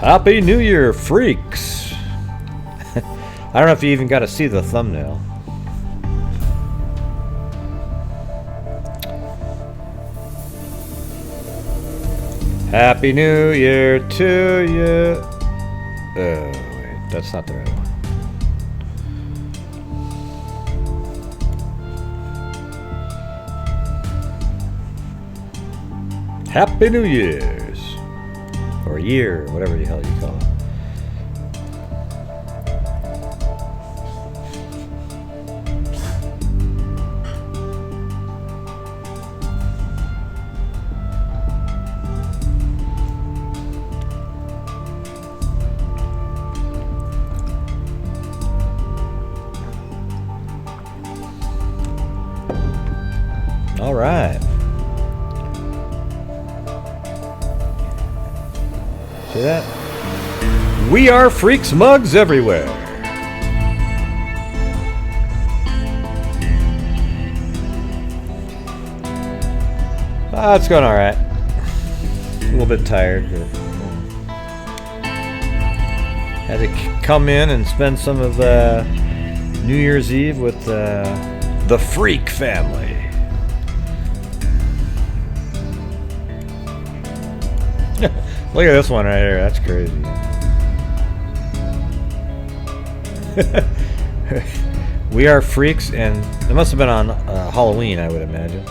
Happy New Year, freaks! I don't know if you even got to see the thumbnail. Happy New Year to you. Oh, wait, that's not the right one. Happy New Year's. Or year, whatever the hell you call it. All right. See that? We are freaks mugs everywhere. It's going all right. A little bit tired. But, had to come in and spend some of New Year's Eve with the Freak family. Look at this one right here. That's crazy. We are freaks, and it must have been on Halloween, I would imagine.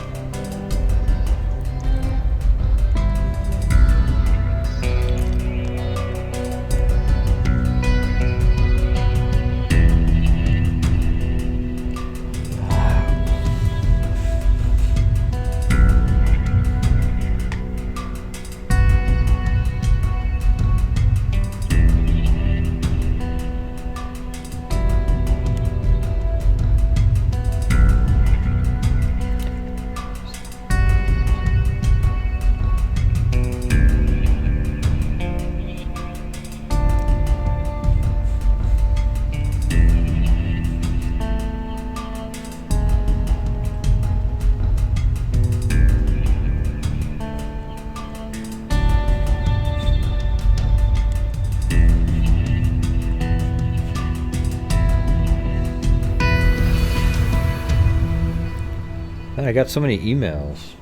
I got so many emails.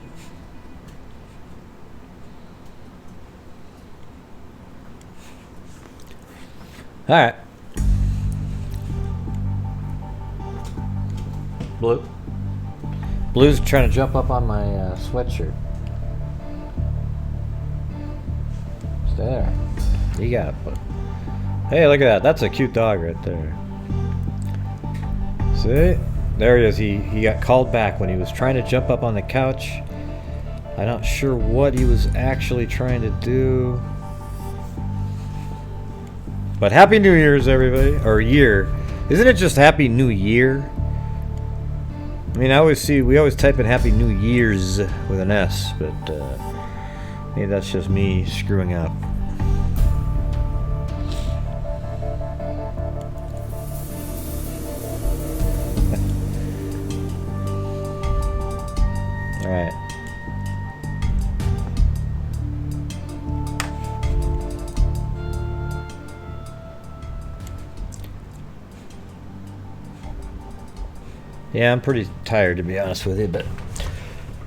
All right. Blue's trying to jump up on my sweatshirt. Stay there. You got it. Hey, look at that. That's a cute dog right there. See? There he is. He got called back when he was trying to jump up on the couch. I'm not sure what he was actually trying to do. But Happy New Year's, everybody. Or year. Isn't it just Happy New Year? I mean, we always type in Happy New Year's with an S, but maybe that's just me screwing up. All right. Yeah, I'm pretty tired, to be honest with you, but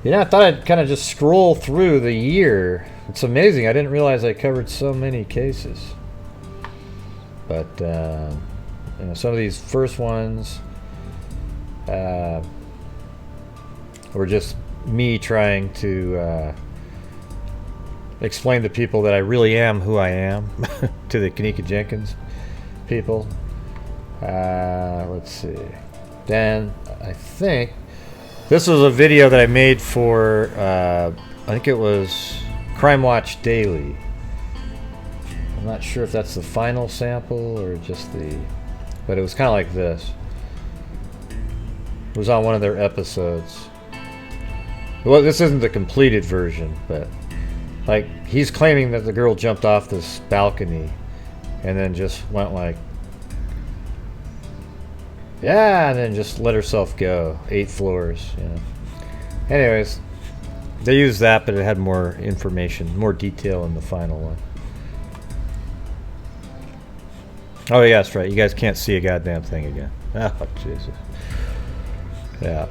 you know, I thought I'd kind of just scroll through the year. It's amazing. I didn't realize I covered so many cases. But you know, some of these first ones were just me trying to explain to people that I really am who I am, to the Kanika Jenkins people. Let's see. Then I think this was a video that I made for I think it was Crime Watch Daily. I'm not sure if that's the final sample or just but it was kind of like this. It was on one of their episodes. Well, this isn't the completed version, but like he's claiming that the girl jumped off this balcony and then just went like, yeah, and then just let herself go 8 floors, you know. Anyways, they used that, but it had more information, more detail in the final one. Oh, yeah, that's right. You guys can't see a goddamn thing again. Oh, Jesus. Yeah.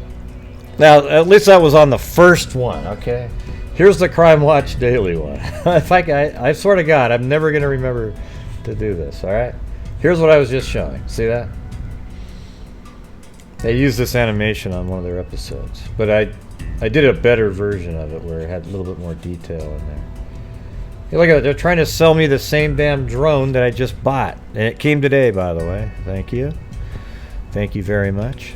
Now, at least that was on the first one, okay? Here's the Crime Watch Daily one. I swear to God, I'm never going to remember to do this, all right? Here's what I was just showing. See that? They used this animation on one of their episodes, but I did a better version of it where it had a little bit more detail in there. Hey, look at it. They're trying to sell me the same damn drone that I just bought. And it came today, by the way. Thank you. Thank you very much.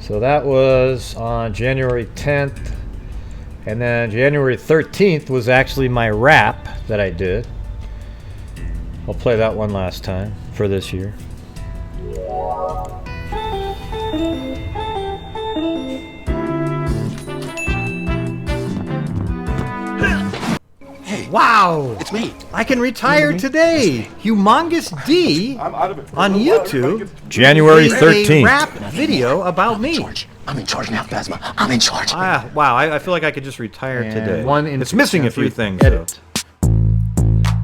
So that was on January 10th. And then January 13th was actually my rap that I did. I'll play that one last time for this year. Hey, wow! It's me. I can retire today. Humongous D on YouTube. January 13th. A rap video about me. I'm in charge now, Phasma. I'm in charge. Wow, I feel like I could just retire today. It's missing a few things, edit.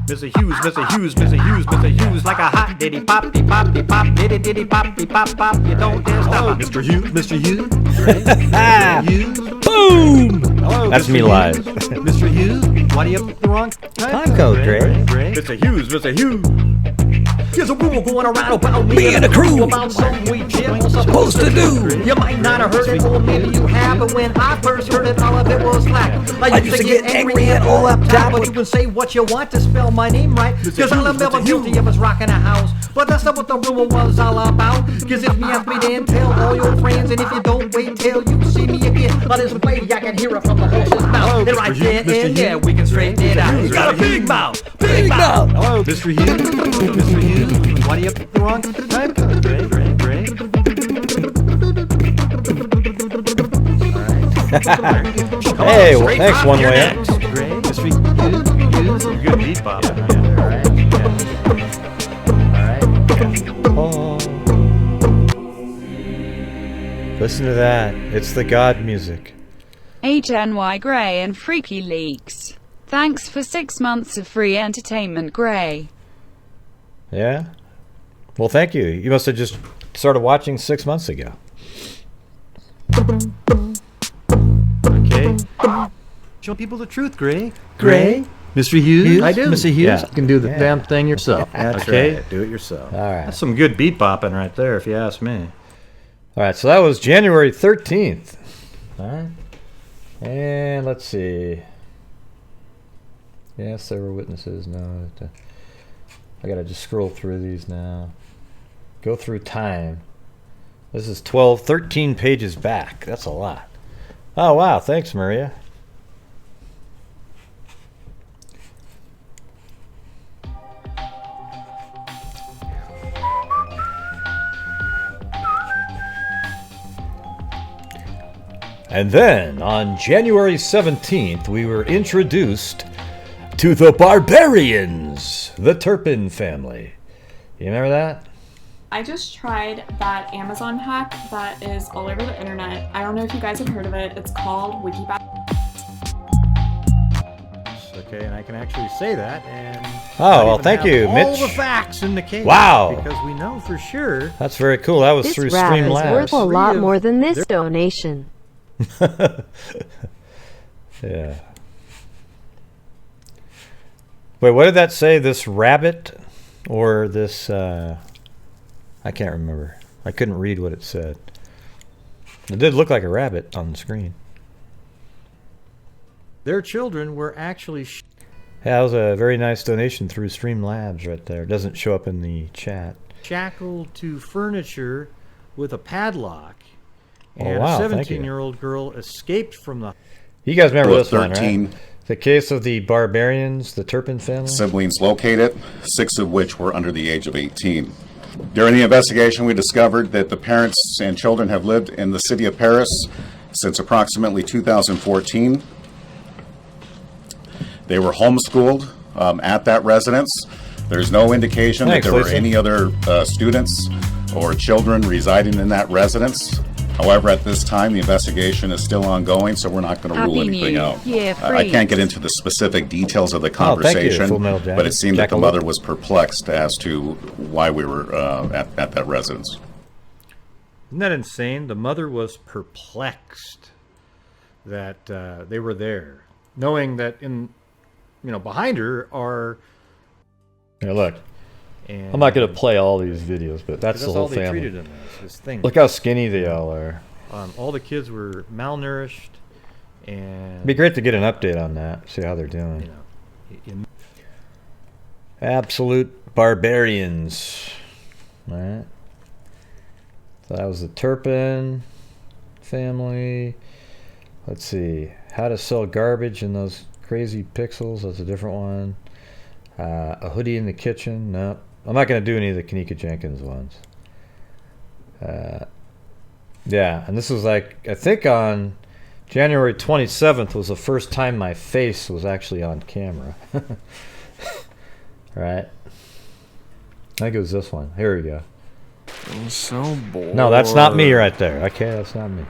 Mr. Hughes, Mr. Hughes, Mr. Hughes, Mr. Hughes, like a hot diddy pop, diddy pop, diddy pop, diddy diddy pop, diddy pop, pop. You don't dare stop. Mr. Hughes, Mr. Hughes. Boom! Hello, that's Mr. me live. Mr. Hughes, why do you have the wrong time code, Dre? Mr. Hughes, Mr. Hughes. There's a rumor going around about me and a crew about something we did was supposed to do. You might not have heard it, or maybe you have, but when I first heard it, all of it was slack. I used to get angry and all uptight, but you can say what you want to spell my name right, cause I'm never guilty of us rocking a house. But that's not what the rumor was all about, cause if you ask me, then tell all your friends, and if you don't, wait till you see me again on this way, I can hear it from the horse's mouth. And right there and there, we can straighten it out. He's got a big mouth, big mouth. Hello, Mr. Hughes, Mr. Hughes. Why do you have the wrong time code, Ray? Hey, well, thanks, One Way Up. Mr. Hughes, you're good beat bop. Listen to that. It's the God music. HNY Gray and Freaky Leaks. Thanks for 6 months of free entertainment, Gray. Yeah? Well, thank you. You must have just started watching 6 months ago. Okay. Show people the truth, Gray. Gray? Mr. Hughes? I do. Mr. Hughes? Yeah. You can do the damn thing yourself. That's okay? right. Do it yourself. All right. That's some good beat bopping right there, if you ask me. All right, so that was January 13th. All right. And let's see. Yes, there were witnesses. No. I got to just scroll through these now. Go through time. This is 13 pages back. That's a lot. Oh, wow. Thanks, Maria. And then, on January 17th, we were introduced to the Barbarians, the Turpin family. You remember that? I just tried that Amazon hack that is all over the internet. I don't know if you guys have heard of it. It's called WikiBat. Okay, and I can actually say that. And oh, well, thank you, Mitch. All the facts in the case. Wow. Because we know for sure. That's very cool. That was this through rap Streamlabs. is worth a lot more than this donation. Yeah. Wait, what did that say? This rabbit or this I can't remember. I couldn't read what it said. It did look like a rabbit on the screen. Their children were actually Yeah, that was a very nice donation through Streamlabs right there. It doesn't show up in the chat. shackled to furniture with a padlock. And wow, a 17-year-old girl escaped from the... You guys remember this 13 one, right? The case of the Barbarians, the Turpin family? siblings located, 6 of which were under the age of 18. During the investigation, we discovered that the parents and children have lived in the city of Paris since approximately 2014. They were homeschooled at that residence. There's no indication that there were any other students or children residing in that residence However, at this time, the investigation is still ongoing, so we're not going to rule Happy anything New out. Year, I can't get freaks. into the specific details of the Full conversation, Metal Jacket. but it seemed that the Jackalope. mother was perplexed as to why we were at that residence. Isn't that insane? The mother was perplexed that they were there, knowing that behind her are. Here, look. And I'm not going to play all these videos, but that's the all whole they family. treated them as, this thing. Look how skinny they all are. All the kids were malnourished, and It'd be great to get an update on that, see how they're doing. Absolute barbarians. Alright. So that was the Turpin family. Let's see. How to sell garbage in those crazy pixels. That's a different one. A hoodie in the kitchen. No. I'm not going to do any of the Kanika Jenkins ones. Yeah, and this was like, I think on January 27th was the first time my face was actually on camera. Right? I think it was this one. Here we go. I'm so bored. No, that's not me right there. Okay, that's not me.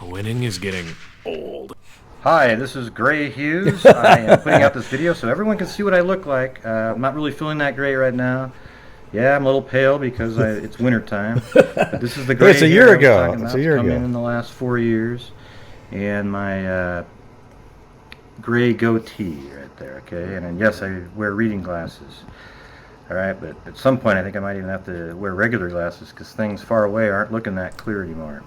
Winning is getting old. Hi, this is Gray Hughes. I am putting out this video so everyone can see what I look like. I'm not really feeling that gray right now. Yeah, I'm a little pale because it's winter time. But this is the gray It's a hair year I was ago. talking It's about. a year Come ago. in the last 4 years, and my gray goatee right there. Okay, and then yes, I wear reading glasses. All right, but at some point I think I might even have to wear regular glasses because things far away aren't looking that clear anymore.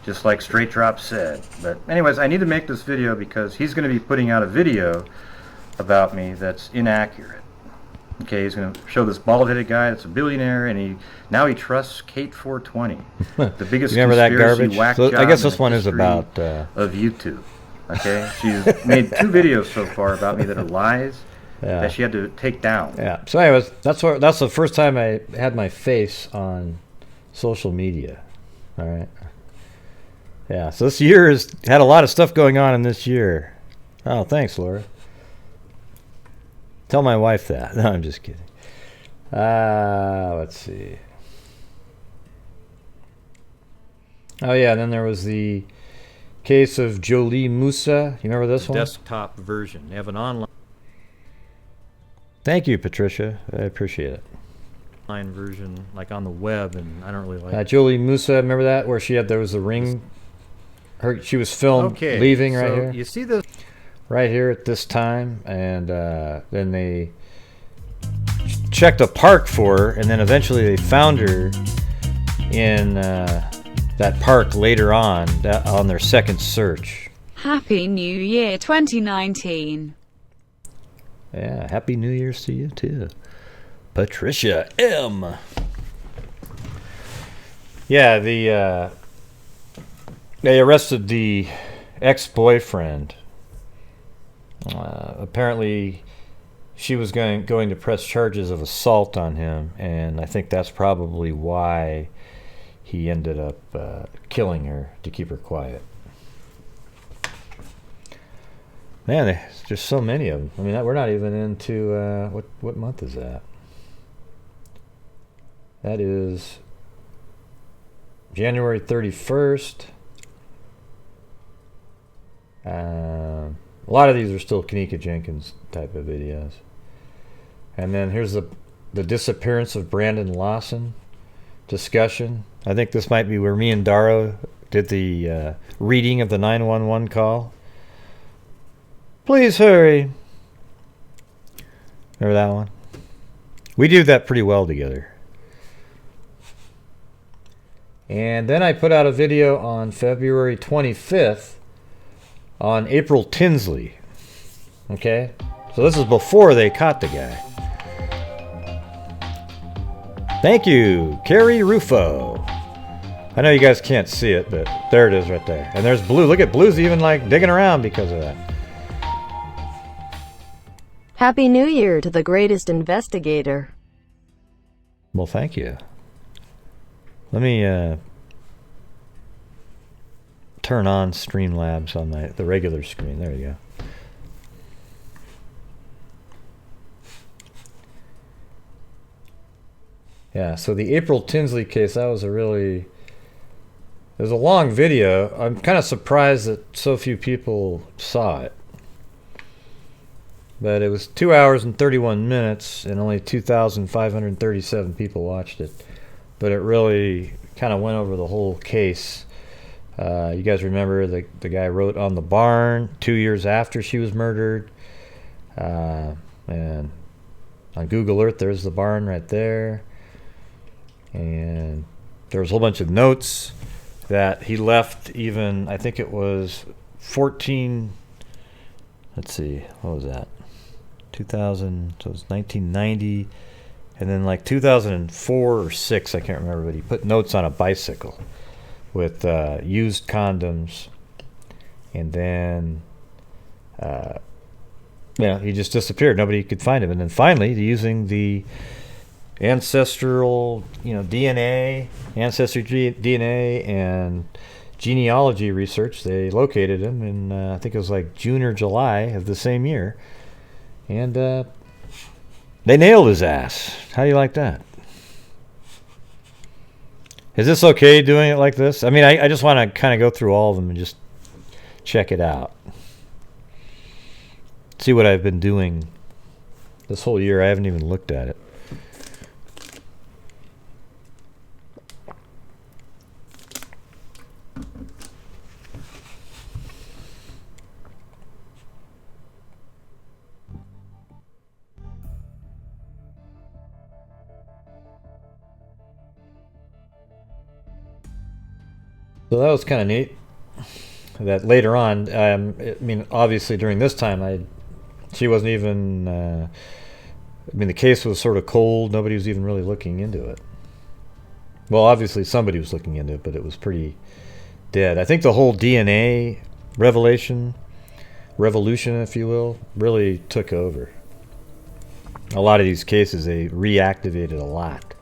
Just like Straight Drop said. But anyways, I need to make this video because he's going to be putting out a video about me that's inaccurate. Okay, he's going to show this bald-headed guy that's a billionaire, and now he trusts Kate 420, the biggest You remember that conspiracy garbage? whack So, I job guess in this the one is history about of YouTube. Okay, she's made 2 videos so far about me that are lies that she had to take down. Yeah. So anyways, that's the first time I had my face on social media. All right. Yeah. So this year has had a lot of stuff going on in this year. Oh, thanks, Laura. Tell my wife that. No, I'm just kidding. Let's see. Oh yeah, and then there was the case of Jolie Musa. You remember this one? desktop version. They have an online Thank you, Patricia. I appreciate it. version, like on the web, and I don't really like. Jolie Musa, remember that where there was the ring. She was filmed leaving right so here. You see this? Right here at this time, and then they checked a park for her, and then eventually they found her in that park later on their second search. Happy New Year 2019. Yeah, Happy New Year's to you too, Patricia M. Yeah, they arrested the ex-boyfriend. Apparently, she was going to press charges of assault on him, and I think that's probably why he ended up killing her to keep her quiet. Man, there's just so many of them. I mean, we're not even into what month is that? That is January 31st. A lot of these are still Kanika Jenkins type of videos. And then here's the disappearance of Brandon Lawson discussion. I think this might be where me and Daro did the reading of the 911 call. Please hurry. Remember that one? We do that pretty well together. And then I put out a video on February 25th on April Tinsley. Okay? So this is before they caught the guy. Thank you, Carrie Rufo. I know you guys can't see it, but there it is right there. And there's Blue. Look at Blue's even like digging around because of that. Happy New Year to the greatest investigator. Well, thank you. Let me turn on Streamlabs on the regular screen. There you go. Yeah, so the April Tinsley case, that was a really It was a long video. I'm kind of surprised that so few people saw it. But it was 2 hours and 31 minutes, and only 2,537 people watched it. But it really kind of went over the whole case. You guys remember the guy wrote on the barn 2 years after she was murdered. And on Google Earth, there's the barn right there. And there was a whole bunch of notes that he left even, I think it was 14, let's see, what was that? 2000, so it was 1990. And then like 2004 or 6, I can't remember, but he put notes on a bicycle with used condoms. And then, he just disappeared. Nobody could find him. And then finally, using the ancestral, DNA, ancestry DNA, and genealogy research, they located him in, I think it was like June or July of the same year. And they nailed his ass. How do you like that? Is this okay doing it like this? I mean, I just want to kind of go through all of them and just check it out. See what I've been doing this whole year. I haven't even looked at it. So that was kind of neat. That later on, I mean, obviously during this time, she wasn't even. The case was sort of cold. Nobody was even really looking into it. Well, obviously somebody was looking into it, but it was pretty dead. I think the whole DNA revolution, if you will, really took over. A lot of these cases, they reactivated a lot.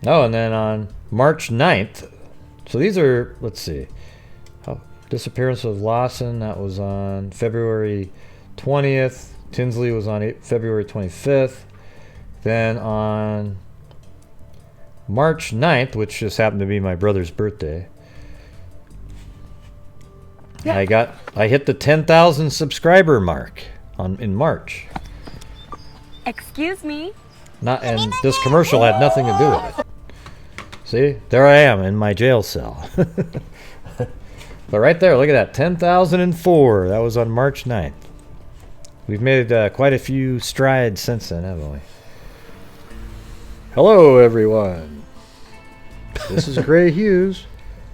And then on March 9th, so these are, let's see, disappearance of Lawson, that was on February 20th. Tinsley was on February 25th. Then on March 9th, which just happened to be my brother's birthday, I hit the 10,000 subscriber mark in March. Excuse me? And this commercial had nothing to do with it. See, there I am in my jail cell. But right there, look at that, 10,004. That was on March 9th. We've made quite a few strides since then, haven't we? Hello, everyone. This is Gray Hughes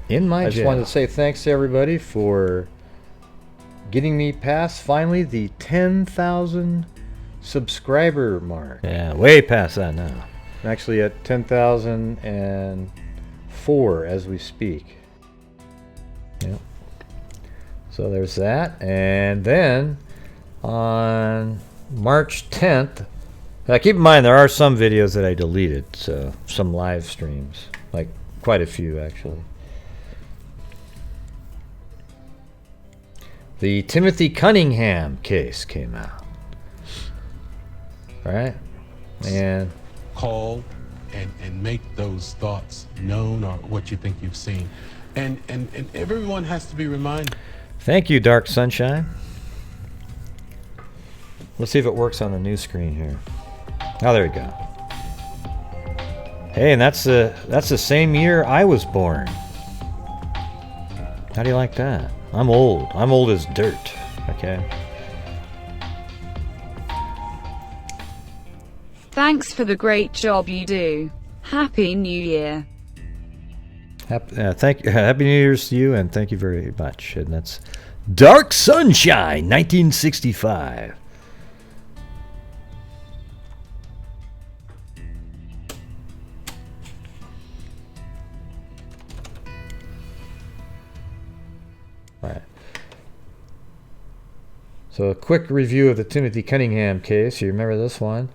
in my jail. I just wanted to say thanks to everybody for getting me past, finally, the 10,000 subscriber mark. Yeah, way past that now. I'm actually at 10,004 as we speak. Yep. So there's that. And then on March 10th, keep in mind there are some videos that I deleted, so some live streams, like quite a few actually. The Timothy Cunningham case came out. Right? And call and make those thoughts known, or what you think you've seen. And everyone has to be reminded. Thank you, Dark Sunshine. Let's see if it works on the new screen here. Oh, there we go. Hey, and that's the same year I was born. How do you like that? I'm old. I'm old as dirt. Okay. Thanks for the great job you do. Happy New Year. Happy New Year's to you, and thank you very much. And that's Dark Sunshine, 1965. All right. So a quick review of the Timothy Cunningham case. You remember this one?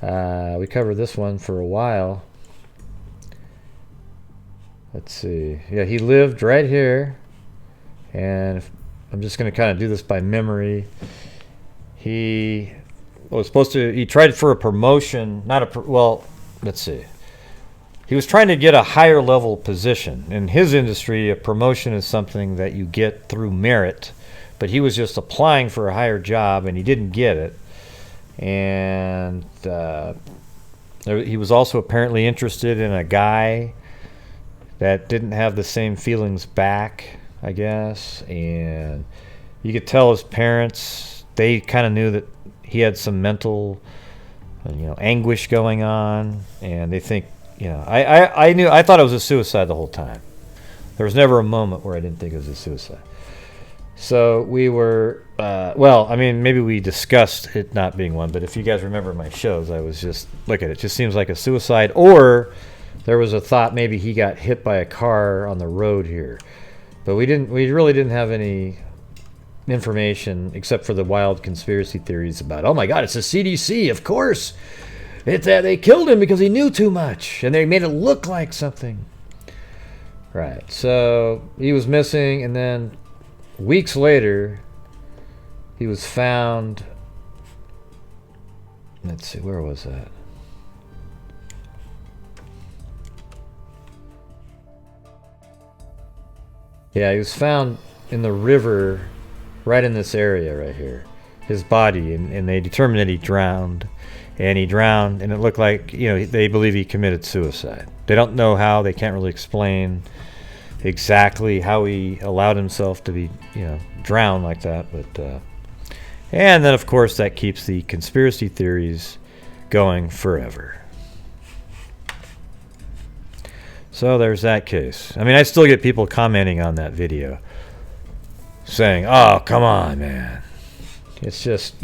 We covered this one for a while. Let's see. Yeah, he lived right here. And I'm just going to kind of do this by memory. He was supposed to, he tried for a promotion, let's see. he was trying to get a higher level position. In his industry, a promotion is something that you get through merit, but he was just applying for a higher job and he didn't get it. And he was also apparently interested in a guy that didn't have the same feelings back, I guess. And you could tell his parents, they kind of knew that he had some mental, anguish going on, and they think, I thought it was a suicide the whole time. There was never a moment where I didn't think it was a suicide. So we were, maybe we discussed it not being one, but if you guys remember my shows, I was just, look at it, just seems like a suicide, or there was a thought maybe he got hit by a car on the road here. But we really didn't have any information except for the wild conspiracy theories about, oh my God, it's the CDC, of course. It's that they killed him because he knew too much, and they made it look like something. Right, so he was missing, and then weeks later, he was found. Let's see, where was that? Yeah, he was found in the river right in this area right here. His body, and they determined that he drowned. And he drowned, and it looked like, they believe he committed suicide. They don't know how, they can't really explain exactly how he allowed himself to be, drowned like that. But and then, of course, that keeps the conspiracy theories going forever. So there's that case. I mean, I still get people commenting on that video saying, oh, come on, man. It's just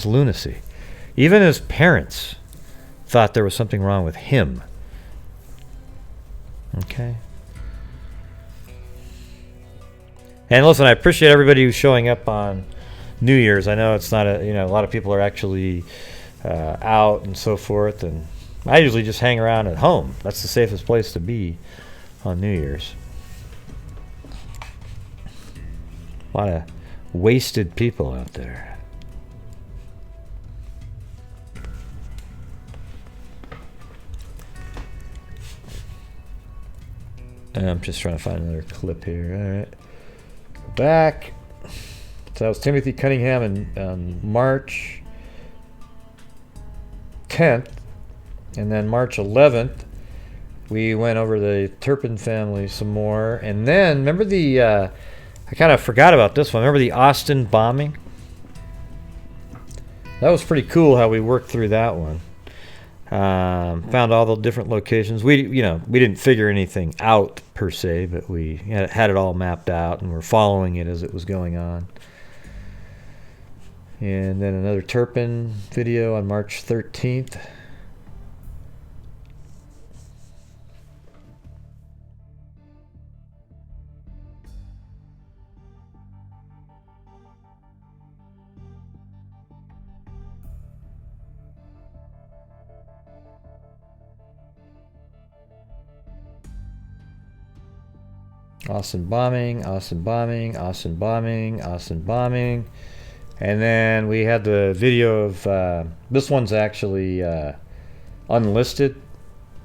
lunacy. Even his parents thought there was something wrong with him. Okay. And listen, I appreciate everybody who's showing up on New Year's. I know it's not a lot of people are actually out and so forth, and I usually just hang around at home. That's the safest place to be on New Year's. A lot of wasted people out there. I'm just trying to find another clip here. All right. Go back. So that was Timothy Cunningham on March 10th. And then March 11th, we went over the Turpin family some more. And then, remember I kind of forgot about this one. Remember the Austin bombing? That was pretty cool how we worked through that one. Found all the different locations. We didn't figure anything out per se, but we had it all mapped out, and we're following it as it was going on. And then another Turpin video on March 13th. Austin bombing, Austin bombing, Austin bombing, Austin bombing. And then we had the video of, this one's actually unlisted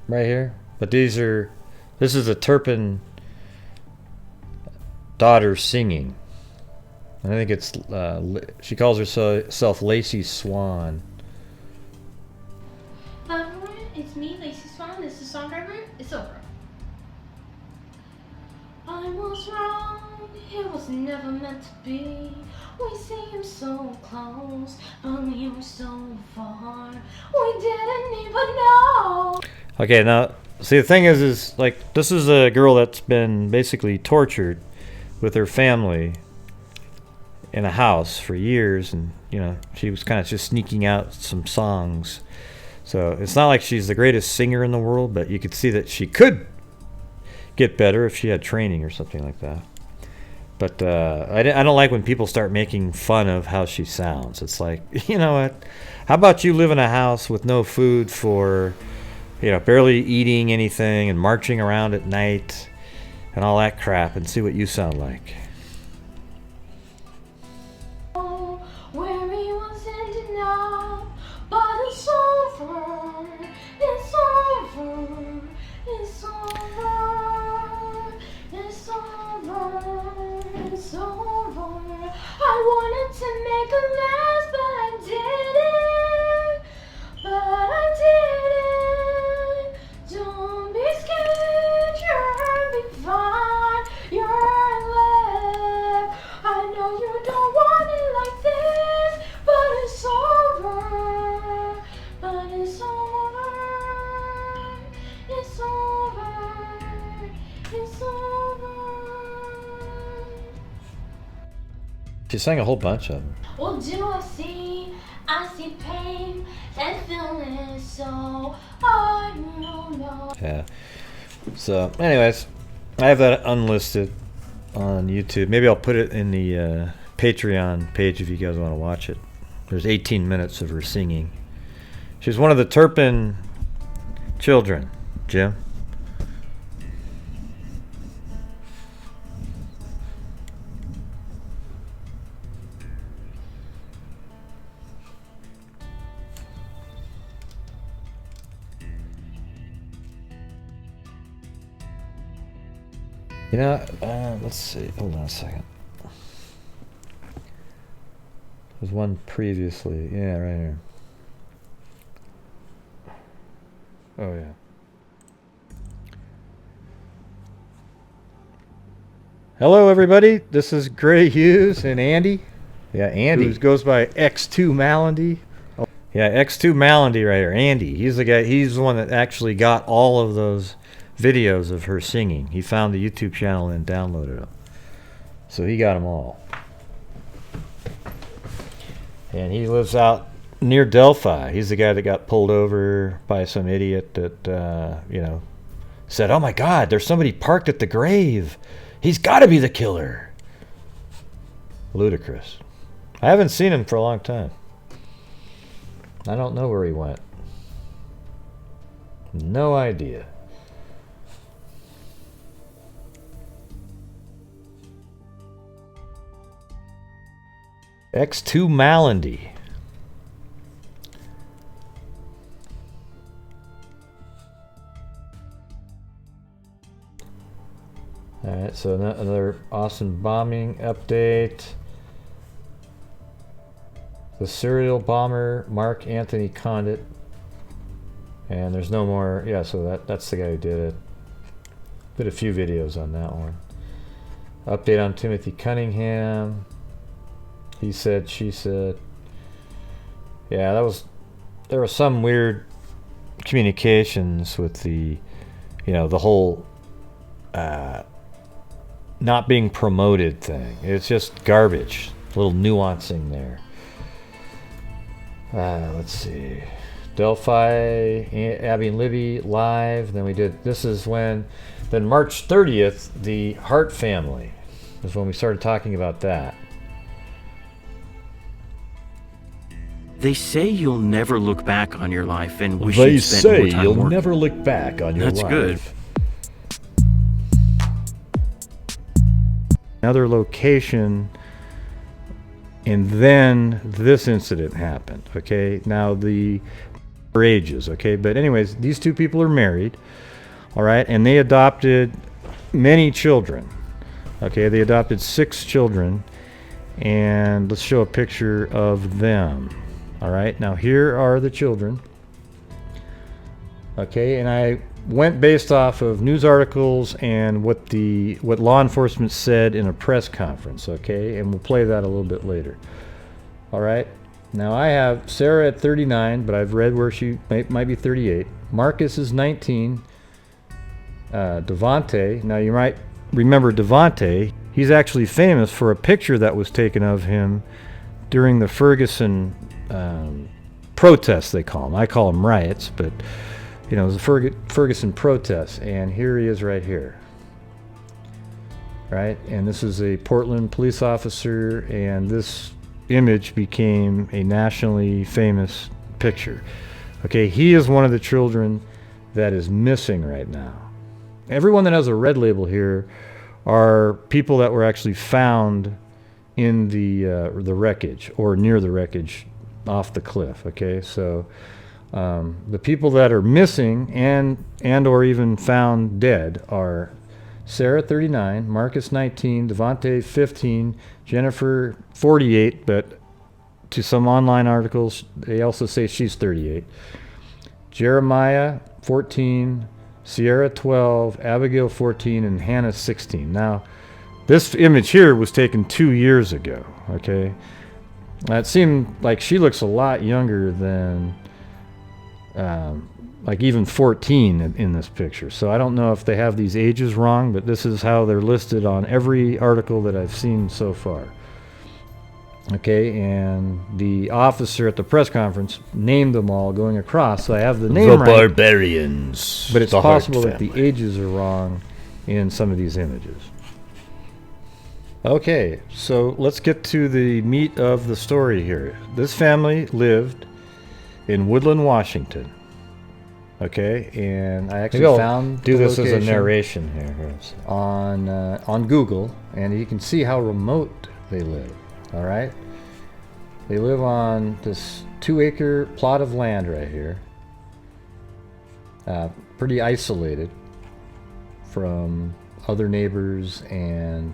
right here. But this is a Turpin daughter singing. And I think it's, she calls herself Lacey Swan. Hi everyone, it's me, Lacey Swan. This is Song Driver. It's over. I was wrong, it was never meant to be. We seemed so close, but we were so far. We didn't even know. Okay, now, see, the thing is like, this is a girl that's been basically tortured with her family in a house for years, and, she was kind of just sneaking out some songs. So it's not like she's the greatest singer in the world, but you could see that she could get better if she had training or something like that. But I don't like when people start making fun of how she sounds. It's like, you know what? How about you live in a house with no food for, barely eating anything and marching around at night and all that crap, and see what you sound like. Where he wasn't enough, but it's over, it's over. tried to make a last, but I didn't. But I didn't. Don't be scared, you'll be fine. You're left. I know you don't want it like this, but it's over. But it's over. It's over. It's over. She sang a whole bunch of them. What do I see? I see pain and feeling so I don't know. Yeah. So, anyways, I have that unlisted on YouTube. Maybe I'll put it in the Patreon page if you guys want to watch it. There's 18 minutes of her singing. She's one of the Turpin children, Jim. You know, let's see. Hold on a second. There's one previously. Yeah, right here. Oh, yeah. Hello, everybody. This is Gray Hughes and Andy. Yeah, Andy. Who goes by X2 Malendy. Oh. Yeah, X2 Malendy right here. Andy. He's the guy. He's the one that actually got all of those videos of her singing. He found the YouTube channel and downloaded them. So he got them all. And he lives out near Delphi. He's the guy that got pulled over by some idiot that, you know, said, "Oh my God, there's somebody parked at the grave. He's got to be the killer." Ludicrous. I haven't seen him for a long time. I don't know where he went. No idea. X2 Malendy. Alright, so another awesome bombing update. The serial bomber Mark Anthony Condit. And there's no more. Yeah, so that's the guy who did it. Did a few videos on that one. Update on Timothy Cunningham. He said, she said. Yeah, there was some weird communications with the, you know, the whole not being promoted thing. It's just garbage. A little nuancing there. Let's see. Delphi, Abby and Libby live. Then we did, this is when, then March 30th, the Hart family is when we started talking about that. They say you'll never look back on your life and wish They you'd spent more say time you'll working. never look back on your That's life. good. Another location, and then this incident happened. Okay, now the ages. Okay, but anyways, these two people are married. All right, and they adopted many children. Okay, they adopted 6 children, and let's show a picture of them. All right, now here are the children. Okay, and I went based off of news articles and what law enforcement said in a press conference. Okay, and we'll play that a little bit later. All right, now I have Sarah at 39, but I've read where she might be 38. Marcus is 19. Devontae, now you might remember Devontae. He's actually famous for a picture that was taken of him during the Ferguson protests, they call them. I call them riots, but you know, it was the Ferguson protests, and here he is right here. Right, and this is a Portland police officer, and this image became a nationally famous picture. Okay, he is one of the children that is missing right now. Everyone that has a red label here are people that were actually found in the wreckage or near the wreckage off the cliff. Okay, so the people that are missing and or even found dead are Sarah 39, Marcus 19, Devontae 15, Jennifer 48, but to some online articles they also say she's 38. Jeremiah 14, Sierra 12, Abigail 14, and Hannah 16. Now, this image here was taken 2 years ago, okay? It seemed like she looks a lot younger than, like even 14 in this picture. So I don't know if they have these ages wrong, but this is how they're listed on every article that I've seen so far. Okay, and the officer at the press conference named them all going across, so I have the name The right. Barbarians. But it's The Hart possible that the family. ages are wrong in some of these images. Okay, so let's get to the meat of the story here. This family lived in Woodland, Washington. Okay, and I actually Maybe I'll found do the this as a location narration here. on Google, and you can see how remote they live. All right, they live on this 2-acre plot of land right here. Pretty isolated from other neighbors and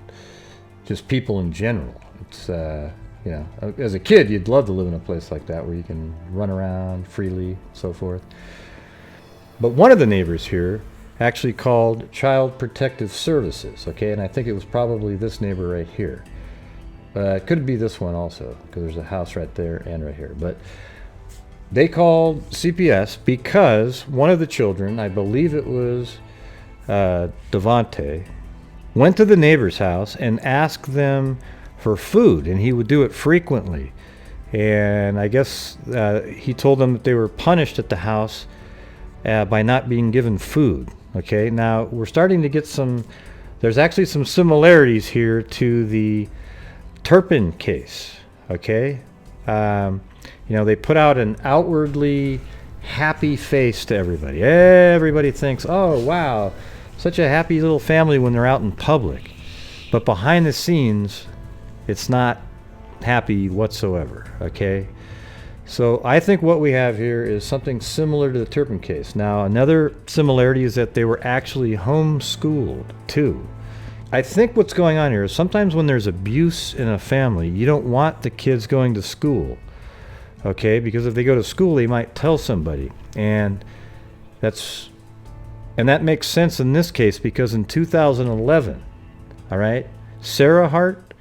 just people in general. It's you know, as a kid, you'd love to live in a place like that where you can run around freely, so forth. But one of the neighbors here actually called Child Protective Services, okay, and I think it was probably this neighbor right here. It could be this one also, because there's a house right there and right here. But they called CPS because one of the children, I believe it was Devontae, went to the neighbor's house and asked them for food, and he would do it frequently. And I guess he told them that they were punished at the house by not being given food. Okay, now we're starting to get there's actually some similarities here to the Turpin case. Okay, you know, they put out an outwardly happy face to everybody. Everybody thinks, oh wow, such a happy little family when they're out in public. But behind the scenes, it's not happy whatsoever. Okay, so I think what we have here is something similar to the Turpin case. Now, another similarity is that they were actually homeschooled too. I think what's going on here is sometimes when there's abuse in a family, you don't want the kids going to school, okay? Because if they go to school, they might tell somebody, and that makes sense in this case because in 2011, all right, Sarah Hart,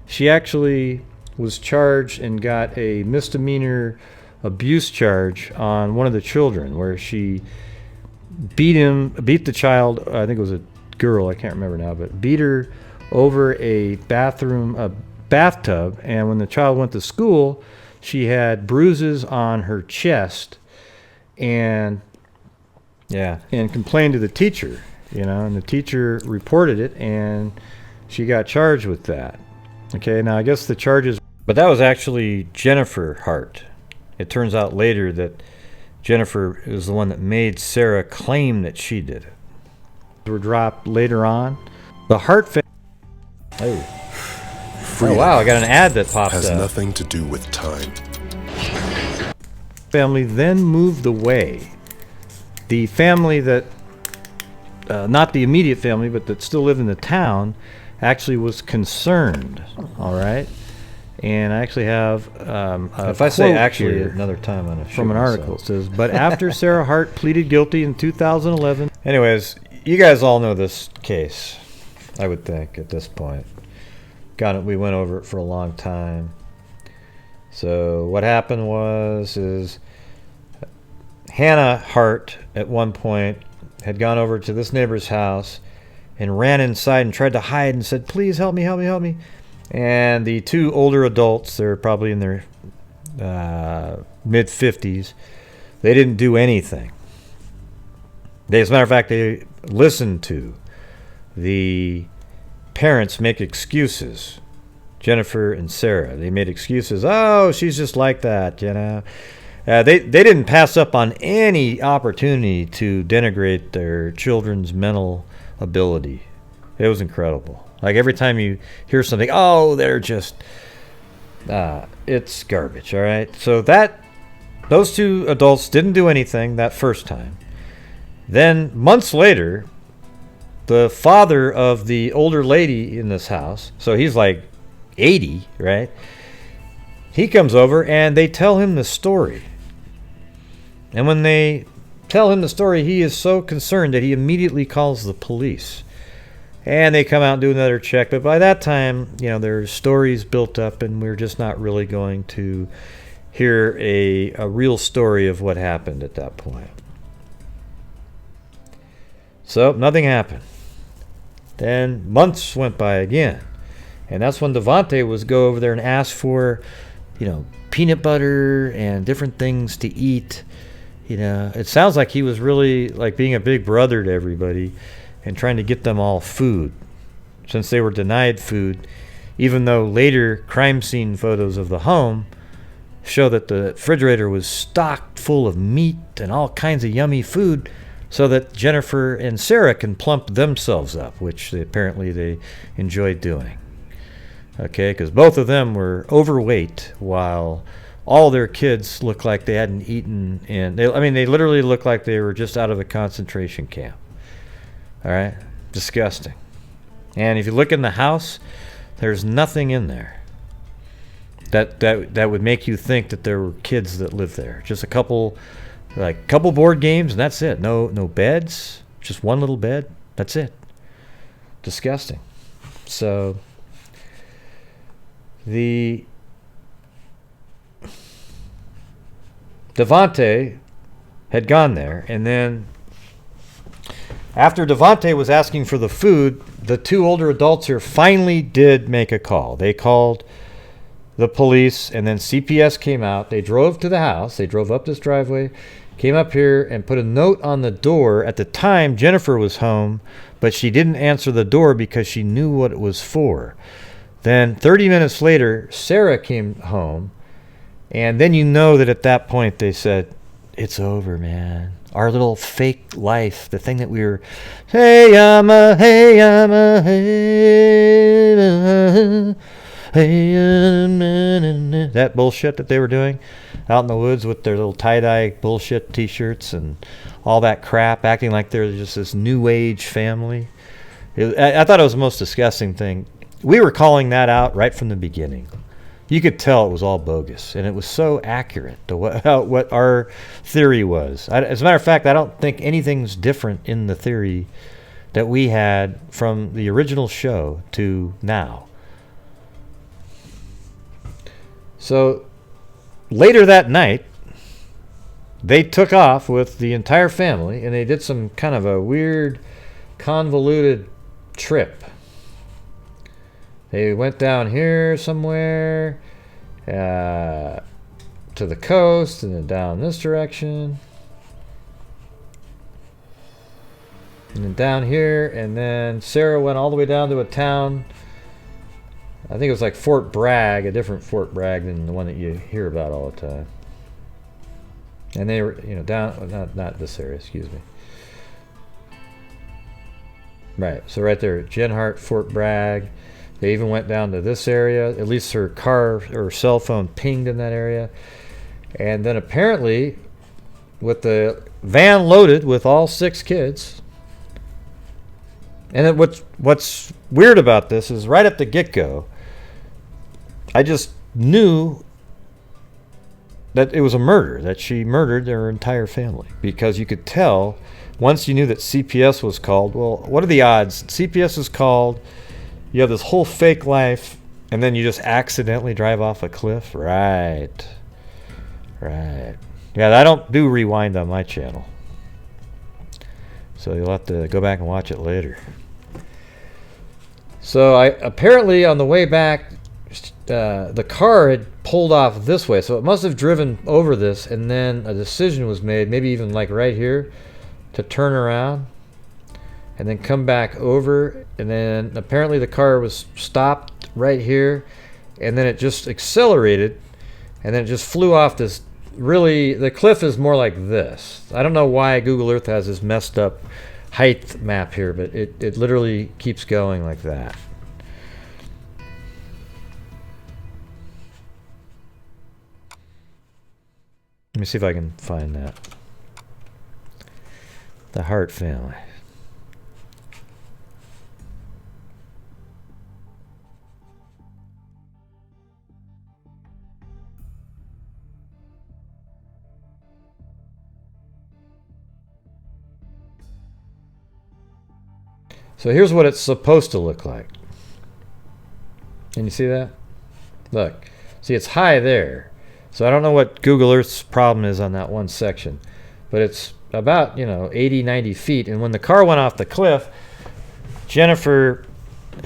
she actually was charged and got a misdemeanor abuse charge on one of the children where she beat the child, I think it was a girl, I can't remember now, but beat her over a bathtub, and when the child went to school, she had bruises on her chest and complained to the teacher, you know, and the teacher reported it and she got charged with that. Okay, now I guess the charges, but that was actually Jennifer Hart. It turns out later that Jennifer is the one that made Sarah claim that she did it. Were dropped later on. The Hart family. Oh wow! I got an ad that popped up. Has nothing to do with time. Family then moved away. The family that, not the immediate family, but that still lived in the town, actually was concerned. All right, and I actually have if I say actually here another time on a show from an article. It says, but after Sarah Hart pleaded guilty in 2011. Anyways, you guys all know this case, I would think, at this point. We went over it for a long time. So what happened is Hannah Hart at one point had gone over to this neighbor's house and ran inside and tried to hide and said, please help me, help me, help me. And the two older adults, they're probably in their mid-50s, they didn't do anything. As a matter of fact, they listened to the parents make excuses. Jennifer and Sarah, they made excuses. Oh, she's just like that, you know. They didn't pass up on any opportunity to denigrate their children's mental ability. It was incredible. Like every time you hear something, oh, they're just, it's garbage, all right? So those two adults didn't do anything that first time. Then months later, the father of the older lady in this house, so he's like 80, right? He comes over and they tell him the story. And when they tell him the story, he is so concerned that he immediately calls the police. And they come out and do another check. But by that time, you know, there's stories built up, and we're just not really going to hear a real story of what happened at that point. So nothing happened. Then months went by again. And that's when Devante was go over there and ask for, you know, peanut butter and different things to eat. You know, it sounds like he was really like being a big brother to everybody and trying to get them all food, since they were denied food, even though later crime scene photos of the home show that the refrigerator was stocked full of meat and all kinds of yummy food so that Jennifer and Sarah can plump themselves up, which apparently they enjoyed doing. Okay, because both of them were overweight while all their kids looked like they hadn't eaten, and they literally looked like they were just out of a concentration camp. All right, disgusting. And if you look in the house, there's nothing in there that would make you think that there were kids that lived there. Just a couple board games, and that's it. No beds, just one little bed. That's it. Disgusting. So the Devante had gone there, and then after Devante was asking for the food, the two older adults here finally did make a call. They called the police, and then CPS came out. They drove to the house. They drove up this driveway, came up here, and put a note on the door. At the time, Jennifer was home, but she didn't answer the door because she knew what it was for. Then 30 minutes later, Sarah came home. And then you know that at that point they said, it's over, man. Our little fake life, the thing that we were, hey, I'm a, that bullshit that they were doing out in the woods with their little tie-dye bullshit t-shirts and all that crap, acting like they're just this new age family. I thought it was the most disgusting thing. We were calling that out right from the beginning. You could tell it was all bogus, and it was so accurate to what our theory was. As a matter of fact, I don't think anything's different in the theory that we had from the original show to now. So later that night, they took off with the entire family, and they did some kind of a weird, convoluted trip. They went down here somewhere to the coast, and then down this direction, and then down here, and then Sarah went all the way down to a town. I think it was like Fort Bragg, a different Fort Bragg than the one that you hear about all the time. And they were, you know, down, not this area, excuse me. Right, so right there, Jen Hart, Fort Bragg. They even went down to this area. At least her car or cell phone pinged in that area. And then apparently, with the van loaded with all 6 kids. And then what's weird about this is right at the get-go, I just knew that it was a murder, that she murdered their entire family. Because you could tell, once you knew that CPS was called, well, what are the odds? CPS is called, you have this whole fake life, and then you just accidentally drive off a cliff? Right. Yeah, I don't do rewind on my channel. So you'll have to go back and watch it later. So apparently on the way back, the car had pulled off this way, so it must have driven over this, and then a decision was made, maybe even like right here, to turn around and then come back over, and then apparently the car was stopped right here, and then it just accelerated, and then it just flew off this. Really, the cliff is more like this. I don't know why Google Earth has this messed up height map here, but it literally keeps going like that. Let me see if I can find that. The Hart family. So here's what it's supposed to look like. Can you see that? Look. See, it's high there. So I don't know what Google Earth's problem is on that one section. But it's about, 80, 90 feet. And when the car went off the cliff, Jennifer,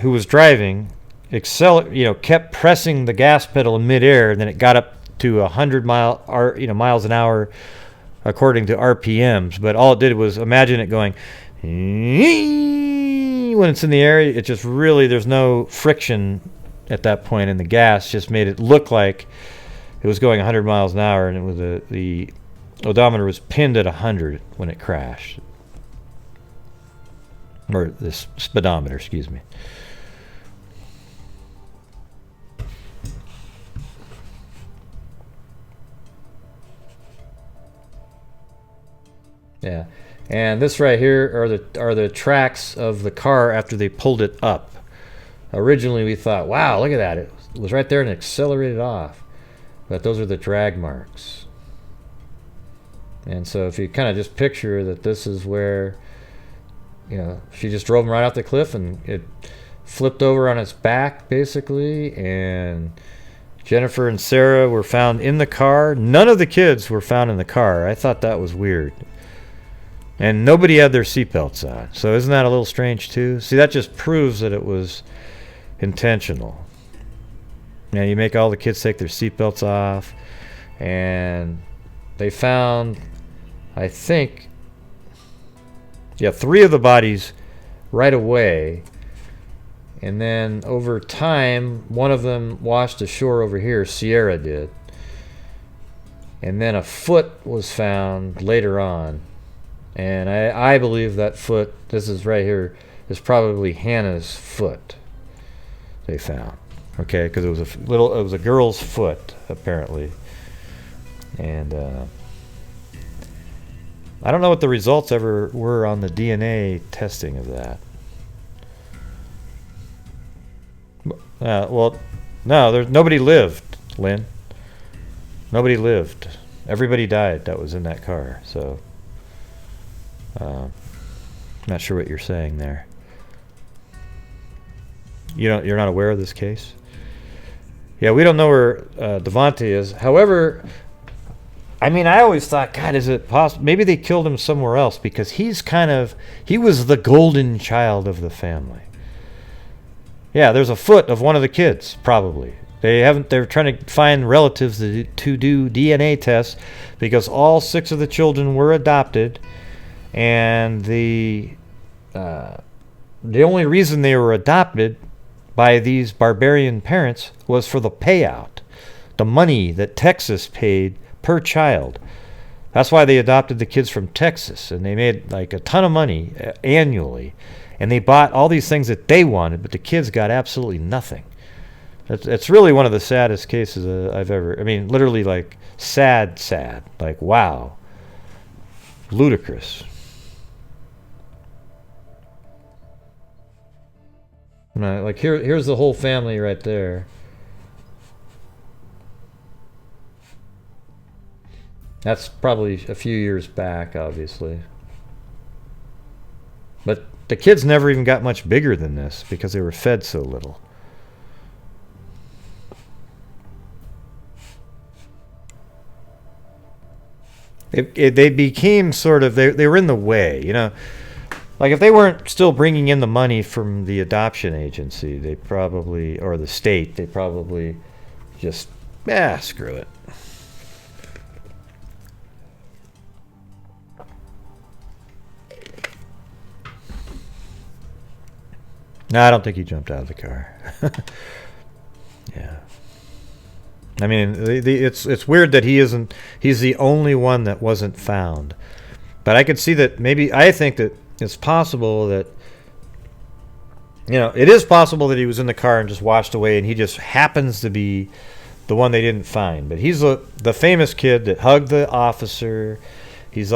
who was driving, kept pressing the gas pedal in midair, and then it got up to 100 miles an hour according to RPMs. But all it did was imagine it going when it's in the air. It just really, there's no friction at that point, and the gas just made it look like it was going 100 miles an hour, and it was the odometer was pinned at 100 when it crashed, or the speedometer, excuse me. Yeah, and this right here are the tracks of the car after they pulled it up. Originally, we thought, wow, look at that. It was right there and accelerated off. But those are the drag marks. And so if you kind of just picture that this is where, she just drove him right off the cliff and it flipped over on its back, basically. And Jennifer and Sarah were found in the car. None of the kids were found in the car. I thought that was weird. And nobody had their seatbelts on. So isn't that a little strange, too? See, that just proves that it was intentional. Now you make all the kids take their seatbelts off, and they found, I think, 3 of the bodies right away, and then over time, one of them washed ashore over here. Sierra did, and then a foot was found later on, and I believe that foot, this is right here, is probably Hannah's foot. They found, okay, because it was a girl's foot apparently, and I don't know what the results ever were on the DNA testing of that. Well, no, nobody lived, Lynn. Nobody lived. Everybody died that was in that car. So, not sure what you're saying there. You're not aware of this case? Yeah, we don't know where Devontae is. However, I always thought, God, is it possible? Maybe they killed him somewhere else, because he was the golden child of the family. Yeah, there's a foot of one of the kids, probably. They're trying to find relatives to do DNA tests, because all 6 of the children were adopted, and the only reason they were adopted by these barbarian parents was for the payout, the money that Texas paid per child. That's why they adopted the kids from Texas, and they made like a ton of money annually, and they bought all these things that they wanted, but the kids got absolutely nothing. It's really one of the saddest cases I've ever, literally like sad, like wow, ludicrous. Like here's the whole family right there. That's probably a few years back, obviously. But the kids never even got much bigger than this because they were fed so little. They became sort of, they were in the way, Like if they weren't still bringing in the money from the adoption agency, they probably, or the state, they probably just, screw it. No, I don't think he jumped out of the car. Yeah. It's weird that he's the only one that wasn't found. But I could see that I think that it's possible that, it is possible that he was in the car and just washed away, and he just happens to be the one they didn't find. But he's the famous kid that hugged the officer. He was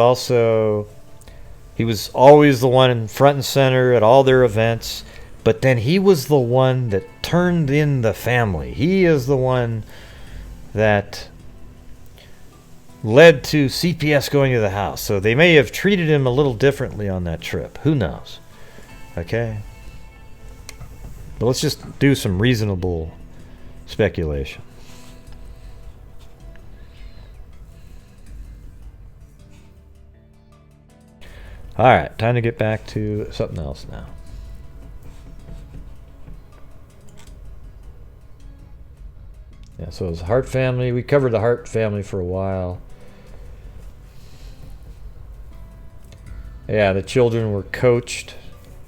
always the one in front and center at all their events. But then he was the one that turned in the family. He is the one that led to CPS going to the house. So they may have treated him a little differently on that trip. Who knows? Okay? But let's just do some reasonable speculation. Alright, time to get back to something else now. Yeah, so it was Hart family. We covered the Hart family for a while. Yeah, the children were coached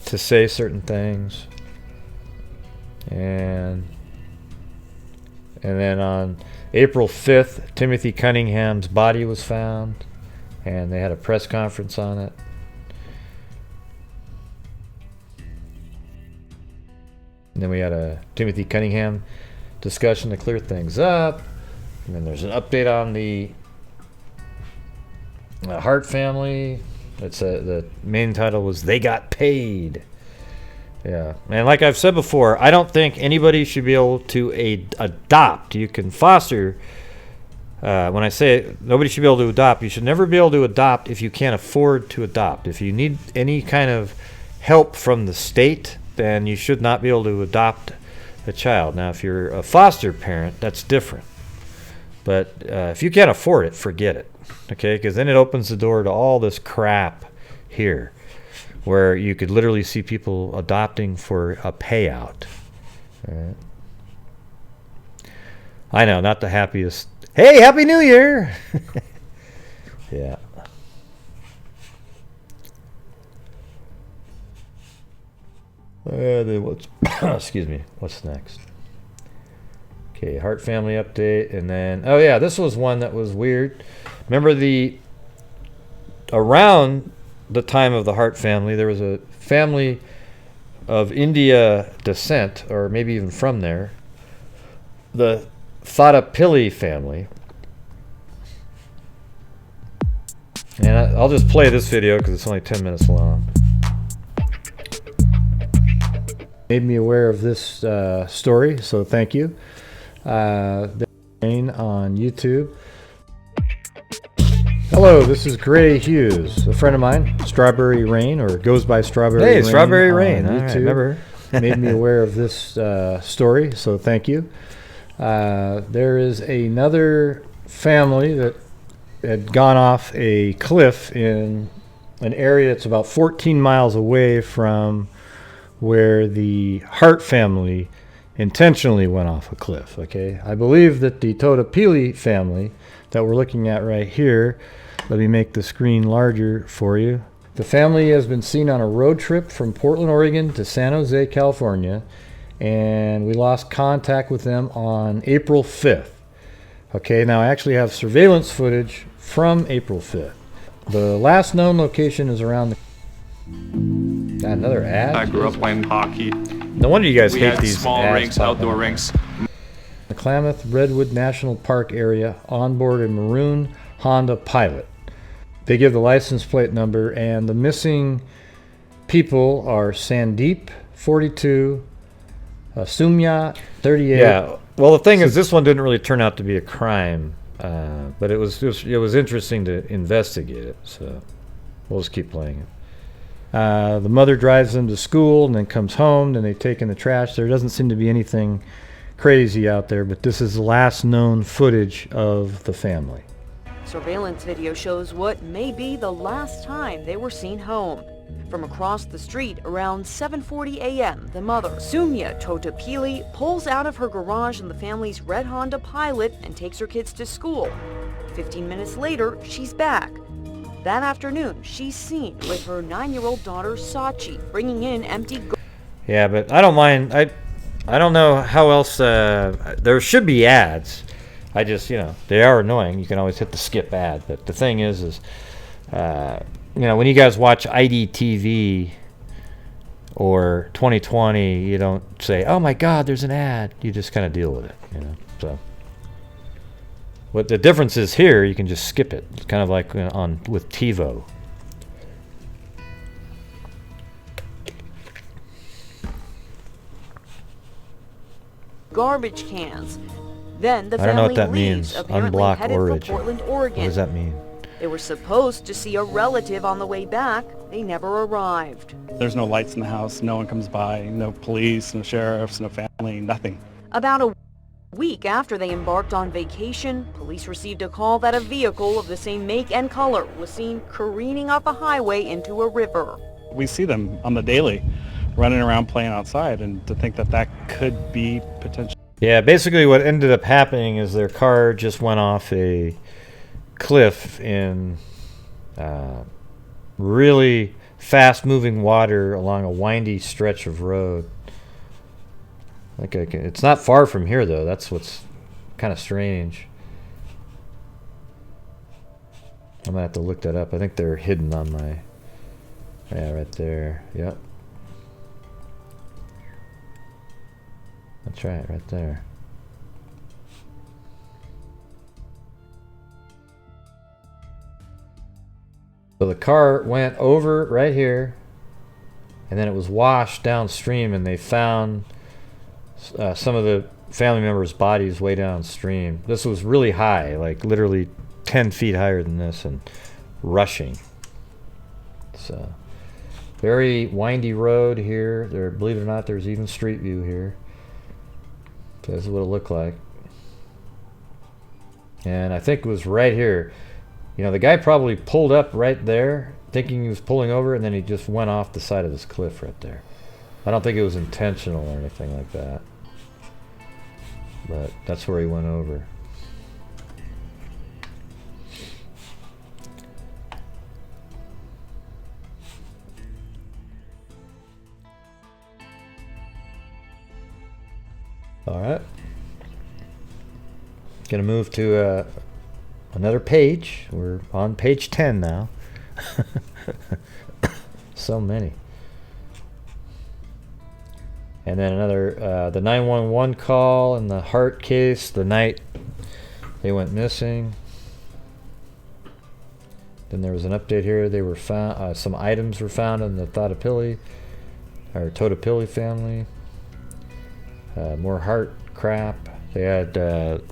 to say certain things. And then on April 5th, Timothy Cunningham's body was found. And they had a press conference on it. And then we had a Timothy Cunningham discussion to clear things up. And then there's an update on the Hart family. The main title was They Got Paid. Yeah. And like I've said before, I don't think anybody should be able to adopt. You can foster. When I say nobody should be able to adopt, you should never be able to adopt if you can't afford to adopt. If you need any kind of help from the state, then you should not be able to adopt a child. Now, if you're a foster parent, that's different. But if you can't afford it, forget it. Okay? Because then it opens the door to all this crap here, where you could literally see people adopting for a payout. All right? I know, not the happiest. Hey, Happy New Year! Yeah. Excuse me. What's next? Okay, Hart family update, and then this was one that was weird. Remember around the time of the Hart family, there was a family of India descent, or maybe even from there, the Thadapilli family. And I'll just play this video because it's only 10 minutes long. Made me aware of this story, so thank you. Rain on YouTube. Hello, this is Gray Hughes, a friend of mine, Strawberry Rain, or goes by Strawberry Rain. Hey, Strawberry Rain. On YouTube. Right, remember? Made me aware of this story, so thank you. There is another family that had gone off a cliff in an area that's about 14 miles away from where the Hart family intentionally went off a cliff. Okay, I believe that the Totapili family that we're looking at right here, let me make the screen larger for you. The family has been seen on a road trip from Portland, Oregon to San Jose, California, and we lost contact with them on April 5th. Okay, now I actually have surveillance footage from April 5th. The last known location is around the... Another ad? I grew up playing hockey. No wonder you guys hate these small ads rinks, outdoor rinks. The Klamath Redwood National Park area, on board a maroon Honda Pilot. They give the license plate number, and the missing people are Sandeep, 42, Sumya, 38. Yeah. Well, the thing is, this one didn't really turn out to be a crime, but it was interesting to investigate it. So we'll just keep playing it. The mother drives them to school and then comes home, and they take in the trash. There doesn't seem to be anything crazy out there, but this is the last known footage of the family. Surveillance video shows what may be the last time they were seen home. From across the street around 7:40 a.m., the mother, Sumya Totapili, pulls out of her garage in the family's red Honda Pilot and takes her kids to school. 15 minutes later, she's back. That afternoon, she's seen with her 9-year-old daughter, Sachi, bringing in empty... Yeah, but I don't mind. I don't know how else... there should be ads. I just, they are annoying. You can always hit the skip ad. But the thing is when you guys watch IDTV or 2020, you don't say, oh my God, there's an ad. You just kind of deal with it, so... What the difference is here, you can just skip it. It's kind of like with TiVo. Garbage cans. Then the I don't know family what that leaves, means. apparently Unblock headed origin. for Portland, Oregon. What does that mean? They were supposed to see a relative on the way back. They never arrived. There's no lights in the house, no one comes by, no police, no sheriffs, no family, nothing. About a week after they embarked on vacation, police received a call that a vehicle of the same make and color was seen careening off a highway into a river. We see them on the daily running around playing outside, and to think that that could be potential. Yeah, basically what ended up happening is their car just went off a cliff in really fast-moving water along a windy stretch of road. It's not far from here, though. That's what's kind of strange. I'm gonna have to look that up. I think they're hidden on my... Yeah, right there. Yep. That's right, right there. So the car went over right here, and then it was washed downstream, and they found some of the family members' bodies way downstream. This was really high, like literally 10 feet higher than this, and rushing. So, very windy road here. There, believe it or not, there's even street view here. So this is what it looked like. And I think it was right here. You know, the guy probably pulled up right there, thinking he was pulling over, and then he just went off the side of this cliff right there. I don't think it was intentional or anything like that. But that's where he went over. Alright. Gonna move to another page. We're on page 10 now. So many. And then another, the 911 call and the Hart case, the night they went missing. Then there was an update here. They were found, some items were found in the Totapilli family. More Hart crap. They had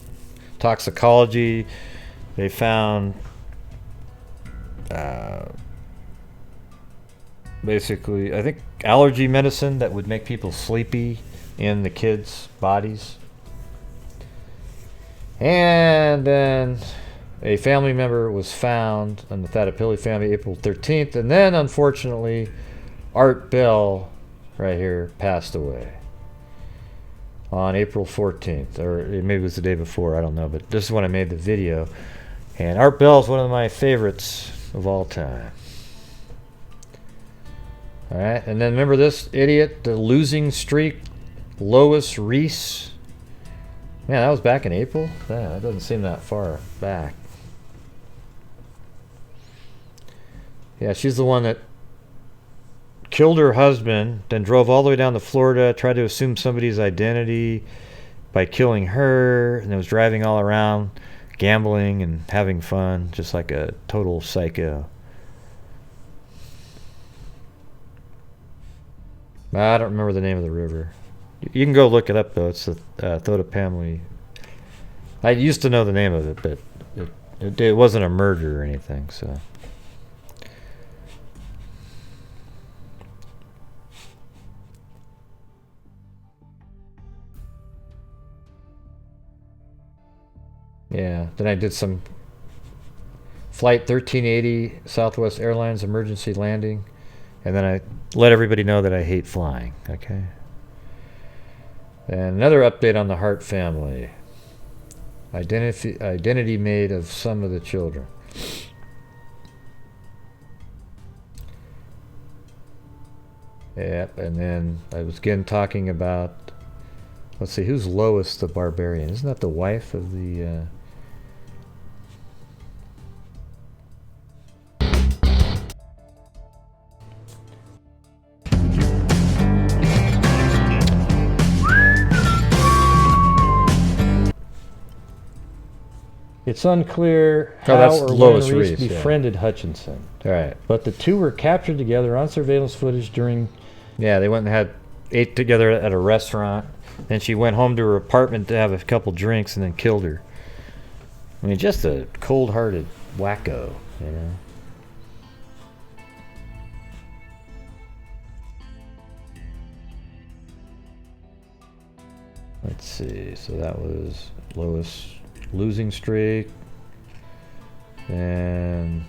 toxicology. They found basically, I think, allergy medicine that would make people sleepy in the kids' bodies. And then a family member was found in the Totapilli family April 13th. And then, unfortunately, Art Bell, right here, passed away on April 14th. Or maybe it was the day before, I don't know. But this is when I made the video. And Art Bell is one of my favorites of all time. Alright, and then remember this idiot, the losing streak, Lois Reese. Man, that was back in April? Yeah, that doesn't seem that far back. Yeah, she's the one that killed her husband, then drove all the way down to Florida, tried to assume somebody's identity by killing her, and then was driving all around, gambling and having fun, just like a total psycho. I don't remember the name of the river. You can go look it up, though. It's the Totapilli. I used to know the name of it, but it wasn't a murder or anything, so... Yeah, then I did some Flight 1380 Southwest Airlines emergency landing, and then I let everybody know that I hate flying, okay? And another update on the Hart family. Identity made of some of the children. Yep, and then I was again talking about, let's see, who's Lois the Barbarian? Isn't that the wife of the... It's unclear how or when Reese befriended Hutchinson. All right. But the two were captured together on surveillance footage during... Yeah, they went and ate together at a restaurant. Then she went home to her apartment to have a couple drinks and then killed her. I mean, just a cold-hearted wacko. you know. Let's see, so that was Lois losing streak. And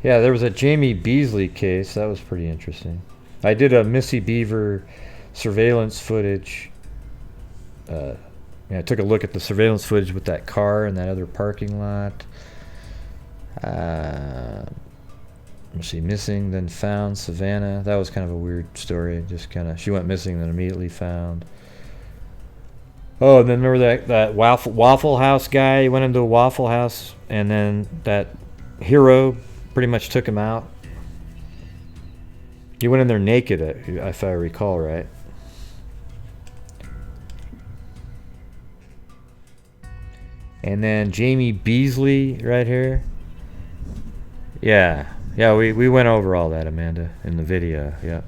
yeah, there was a Jamie Beasley case. That was pretty interesting. I did a Missy Beaver surveillance footage. I took a look at the surveillance footage with that car in that other parking lot. Let's see, missing, then found, Savannah. That was kind of a weird story. Just kind of, she went missing, then immediately found. Oh, and then remember that Waffle House guy? He went into a Waffle House, and then that hero pretty much took him out. He went in there naked, if I recall right. And then Jamie Beasley right here. Yeah, we went over all that, Amanda, in the video. Yep.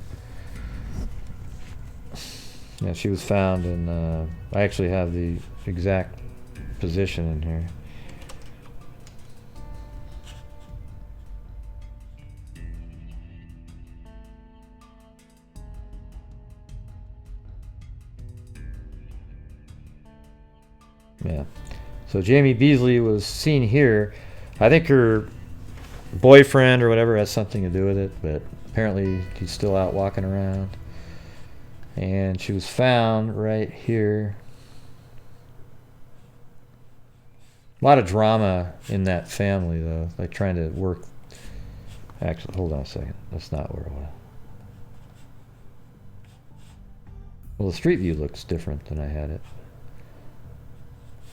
Yeah, she was found in, I actually have the exact position in here. Yeah. So Jamie Beasley was seen here. I think her boyfriend or whatever has something to do with it, but apparently he's still out walking around. And she was found right here. A lot of drama in that family, though. Like trying to work. Actually, hold on a second. That's not where it was. Well, the street view looks different than I had it.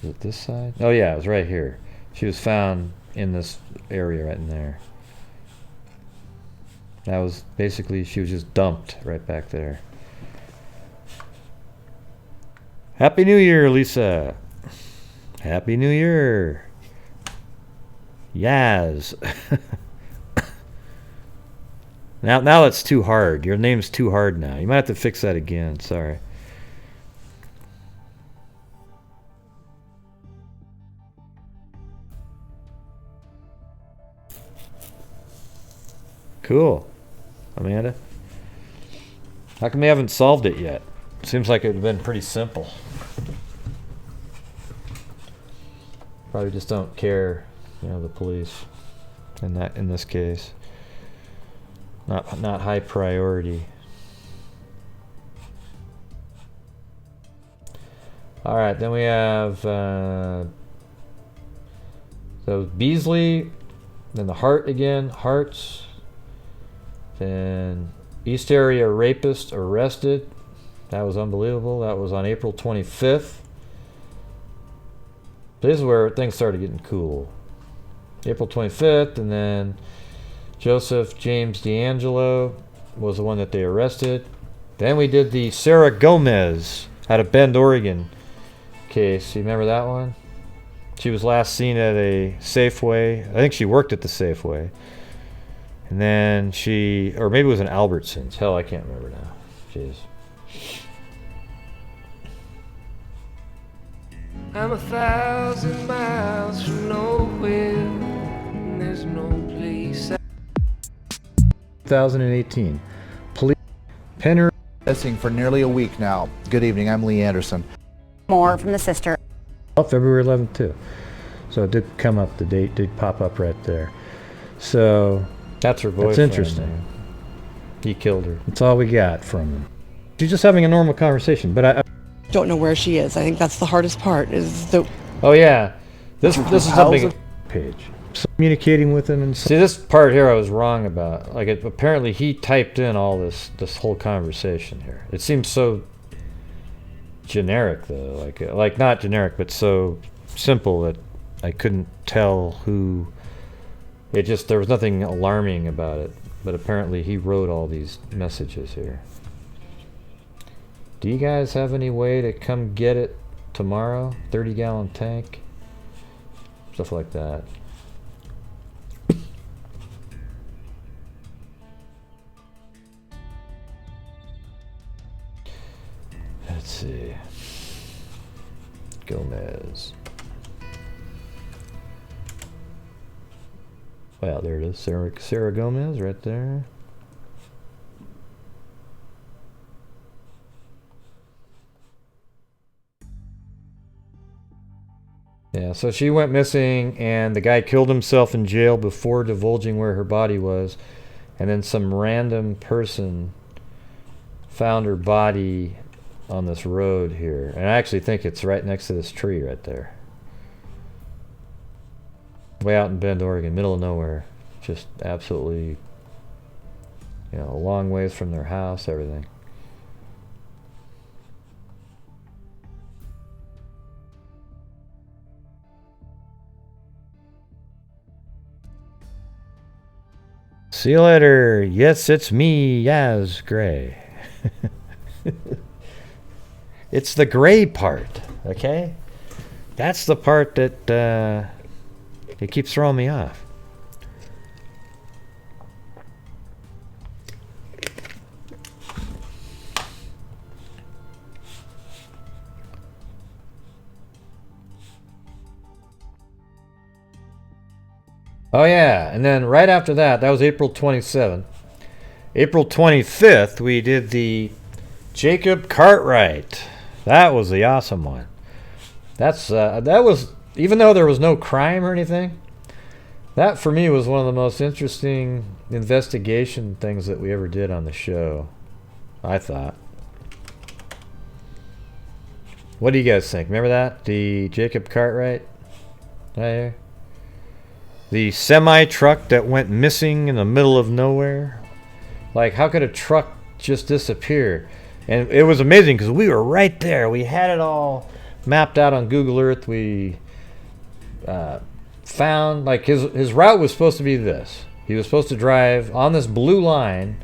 Is it this side? Oh, yeah, it was right here. She was found in this area right in there. That was basically, she was just dumped right back there. Happy New Year, Lisa. Happy New Year. Yaz. Now it's too hard. Your name's too hard now. You might have to fix that again. Sorry. Cool. Amanda? How come they haven't solved it yet? Seems like it would have been pretty simple. Probably just don't care, you know, the police in this case. Not high priority. All right, then we have so Beasley, then the Hart again, Hart's, then East Area rapist arrested. That was unbelievable. That was on April 25th. This is where things started getting cool. April 25th, and then Joseph James D'Angelo was the one that they arrested. Then we did the Sarah Gomez out of Bend, Oregon case. You remember that one? She was last seen at a Safeway. I think she worked at the Safeway. And then she, or maybe it was an Albertsons. Hell, I can't remember now. Jeez. I'm 1,000 miles from nowhere, and there's no place. 2018. Police Penner missing for nearly a week now. Good evening, I'm Lee Anderson. More from the sister. Oh, February 11th too. So it did come up, the date did pop up right there. So that's her boyfriend. That's interesting. Man. He killed her. That's all we got from him. She's just having a normal conversation, but I don't know where she is. I think that's the hardest part. Is the oh yeah, this is something page. So communicating with him and see this part here I was wrong about. Like apparently he typed in all this whole conversation here. It seems so generic though, like not generic but so simple that I couldn't tell who. It just, there was nothing alarming about it, but apparently he wrote all these messages here. Do you guys have any way to come get it tomorrow? 30-gallon tank? Stuff like that. Let's see. Gomez. Well, there it is. Sarah Gomez right there. Yeah, so she went missing, and the guy killed himself in jail before divulging where her body was. And then some random person found her body on this road here. And I actually think it's right next to this tree right there. Way out in Bend, Oregon, middle of nowhere. Just absolutely, you know, a long ways from their house, everything. See you later. Yes, it's me, Yaz Gray. It's the gray part, okay? That's the part that it keeps throwing me off. Oh yeah, and then right after that, that was April 27th. April 25th, we did the Jacob Cartwright. That was the awesome one. That was, even though there was no crime or anything, that for me was one of the most interesting investigation things that we ever did on the show, I thought. What do you guys think? Remember that? The Jacob Cartwright? Right here? The semi-truck that went missing in the middle of nowhere. Like, how could a truck just disappear? And it was amazing because we were right there. We had it all mapped out on Google Earth. We found, like, his route was supposed to be this. He was supposed to drive on this blue line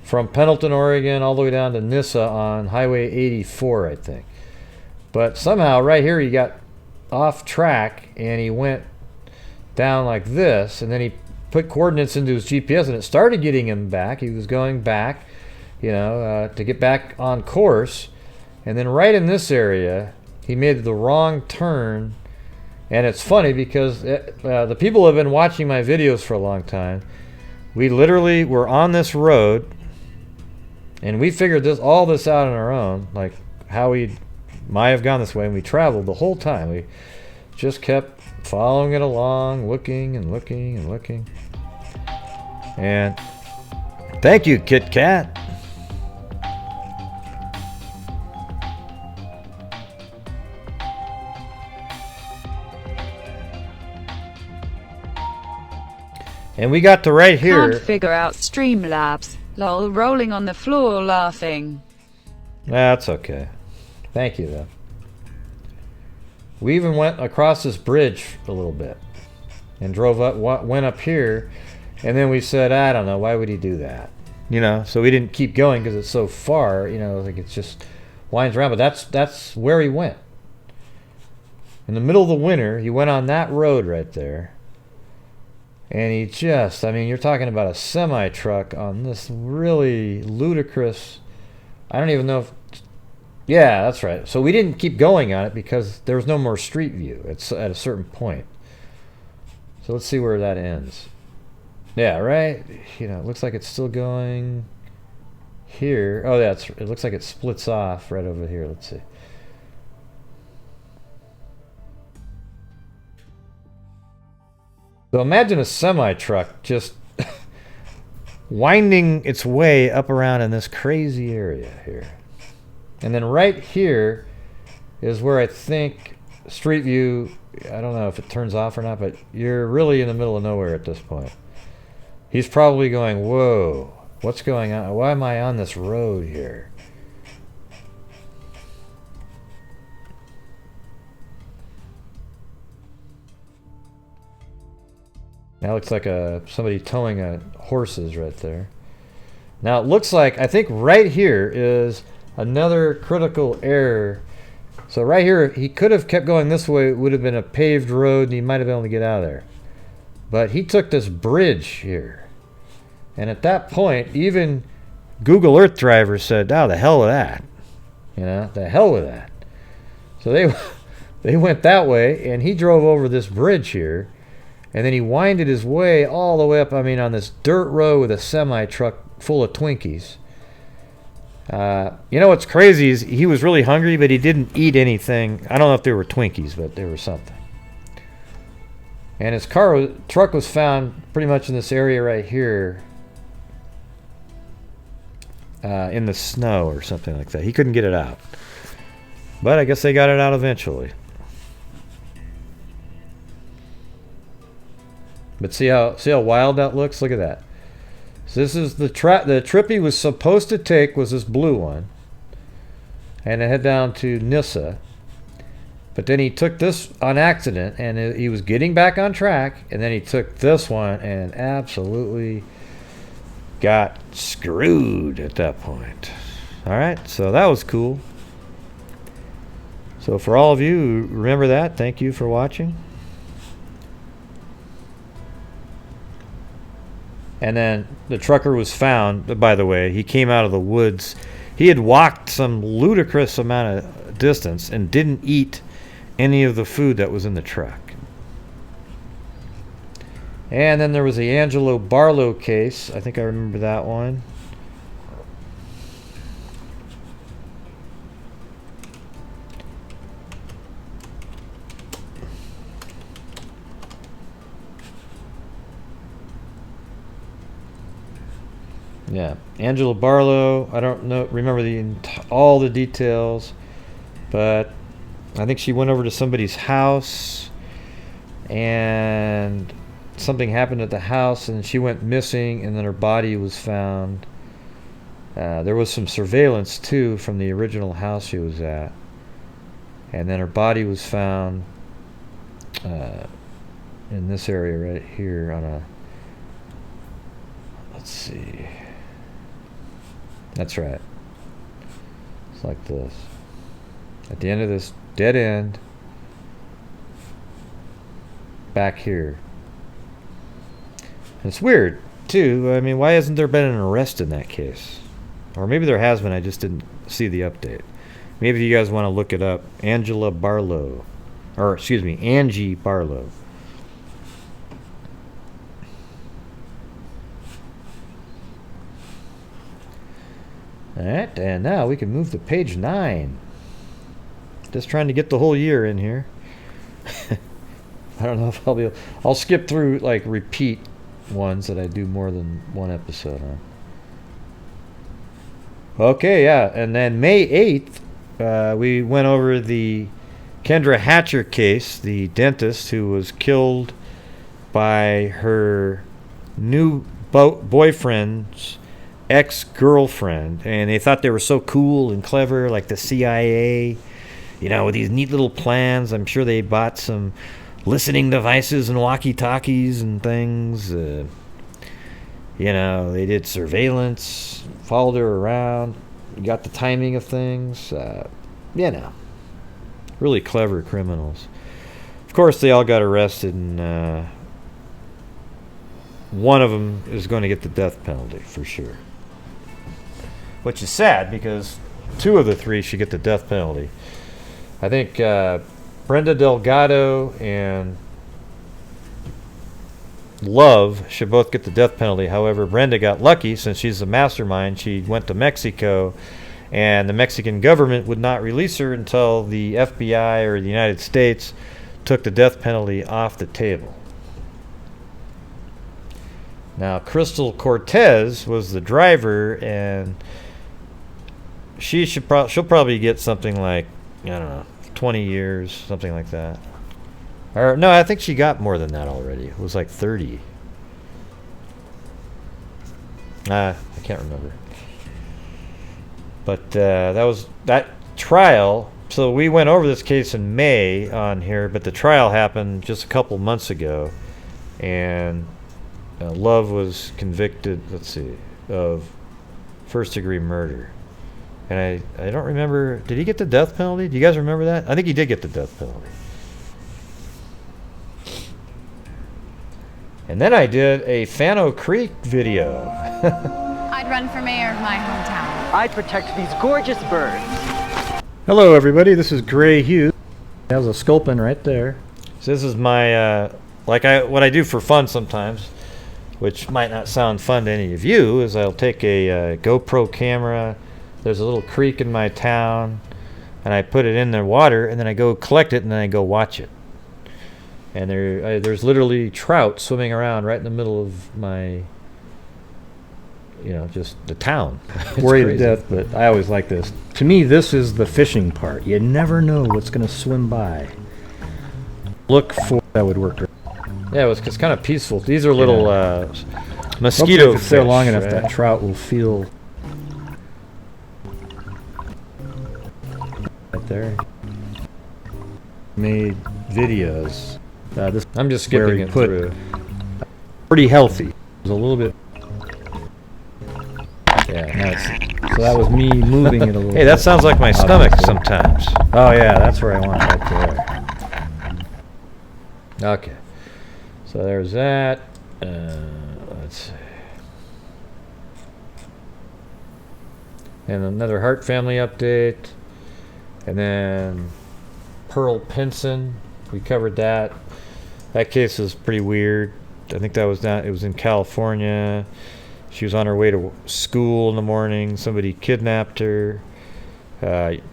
from Pendleton, Oregon, all the way down to Nyssa on Highway 84, I think. But somehow, right here, he got off track and he went down like this, and then he put coordinates into his GPS, and it started getting him back. He was going back, you know, to get back on course, and then right in this area, he made the wrong turn. And it's funny because the people who have been watching my videos for a long time, we literally were on this road, and we figured all this out on our own, like how we might have gone this way, and we traveled the whole time. We just kept following it along, looking and looking and looking. And thank you, Kit Kat. And we got to right here. Can't figure out Streamlabs. Lol, rolling on the floor laughing. That's okay. Thank you, though. We even went across this bridge a little bit and drove up, went up here, and then we said, I don't know, why would he do that? You know, so we didn't keep going because it's so far, you know, like it's just winds around, but that's where he went. In the middle of the winter, he went on that road right there, and he just, I mean, you're talking about a semi-truck on this really ludicrous, I don't even know if, yeah, that's right. So we didn't keep going on it because there was no more street view. It's at a certain point. So let's see where that ends. Yeah, right? You know, it looks like it's still going here. Oh, yeah, it looks like it splits off right over here. Let's see. So imagine a semi-truck just winding its way up around in this crazy area here. And then right here is where I think Street View, I don't know if it turns off or not, but you're really in the middle of nowhere at this point. He's probably going, whoa, what's going on? Why am I on this road here? That looks like somebody towing horses right there. Now it looks like, I think right here is another critical error. So right here, he could have kept going this way. It would have been a paved road, and he might have been able to get out of there. But he took this bridge here. And at that point, even Google Earth drivers said, oh, the hell with that. You know, the hell with that. So they went that way, and he drove over this bridge here. And then he winded his way all the way up, I mean, on this dirt road with a semi-truck full of Twinkies. You know what's crazy is he was really hungry, but he didn't eat anything. I don't know if they were Twinkies, but they were something. And his truck was found pretty much in this area right here. In the snow or something like that. He couldn't get it out. But I guess they got it out eventually. But see how wild that looks? Look at that. So this is the trip he was supposed to take was this blue one. And it head down to Nyssa. But then he took this on accident, and he was getting back on track, and then he took this one and absolutely got screwed at that point. Alright, so that was cool. So for all of you who remember that, thank you for watching. And then the trucker was found, by the way, he came out of the woods. He had walked some ludicrous amount of distance and didn't eat any of the food that was in the truck. And then there was the Angelo Barlow case. I think I remember that one. Yeah, Angelo Barlow. I don't remember all the details, but I think she went over to somebody's house, and something happened at the house, and she went missing, and then her body was found. There was some surveillance too from the original house she was at, and then her body was found in this area right here on a. Let's see. That's right. It's like this. At the end of this dead end, back here. And it's weird, too. I mean, why hasn't there been an arrest in that case? Or maybe there has been, I just didn't see the update. Maybe if you guys want to look it up. Angela Barlow. Or, excuse me, Angie Barlow. Alright, and now we can move to page 9. Just trying to get the whole year in here. I don't know if I'll be able... I'll skip through, like, repeat ones that I do more than one episode on. Okay, yeah, and then May 8th, we went over the Kendra Hatcher case, the dentist who was killed by her new boyfriend's ex-girlfriend, and they thought they were so cool and clever, like the CIA, you know, with these neat little plans. I'm sure they bought some listening devices and walkie-talkies and things. You know, they did surveillance, followed her around, got the timing of things. You know, really clever criminals. Of course, they all got arrested, and one of them is going to get the death penalty for sure. Which is sad, because 2 of the 3 should get the death penalty. I think Brenda Delgado and Love should both get the death penalty. However, Brenda got lucky since she's a mastermind. She went to Mexico, and the Mexican government would not release her until the FBI or the United States took the death penalty off the table. Now, Crystal Cortez was the driver, and she'll probably get something like, I don't know, 20 years, something like that. Or no, I think she got more than that already. It was like 30. I can't remember. But that was that trial. So we went over this case in May on here, but the trial happened just a couple months ago, and Love was convicted, let's see, of first-degree murder. And I don't remember, did he get the death penalty? Do you guys remember that? I think he did get the death penalty. And then I did a Fano Creek video. I'd run for mayor of my hometown. I'd protect these gorgeous birds. Hello everybody, this is Gray Hughes. There's a sculpin right there. So this is my what I do for fun sometimes, which might not sound fun to any of you, is I'll take a GoPro camera. There's a little creek in my town, and I put it in the water, and then I go collect it, and then I go watch it. And there's literally trout swimming around right in the middle of my, just the town. Worried to death, but I always like this. To me, this is the fishing part. You never know what's going to swim by. Look for that would work. Yeah, it's kind of peaceful. These are little mosquito if it's there fish, long enough, right? that trout will feel right there. Made videos. I'm just skipping it through. Pretty healthy. It was a little bit. Yeah, so that was me moving it a little. Hey, that sounds like my stomach sometimes. Oh yeah, that's where I want it, right there. Okay, so there's that. Let's see. And another Hart family update. And then Pearl Pinson, we covered that. That case was pretty weird. I think that was down. It was in California. She was on her way to school in the morning. Somebody kidnapped her.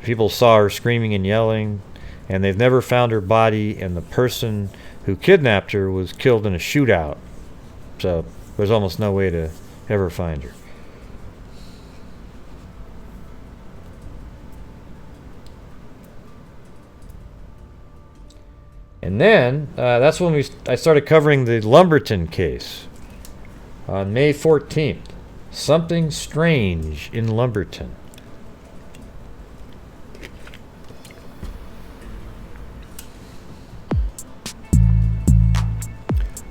People saw her screaming and yelling, and they've never found her body. And the person who kidnapped her was killed in a shootout. So there's almost no way to ever find her. And then that's when I started covering the Lumberton case on May 14th. Something strange in Lumberton.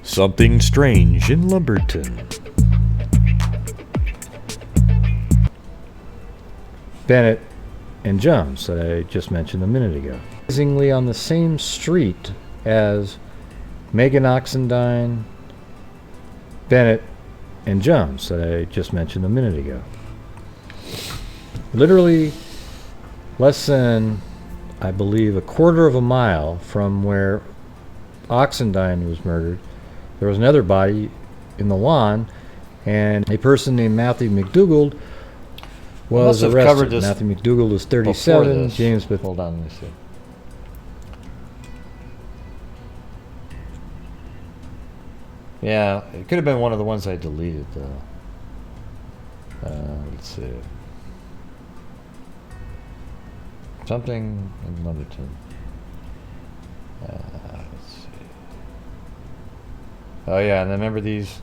Something strange in Lumberton. Bennett and Jones that I just mentioned a minute ago. Amazingly on the same street as Megan Oxendine, Bennett, and Jones that I just mentioned a minute ago. Literally less than, I believe, a quarter of a mile from where Oxendine was murdered, there was another body in the lawn, and a person named Matthew McDougald was arrested. Matthew McDougald was 37. James, but hold on, let me see. Yeah, it could have been one of the ones I deleted, though. Let's see. Something in Lumberton. Let's see. Oh, yeah, and remember these?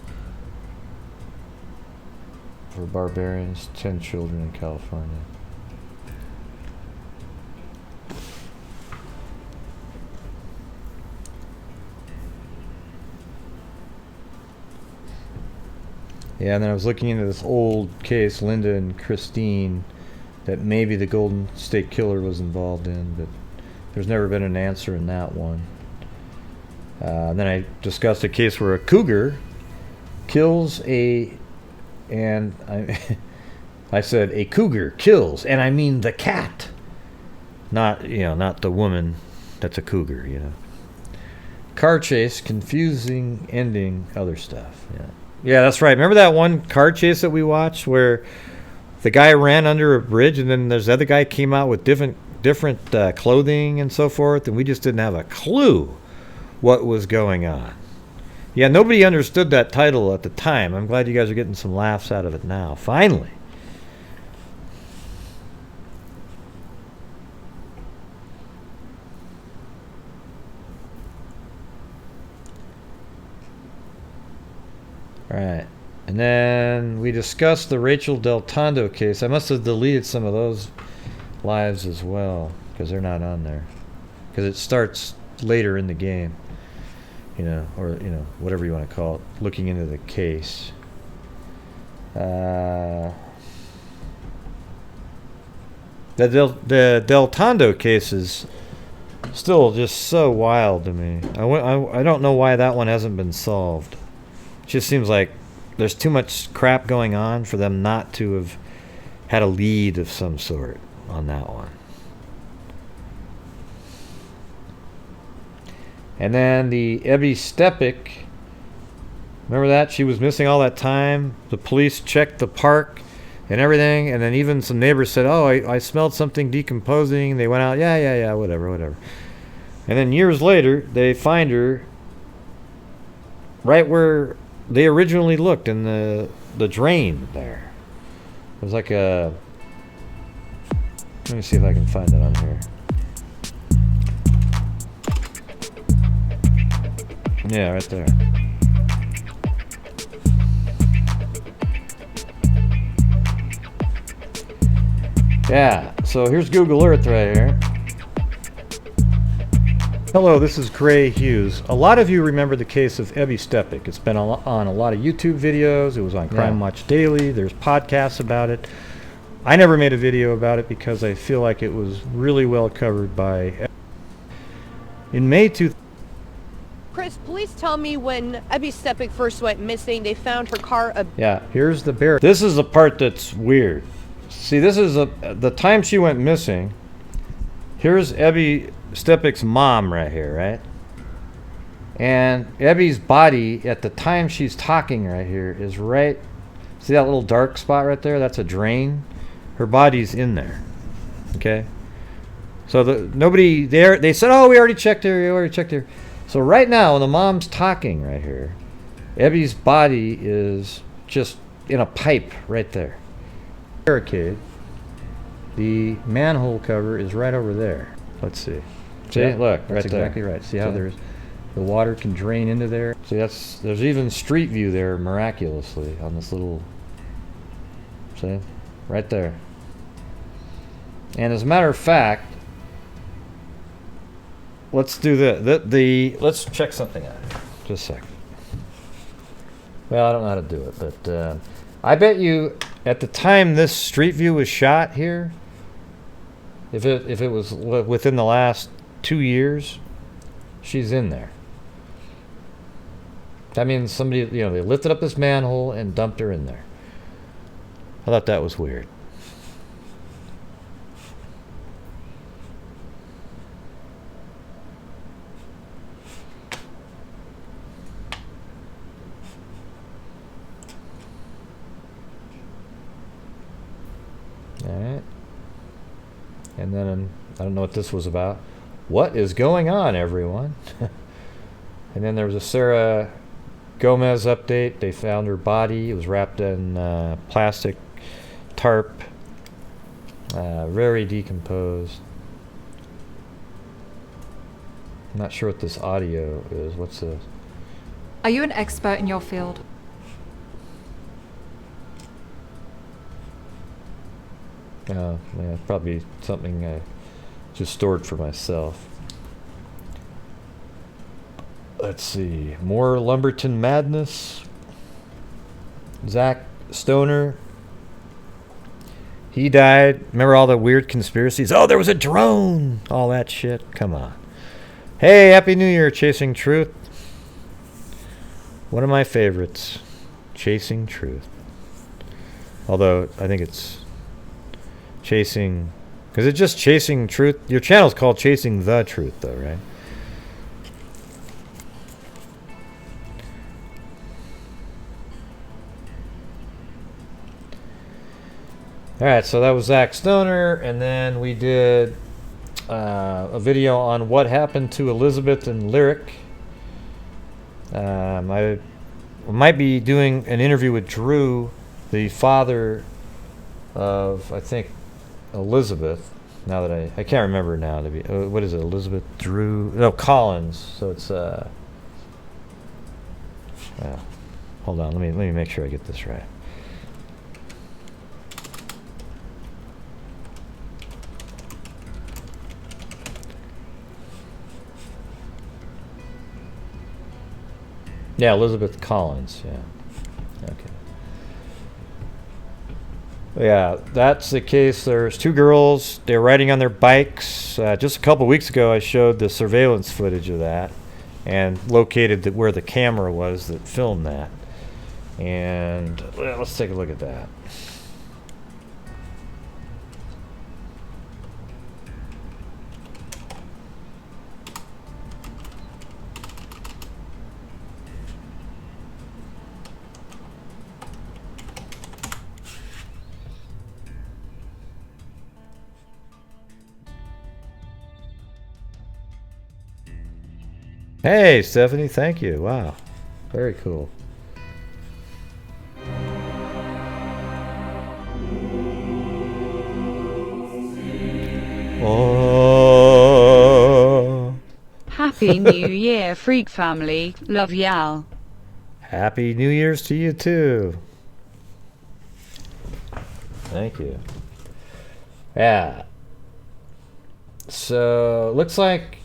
For barbarians, 10 children in California. Yeah, and then I was looking into this old case, Linda and Christine, that maybe the Golden State Killer was involved in, but there's never been an answer in that one. And then I discussed a case where a cougar kills and I said a cougar kills, and I mean the cat, not the woman that's a cougar, Car chase, confusing ending, other stuff. Yeah, that's right. Remember that one car chase that we watched where the guy ran under a bridge, and then there's the other guy came out with different clothing and so forth, and we just didn't have a clue what was going on. Yeah, nobody understood that title at the time. I'm glad you guys are getting some laughs out of it now. Finally. All right. And then we discussed the Rachel Del Tondo case. I must have deleted some of those lives as well because they're not on there. Because it starts later in the game. Or whatever you want to call it, looking into the case. The Del Tondo case is still just so wild to me. I don't know why that one hasn't been solved. It just seems like there's too much crap going on for them not to have had a lead of some sort on that one. And then the Ebby Stepik, remember that? She was missing all that time. The police checked the park and everything, and then even some neighbors said, oh, I smelled something decomposing. They went out, yeah, whatever. And then years later, they find her right where they originally looked, in the drain there. It was like a... Let me see if I can find it on here. Yeah, right there. Yeah, so here's Google Earth right here. Hello, this is Gray Hughes. A lot of you remember the case of Ebby Stepik. It's been on a lot of YouTube videos. It was on Crime Watch Daily. There's podcasts about it. I never made a video about it because I feel like it was really well covered by... In May 2000... Chris, police tell me when Ebby Stepik first went missing, they found her car... Yeah, here's the bear. This is the part that's weird. See, this is the time she went missing. Here's Ebby Stepik's mom right here, right? And Ebby's body at the time she's talking right here is right... See that little dark spot right there? That's a drain. Her body's in there. Okay? So nobody there... They said, oh, we already checked her. So right now, when the mom's talking right here, Ebby's body is just in a pipe right there. Barricade. The manhole cover is right over there. Let's see. See, Yeah, look, right there. that's exactly right. See how there's the water can drain into there? See, there's even street view there miraculously on this little... See? Right there. And as a matter of fact, let's do let's check something out. Just a second. Well, I don't know how to do it, but I bet you at the time this street view was shot here, if it was within the last 2 years, she's in there. That means somebody, they lifted up this manhole and dumped her in there. I thought that was weird. Alright. And then, I don't know what this was about. What is going on, everyone? And then there was a Sarah Gomez update. They found her body. It was wrapped in plastic tarp. Very decomposed. I'm not sure what this audio is. What's this? Are you an expert in your field? Yeah, probably something I just stored for myself. Let's see. More Lumberton madness. Zach Stoner. He died. Remember all the weird conspiracies? Oh, there was a drone. All that shit. Come on. Hey, Happy New Year, Chasing Truth. One of my favorites. Chasing Truth. Although, I think it's Chasing... Because it's just Chasing Truth. Your channel's called Chasing the Truth, though, right? Alright, so that was Zach Stoner, and then we did a video on what happened to Elizabeth and Lyric. I might be doing an interview with Drew, the father of, I think, Elizabeth. Now that I can't remember now. To be what is it? Elizabeth Drew? No, Collins. So it's hold on. Let me make sure I get this right. Yeah, Elizabeth Collins. Yeah. Okay. Yeah, that's the case. There's two girls. They're riding on their bikes. Just a couple weeks ago, I showed the surveillance footage of that and located where the camera was that filmed that. And let's take a look at that. Hey, Stephanie, thank you. Wow. Very cool. Oh. Happy New Year, Freak Family. Love y'all. Happy New Year's to you too. Thank you. Yeah. So, looks like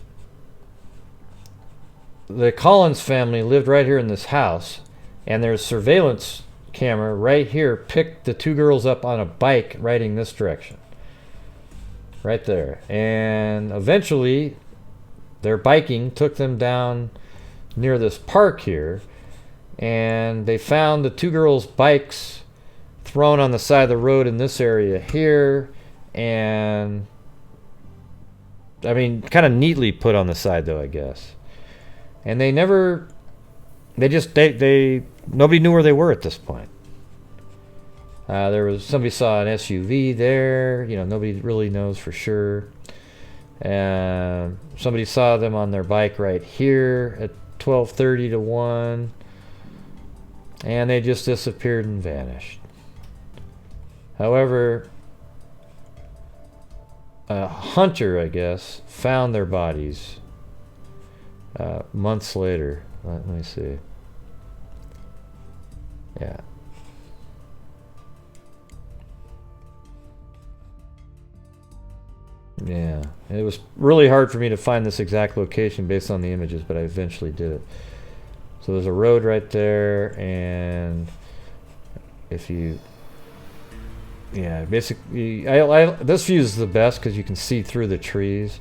the Collins family lived right here in this house, and there's surveillance camera right here picked the two girls up on a bike riding this direction. Right there. And eventually their biking took them down near this park here, and they found the two girls' bikes thrown on the side of the road in this area here, and I mean kind of neatly put on the side though, I guess. And they nobody knew where they were at this point. There was somebody saw an SUV there, you know, nobody really knows for sure. And somebody saw them on their bike right here at 12:30 to 1, and they just disappeared and vanished. However, a hunter, I guess, found their bodies months later. Let me see. Yeah. Yeah, it was really hard for me to find this exact location based on the images, but I eventually did it. So there's a road right there, and if you, yeah, basically, this view is the best because you can see through the trees.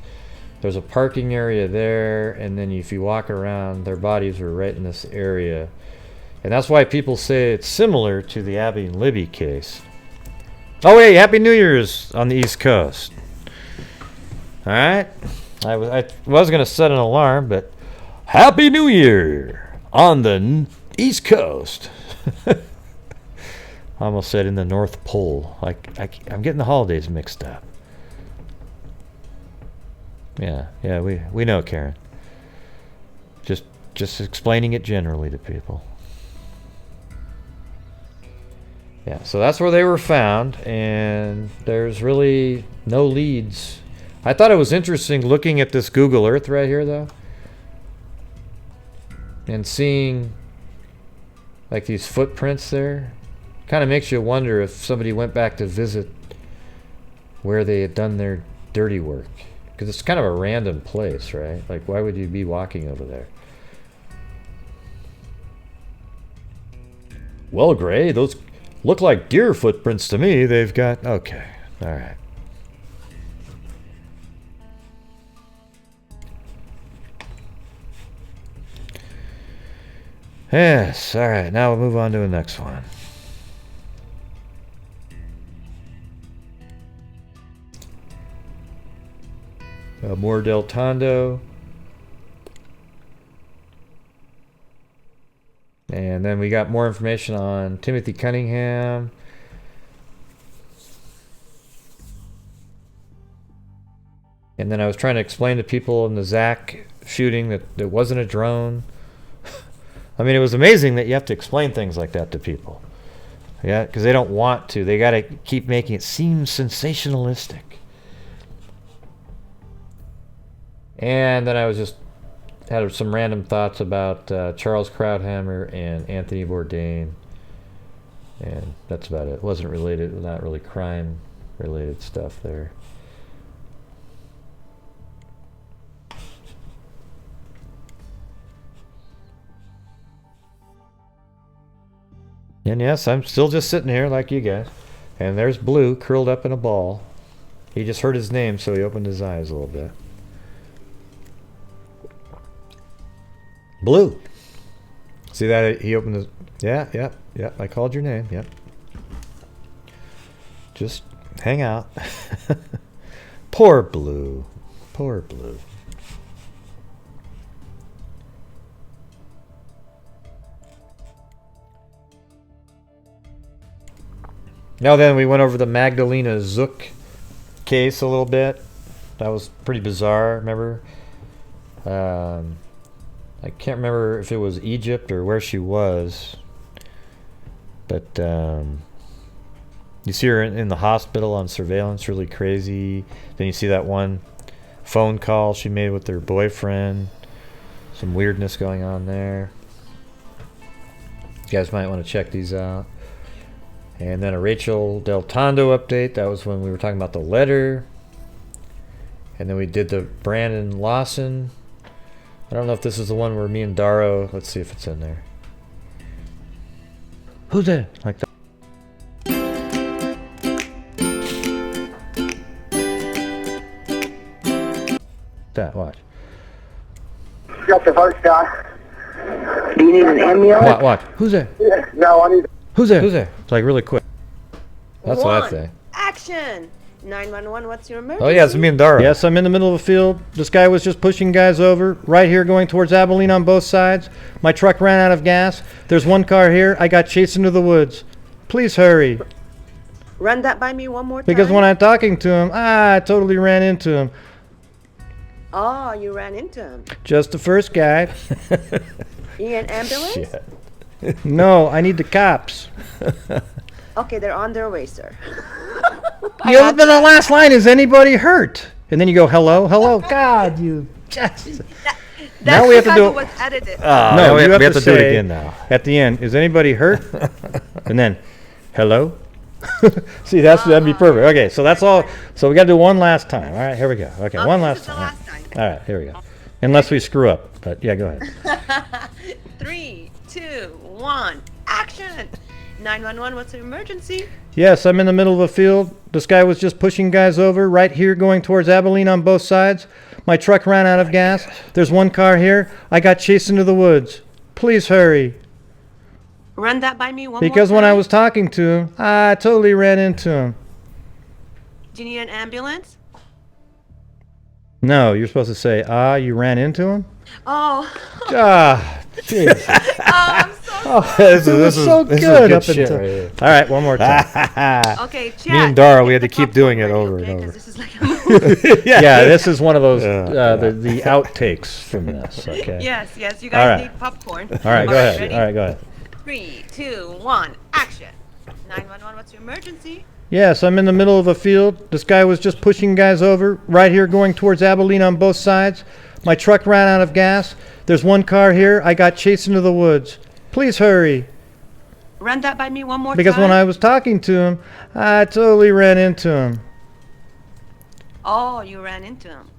There's a parking area there, and then if you walk around, their bodies are right in this area. And that's why people say it's similar to the Abby and Libby case. Oh, hey, Happy New Year's on the East Coast. All right, I was going to set an alarm, but Happy New Year on the East Coast. I almost said in the North Pole. I'm getting the holidays mixed up. Yeah, we know, Karen. Just explaining it generally to people. Yeah, so that's where they were found, and there's really no leads. I thought it was interesting looking at this Google Earth right here, though, and seeing like these footprints there. Kind of makes you wonder if somebody went back to visit where they had done their dirty work, because it's kind of a random place, right? Like, why would you be walking over there? Well, Gray, those look like deer footprints to me. They've got... Okay, all right. Yes, all right. Now we'll move on to the next one. More Del Tondo. And then we got more information on Timothy Cunningham. And then I was trying to explain to people in the Zach shooting that it wasn't a drone. I mean, it was amazing that you have to explain things like that to people. Yeah, because they don't want to. They got to keep making it seem sensationalistic. And then I was just had some random thoughts about Charles Krauthammer and Anthony Bourdain. And that's about it. It wasn't related, not really crime-related stuff there. And yes, I'm still just sitting here like you guys. And there's Blue curled up in a ball. He just heard his name, so he opened his eyes a little bit. Blue. See that? He opened his... Yeah. I called your name. Yep. Just hang out. Poor Blue. Poor Blue. Now then, we went over the Magdalena Zook case a little bit. That was pretty bizarre, remember? I can't remember if it was Egypt or where she was, but you see her in the hospital on surveillance, really crazy. Then you see that one phone call she made with her boyfriend. Some weirdness going on there. You guys might want to check these out. And then a Rachel Del Tondo update. That was when we were talking about the letter. And then we did the Brandon Lawson. I don't know if this is the one where me and Daro. Let's see if it's in there. Who's that? Like that. That, watch. Got the first guy. Do you need an ambulance? Watch. Who's there? Yeah, no, I need. Who's there? Who's there? It's like really quick. That's what I say. Action! 911, what's your emergency? Oh yeah, it's me and Dara. Yes, I'm in the middle of a field. This guy was just pushing guys over. Right here going towards Abilene on both sides. My truck ran out of gas. There's one car here. I got chased into the woods. Please hurry. Run that by me one more time. Because when I'm talking to him, I totally ran into him. Oh, you ran into him. Just the first guy. You need an ambulance? Shit. No, I need the cops. Okay, they're on their way, sir. The last line is anybody hurt? And then you go, hello, hello. God, you just... Now we have to do it. Was edited. No, we you have to say do it again now. At the end, is anybody hurt? And then, hello? See, that'd be perfect. Okay, so that's all. So we got to do one last time. All right, here we go. Okay, one last time. All right, here we go. Unless we screw up. But yeah, go ahead. 3, 2, 1, action! 911, what's the emergency? Yes, I'm in the middle of a field. This guy was just pushing guys over. Right here going towards Abilene on both sides. My truck ran out of gas. There's one car here. I got chased into the woods. Please hurry. Run that by me one more time. Because when I was talking to him, I totally ran into him. Do you need an ambulance? No, you're supposed to say, you ran into him? Oh. Jeez. I'm so this is so good. Good shit right here. All right, one more time. Okay, chat. Me and Dara, we had to keep doing it over and over. This is like a movie. Yeah, this is one of those, the outtakes from this, okay? Yes, you guys need popcorn. All right, go ahead. Ready? All right, go ahead. 3, 2, 1, action. 911, what's your emergency? Yes, I'm in the middle of a field. This guy was just pushing guys over. Right here going towards Abilene on both sides. My truck ran out of gas. There's one car here. I got chased into the woods. Please hurry. Run that by me one more time. Because when I was talking to him, I totally ran into him. Oh, you ran into him.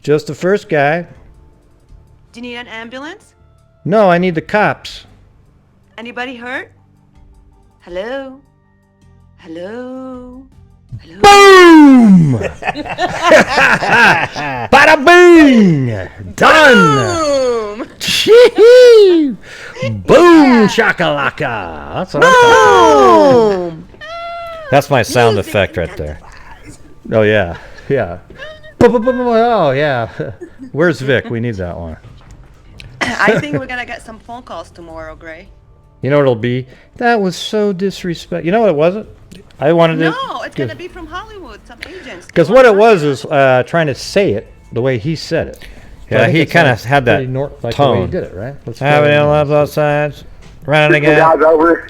Just the first guy. Do you need an ambulance? No, I need the cops. Anybody hurt? Hello? Hello? Hello? Boom! Bada bing! Done! Boom! Chee! Boom shakalaka! That's what I'm talking. That's my sound effect right there. Oh yeah, yeah. Oh yeah. Where's Vic? We need that one. I think we're gonna get some phone calls tomorrow, Gray. You know what it'll be? That was so disrespectful. You know what it wasn't? I wanted to. No, it's gonna be from Hollywood, some agents. Because what it was is trying to say it the way he said it. Yeah, he kind of had that like tone. the way he did it, right? Having it on both sides, running again. Over.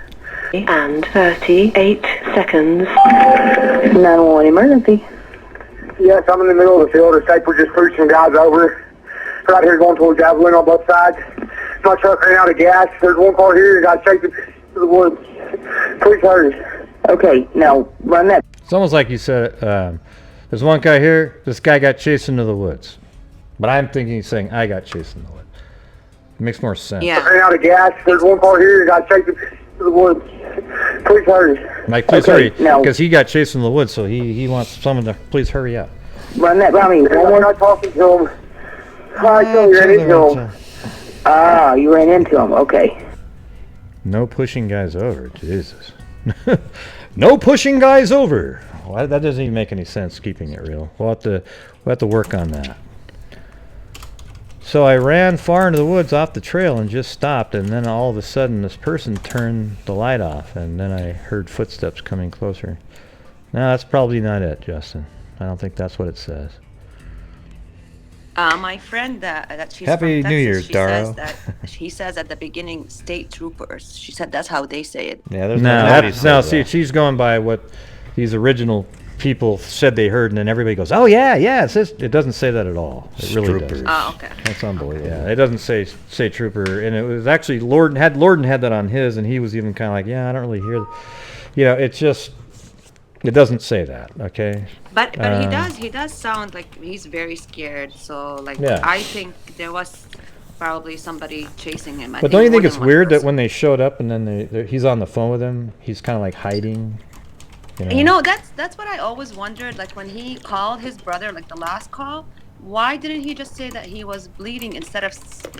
And 38 seconds. 911 emergency. Yes, I'm in the middle of the field. The state was just pushing guys over. Right here going towards Abilene on both sides. My truck ran out of gas. There's one car here and got chased into the woods. Please hurry. Okay, now run that. It's almost like you said, there's one guy here, this guy got chased into the woods. But I'm thinking he's saying, I got chased in the woods. It makes more sense. Yeah. Ran out of gas. There's one car here and got chased into the woods. Please hurry. Like, please hurry, because he got chased in the woods, so he wants someone to please hurry up. Run that by me. We're not talking to him. I tell you, ran into him. Ah, you ran into him. Okay. No pushing guys over. Jesus. No pushing guys over. Well, that doesn't even make any sense, keeping it real. We'll have to work on that. So I ran far into the woods off the trail and just stopped, and then all of a sudden this person turned the light off, and then I heard footsteps coming closer. No, that's probably not it, Justin. I don't think that's what it says. My friend that she's Happy from New Texas, Year, Daro. She says at the beginning, state troopers. She said that's how they say it. Yeah, there's No, see, she's going by what these original people said they heard, and then everybody goes, "Oh yeah, yeah." It doesn't say that at all. It really does. Oh, okay. That's unbelievable. Yeah, it doesn't say trooper, and it was actually Lorden had that on his, and he was even kind of like, "Yeah, I don't really hear." It's just it doesn't say that. Okay. But he does sound like he's very scared. So like Yeah. I think there was probably somebody chasing him. But don't you think it's weird that when they showed up and then he's on the phone with them, he's kind of like hiding? You know, that's what I always wondered. Like when he called his brother, like the last call, why didn't he just say that he was bleeding instead of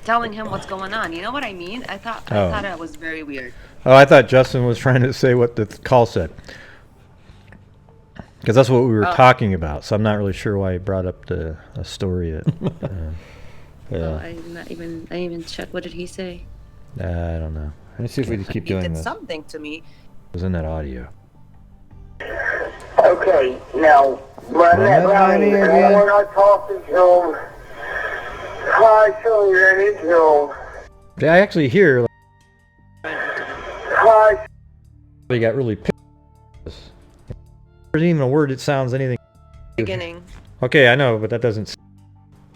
telling him what's going on? You know what I mean? I thought that was very weird. Oh, I thought Justin was trying to say what the call said. Because that's what we were talking about, so I'm not really sure why he brought up a story that. I didn't even check. What did he say? I don't know. Let me see if we can keep doing He did this. something to me. It was in that audio. Okay, now run that Brownie again. We're not talking to him. I actually ran into him. Yeah, I actually hear. Hi. He got really pissed. There's even a word that sounds anything. Beginning. Okay, I know, but that doesn't.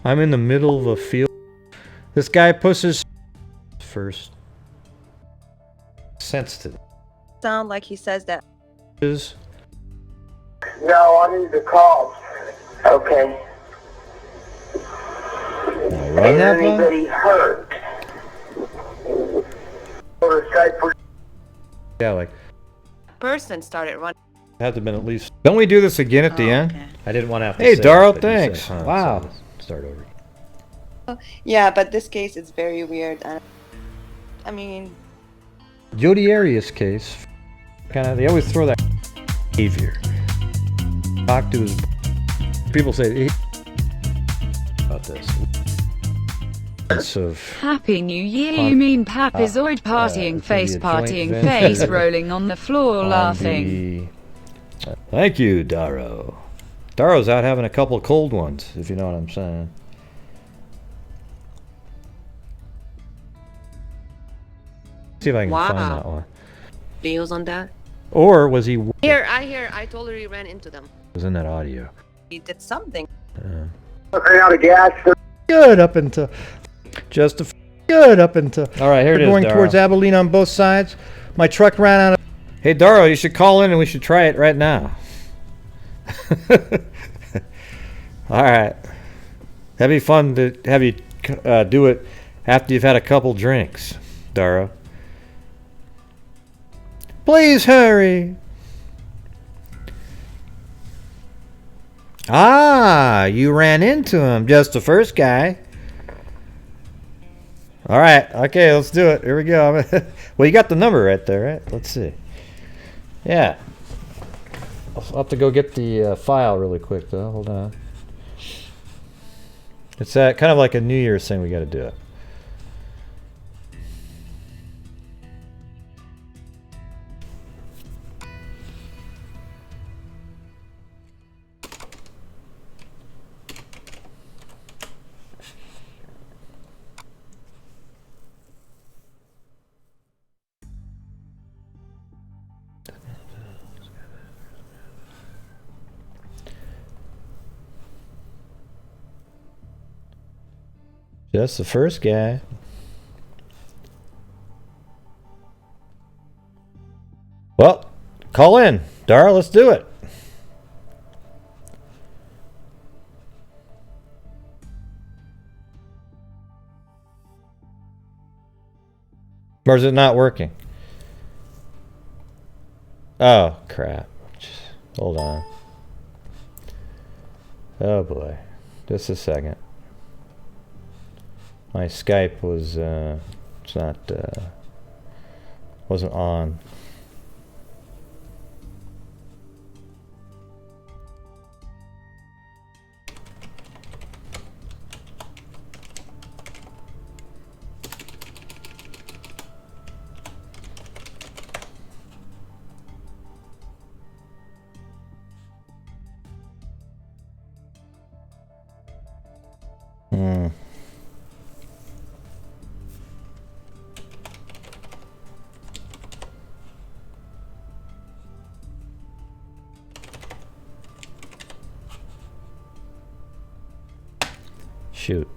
I'm in the middle of a field. This guy pushes first. Sensitive. Sound like he says that. Is. No, I need the cops. Okay. Run that one? Anybody hurt? Yeah, like. Person started running. Had to have been at least. Don't we do this again at the end? Okay. I didn't want to have to Hey, say Darryl, it, but you thanks. said, Wow. so let's start over. Yeah, but this case is very weird. I mean, Jodi Arias case. They always throw that behavior. Talk to his. People say about this. Of Happy New Year, you mean Papazoid partying, face partying, face rolling on the floor laughing. Thank you, Daro. Daro's out having a couple of cold ones, if you know what I'm saying. See if I can find that one. videos on that. Or was he? I totally ran into them. Was in that audio. He did something. Ran out of gas. Good up until. Just a good up until. All right, here it is. Going Darryl. towards Abilene on both sides. My truck ran out of. Hey, Darryl, you should call in and we should try it right now. All right. That'd be fun to have you do it after you've had a couple drinks, Darryl. Please hurry. Ah, you ran into him, just the first guy. All right, okay, let's do it. Here we go. Well, you got the number right there, right? Let's see. Yeah. I'll have to go get the file really quick, though. Hold on. It's kind of like a New Year's thing. We got to do it. Just the first guy. Well, call in. Darryl, let's do it. Or is it not working? Oh, crap. Hold on. Oh, boy. Just a second. My Skype was it's not wasn't on. Shoot.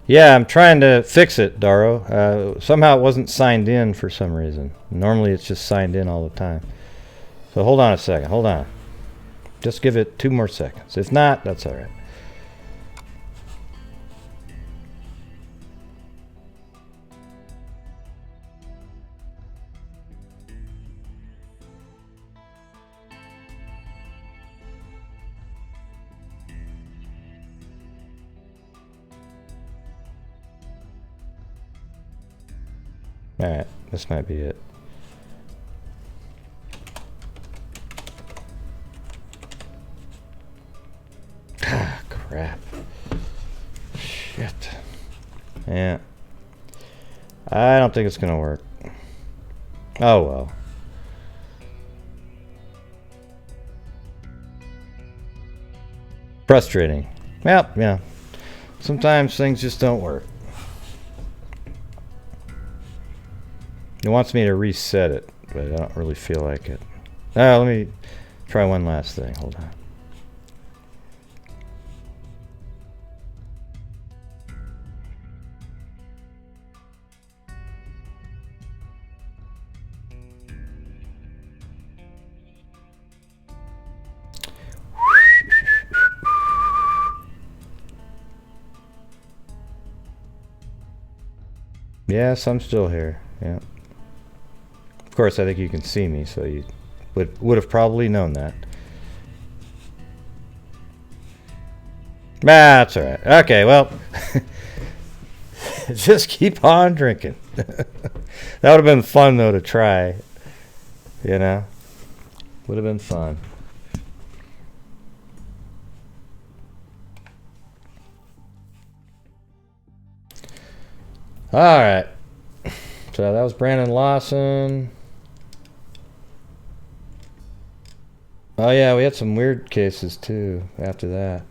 Yeah, I'm trying to fix it, Daro. Somehow it wasn't signed in for some reason. Normally it's just signed in all the time. So hold on a second. Hold on. Just give it 2 more seconds. If not, that's all right. Alright, this might be it. Ah, crap. Shit. Yeah. I don't think it's gonna work. Oh well. Frustrating. Yep, yeah. Sometimes things just don't work. It wants me to reset it, but I don't really feel like it. Let me try one last thing. Hold on. Yes, I'm still here. Yeah. Of course, I think you can see me, so you would have probably known that. That's all right. Okay, well, just keep on drinking. That would have been fun, though, to try. You know? Would have been fun. All right. So that was Brandon Lawson. Oh yeah, we had some weird cases too after that.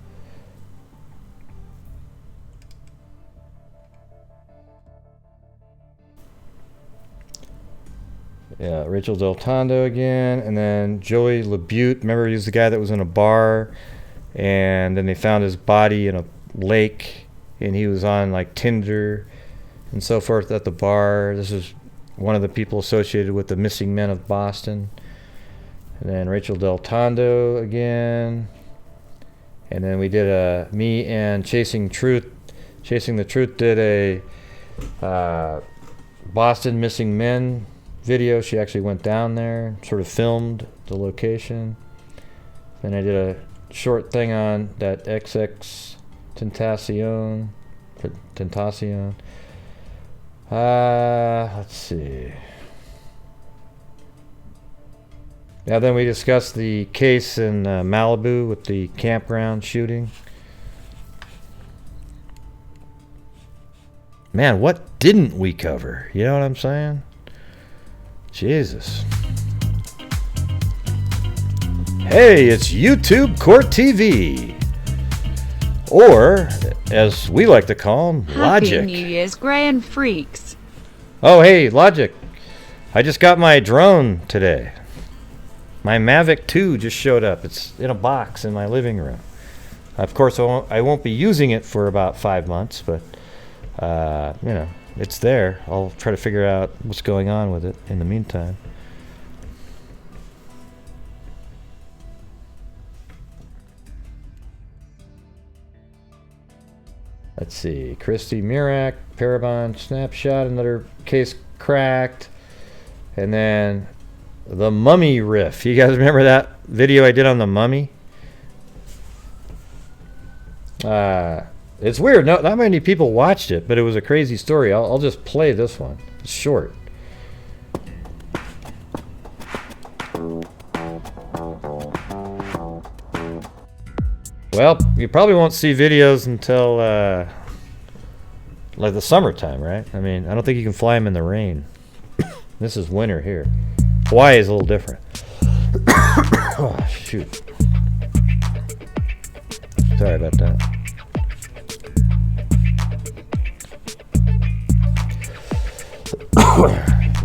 Yeah, Rachel Del Tondo again, and then Joey LaBute. Remember, he was the guy that was in a bar, and then they found his body in a lake, and he was on like Tinder and so forth at the bar. This is one of the people associated with the missing men of Boston. And then Rachel Del Tondo again. And then we did me and Chasing the Truth did a Boston missing men video. She actually went down there, sort of filmed the location. Then I did a short thing on that XX Tentacion. Let's see. Yeah, then we discussed the case in Malibu with the campground shooting. Man, what didn't we cover? You know what I'm saying? Jesus. Hey, it's YouTube Court TV. Or, as we like to call them, Logic. Happy New Year's, Gray and Freaks. Oh, hey, Logic. I just got my drone today. My Mavic 2 just showed up. It's in a box in my living room. Of course, I won't be using it for about 5 months, but, you know, it's there. I'll try to figure out what's going on with it in the meantime. Let's see. Christy Mirak, Parabon Snapshot, another case cracked. And then the Mummy riff. You guys remember that video I did on the Mummy? It's weird. Not many people watched it, but it was a crazy story. I'll just play this one. It's short. Well, you probably won't see videos until like the summertime, right? I mean, I don't think you can fly them in the rain. This is winter here. Hawaii is a little different. Oh, shoot. Sorry about that.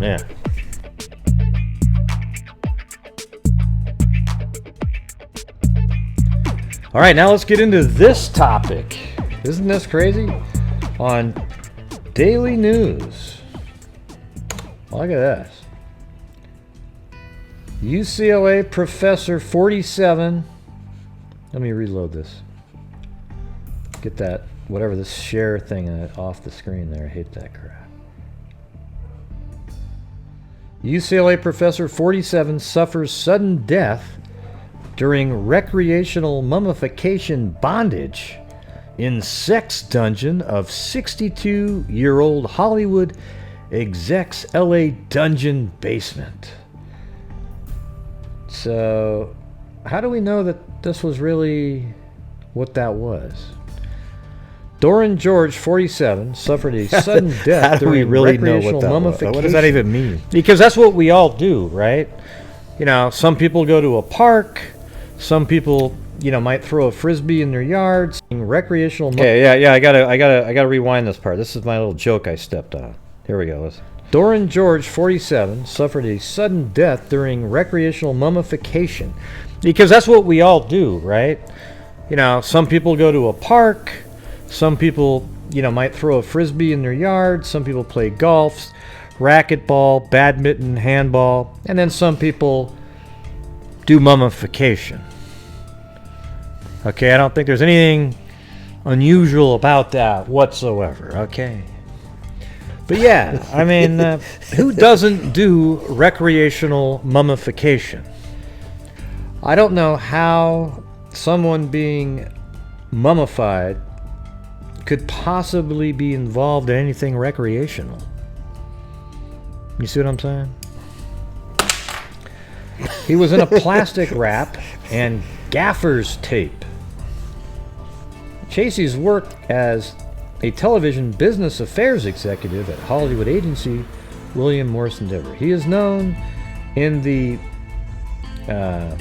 Yeah. All right, now let's get into this topic. Isn't this crazy? On Daily News. Look at this. UCLA professor 47. Let me reload this. Get that, whatever this share thing off the screen there. I hate that crap. UCLA professor 47 suffers sudden death during recreational mummification bondage in sex dungeon of 62-year-old Hollywood exec's LA dungeon basement. So, how do we know that this was really what that was? Doran George, 47, suffered a sudden death How do we during really know recreational what that was? mummification. What does that even mean? Because that's what we all do, right? You know, some people go to a park. Some people, you know, might throw a frisbee in their yards. Recreational. Okay, yeah. I gotta rewind this part. This is my little joke I stepped on. Here we go. Listen. Doran George, 47, suffered a sudden death during recreational mummification. Because that's what we all do, right? You know, some people go to a park. Some people, you know, might throw a frisbee in their yard. Some people play golf, racquetball, badminton, handball, and then some people do mummification. Okay, I don't think there's anything unusual about that whatsoever, okay? But yeah, I mean, who doesn't do recreational mummification? I don't know how someone being mummified could possibly be involved in anything recreational. You see what I'm saying? He was in a plastic wrap and gaffer's tape. Chasey's worked as a television business affairs executive at Hollywood agency William Morrison Dever. He is known in the, I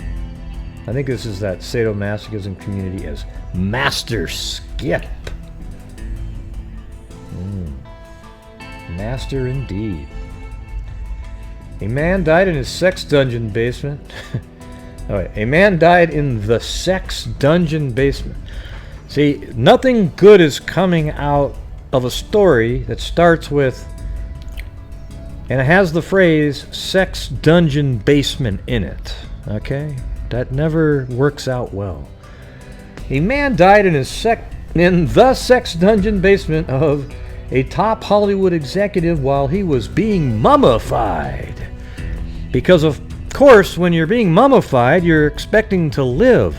think this is that sadomasochism community, as Master Skip. Master indeed. A man died in his sex dungeon basement. A man died in the sex dungeon basement. See, nothing good is coming out of a story that starts with, and it has the phrase, sex dungeon basement in it. Okay? That never works out well. A man died in the sex dungeon basement of a top Hollywood executive while he was being mummified. Because of course, when you're being mummified, you're expecting to live.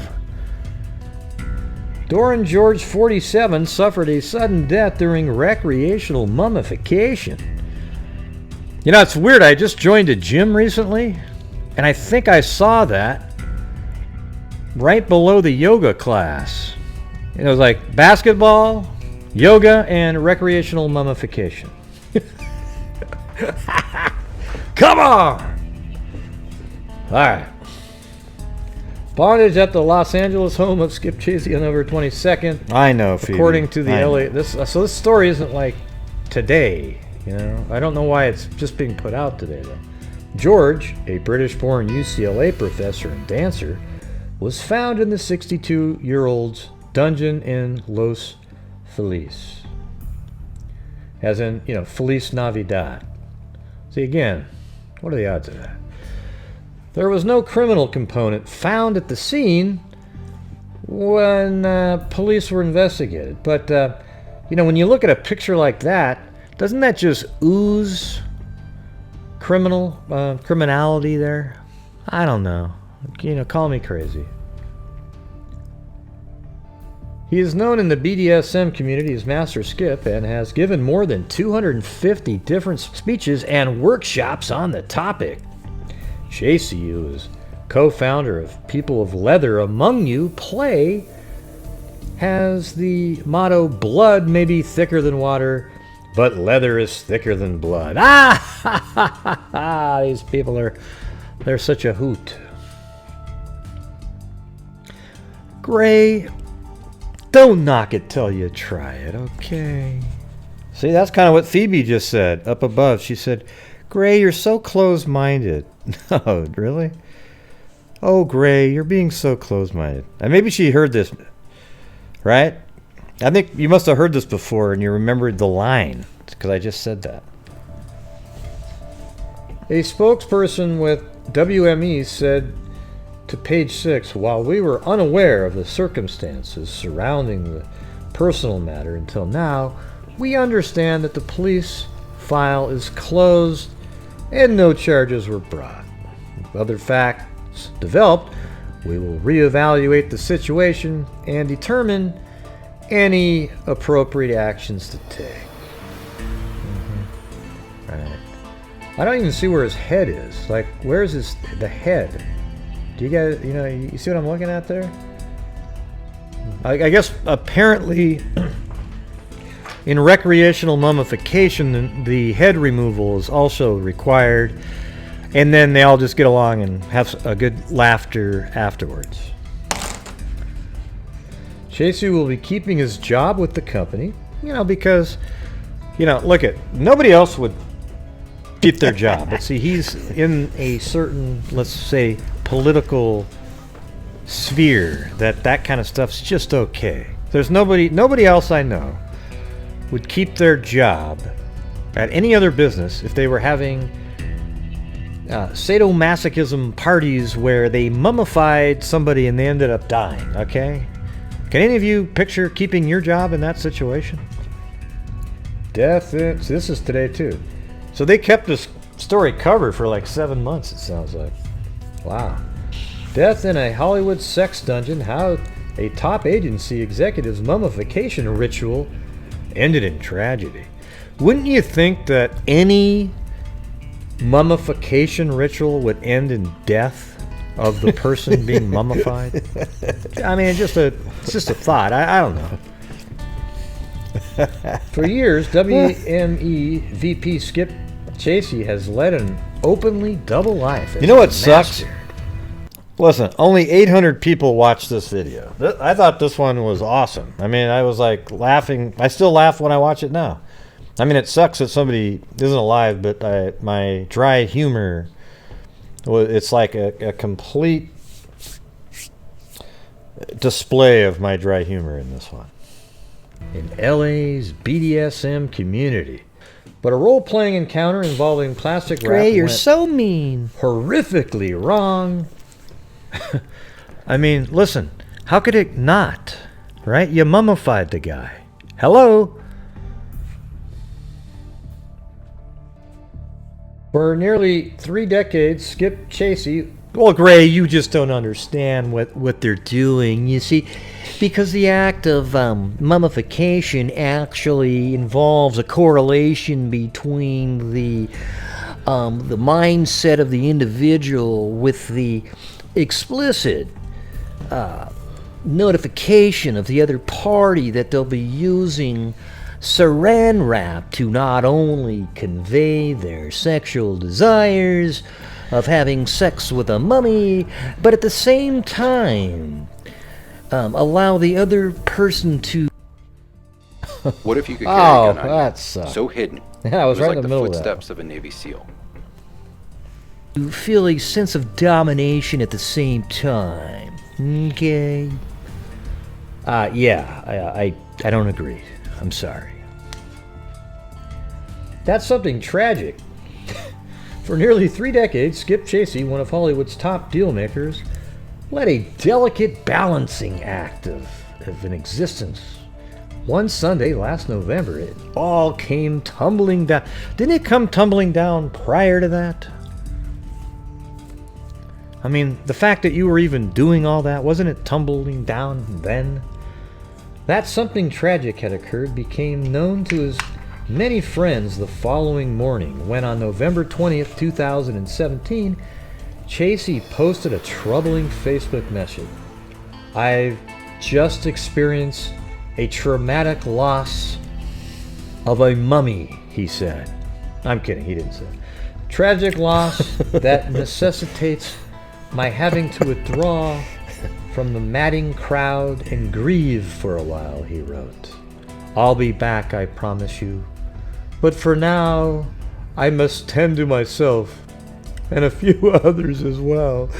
Doran George, 47, suffered a sudden death during recreational mummification. You know, it's weird. I just joined a gym recently, and I think I saw that right below the yoga class. It was like basketball, yoga, and recreational mummification. Come on! Alright. Bondage at the Los Angeles home of Skip Chasey on November 22nd. I know, Phoebe. According to the I LA... know. So this story isn't like today, you know? I don't know why it's just being put out today, though. George, a British-born UCLA professor and dancer, was found in the 62-year-old's dungeon in Los Feliz. As in, you know, Feliz Navidad. See, again, what are the odds of that? There was no criminal component found at the scene when police were investigated. But, you know, when you look at a picture like that, doesn't that just ooze criminality there? I don't know. You know, call me crazy. He is known in the BDSM community as Master Skip and has given more than 250 different speeches and workshops on the topic. Chasey, who is co-founder of People of Leather Among You Play, has the motto, blood may be thicker than water, but leather is thicker than blood. These people they're such a hoot. Gray, don't knock it till you try it, okay? See, that's kind of what Phoebe just said up above. She said, Gray, you're so close-minded. No, really? Oh, Gray, you're being so close-minded. And maybe she heard this, right? I think you must have heard this before and you remembered the line, because I just said that. A spokesperson with WME said to Page 6, while we were unaware of the circumstances surrounding the personal matter until now, we understand that the police file is closed and no charges were brought. If other facts developed, we will reevaluate the situation and determine any appropriate actions to take. Right. I don't even see where his head is. Like, where's the head? Do you guys, you see what I'm looking at there? I guess apparently in recreational mummification, the head removal is also required, and then they all just get along and have a good laughter afterwards. Chasey will be keeping his job with the company, because, look at, nobody else would keep their job. But see, he's in a certain, let's say, political sphere that kind of stuff's just okay. There's nobody else I know would keep their job at any other business if they were having sadomasochism parties where they mummified somebody and they ended up dying, okay? Can any of you picture keeping your job in that situation? This is today too. So they kept this story covered for like 7 months, it sounds like. Wow. Death in a Hollywood sex dungeon, how a top agency executive's mummification ritual ended in tragedy. Wouldn't you think that any mummification ritual would end in death of the person being mummified? I mean, it's just a thought. I don't know. For years, WME VP Skip Chasey has led an openly double life. You know what sucks? Listen, only 800 people watched this video. I thought this one was awesome. I mean, I was like laughing. I still laugh when I watch it now. I mean, it sucks that somebody isn't alive, but my dry humor, it's like a complete display of my dry humor in this one. In LA's BDSM community. But a role-playing encounter involving plastic wrap Gray, you're went so mean. horrifically wrong. I mean, listen, how could it not? Right? You mummified the guy. Hello? For nearly 3 decades, Skip Chasey... Well, Gray, you just don't understand what they're doing. You see, because the act of mummification actually involves a correlation between the mindset of the individual with the explicit notification of the other party that they'll be using saran wrap to not only convey their sexual desires of having sex with a mummy, but at the same time allow the other person to... What if you could carry a gun on that you, sucked. so hidden? Yeah, I was right like in the the middle of that. footsteps of a Navy SEAL. to feel a sense of domination at the same time. Okay? I don't agree. I'm sorry. That's something tragic. For nearly 3 decades, Skip Chasey, one of Hollywood's top dealmakers, led a delicate balancing act of an existence. One Sunday last November, it all came tumbling down. Didn't it come tumbling down prior to that? I mean, the fact that you were even doing all that, wasn't it tumbling down then? That something tragic had occurred became known to his many friends the following morning when on November 20th, 2017, Chasey posted a troubling Facebook message. I've just experienced a traumatic loss of a mummy, he said. I'm kidding, he didn't say. Tragic loss that necessitates my having to withdraw from the madding crowd and grieve for a while, he wrote. I'll be back, I promise you. But for now, I must tend to myself and a few others as well.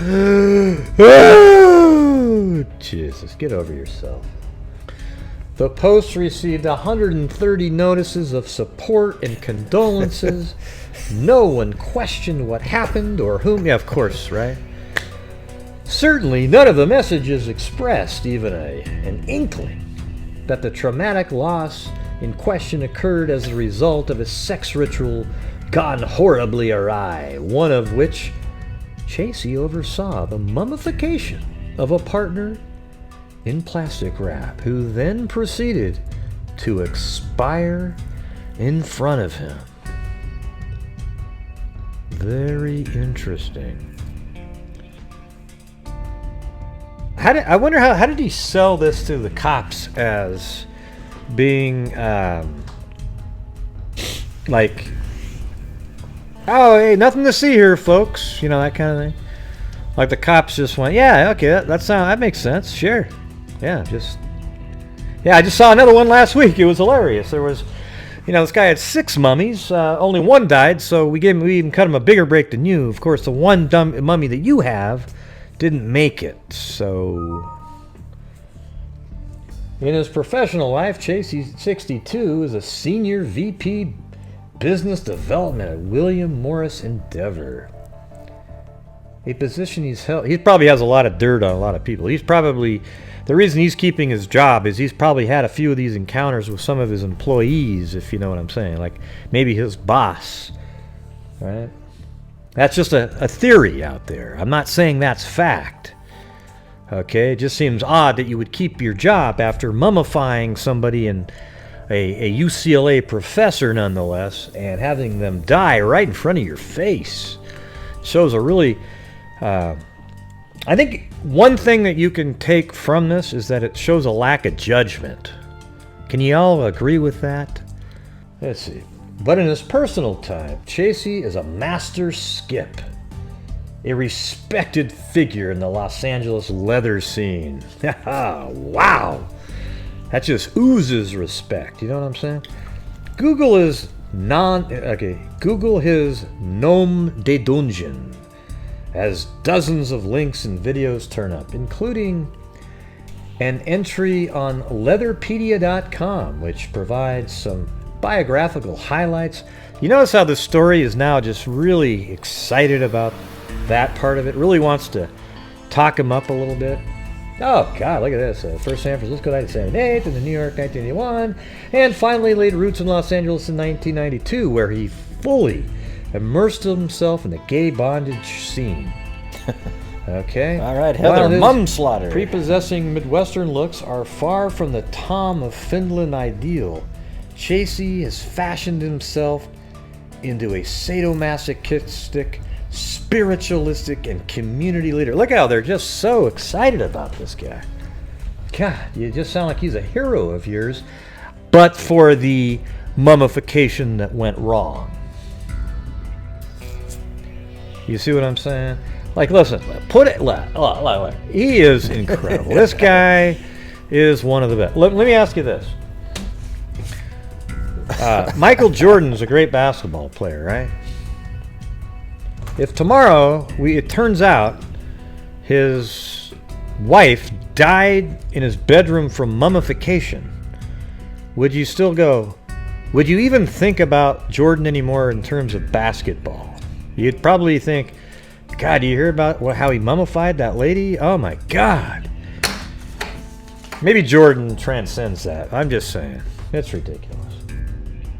Oh, Jesus, get over yourself. The post received 130 notices of support and condolences. No one questioned what happened or whom. Yeah, of course, right? Certainly, none of the messages expressed even an inkling that the traumatic loss in question occurred as a result of a sex ritual gone horribly awry, one of which Chasey oversaw the mummification of a partner in plastic wrap, who then proceeded to expire in front of him. Very interesting. I wonder how did he sell this to the cops as being like, oh, hey, nothing to see here, folks, you know, that kind of thing. Like the cops just went, yeah, okay, that makes sense, sure, yeah, I just saw another one last week. It was hilarious. There was, you know, this guy had 6 mummies, only one died, so we even cut him a bigger break than you. Of course, the one dumb mummy that you have didn't make it. So in his professional life, Chasey, 62, is a senior VP business development at William Morris Endeavor, a position he's held. He probably has a lot of dirt on a lot of people. He's probably, the reason he's keeping his job is he's probably had a few of these encounters with some of his employees, if you know what I'm saying, like maybe his boss, right? That's just a theory out there. I'm not saying that's fact. Okay, it just seems odd that you would keep your job after mummifying somebody, and a UCLA professor nonetheless, and having them die right in front of your face. Shows a really, I think one thing that you can take from this is that it shows a lack of judgment. Can you all agree with that? Let's see. But in his personal time, Chasey is a master skip, a respected figure in the Los Angeles leather scene. Wow! That just oozes respect, you know what I'm saying? Google his nom de dungeon, as dozens of links and videos turn up, including an entry on leatherpedia.com, which provides some biographical highlights. You notice how the story is now just really excited about that part of it, really wants to talk him up a little bit. Oh God, look at this. First San Francisco 1978, and then New York 1981, and finally laid roots in Los Angeles in 1992, where he fully immersed himself in the gay bondage scene. Okay. All right, Heather Mumslaughter. Prepossessing Midwestern looks are far from the Tom of Finland ideal. Chasey has fashioned himself into a sadomasochistic, spiritualistic, and community leader. Look how they're just so excited about this guy. God, you just sound like he's a hero of yours, but for the mummification that went wrong. You see what I'm saying? Like, listen, put it, he is incredible. This guy is one of the best. Let me ask you this. Michael Jordan's a great basketball player, right? If tomorrow it turns out his wife died in his bedroom from mummification, would you still go? Would you even think about Jordan anymore in terms of basketball? You'd probably think, God, do you hear about how he mummified that lady? Oh my God. Maybe Jordan transcends that. I'm just saying. It's ridiculous.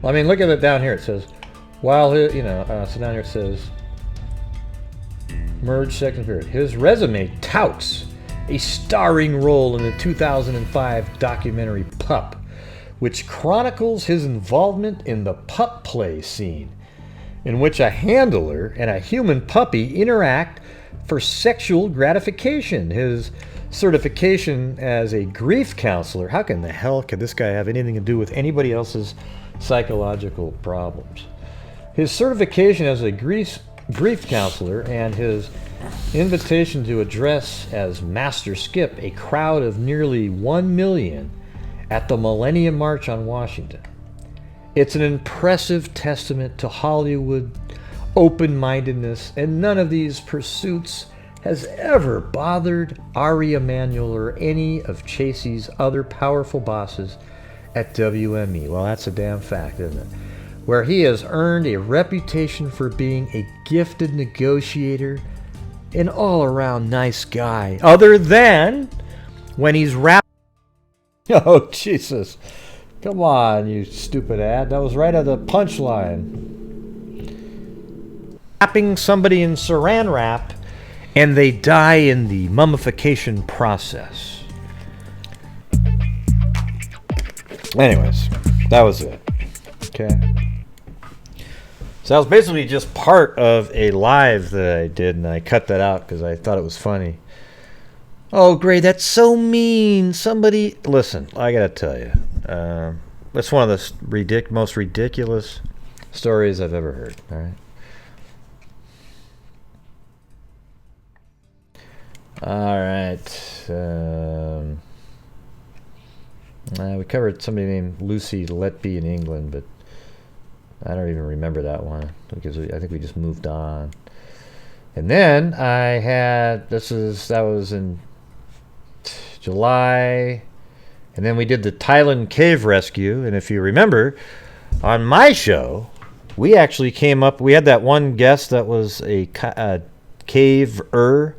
I mean, look at it down here. It says, so down here it says, merge second period. His resume touts a starring role in the 2005 documentary Pup, which chronicles his involvement in the pup play scene, in which a handler and a human puppy interact for sexual gratification. His certification as a grief counselor. How in the hell could this guy have anything to do with anybody else's psychological problems? His certification as a grief counselor and his invitation to address as Master Skip a crowd of nearly 1 million at the Millennium March on Washington. It's an impressive testament to Hollywood open-mindedness, and none of these pursuits has ever bothered Ari Emanuel or any of Chasey's other powerful bosses at WME. Well, that's a damn fact, isn't it? Where he has earned a reputation for being a gifted negotiator, an all-around nice guy, other than when he's rapping. Oh, Jesus. Come on, you stupid ad. That was right at the punchline. Wrapping somebody in saran wrap, and they die in the mummification process. Anyways, that was it. Okay. So that was basically just part of a live that I did, and I cut that out because I thought it was funny. Oh, Gray, that's so mean. Somebody... Listen, I gotta tell you. That's one of the most ridiculous stories I've ever heard. All right. All right. We covered somebody named Lucy Letby in England, but I don't even remember that one because I think we just moved on. And then I had that was in July, and then we did the Thailand cave rescue. And if you remember, on my show, we actually came up. We had that one guest that was a caver,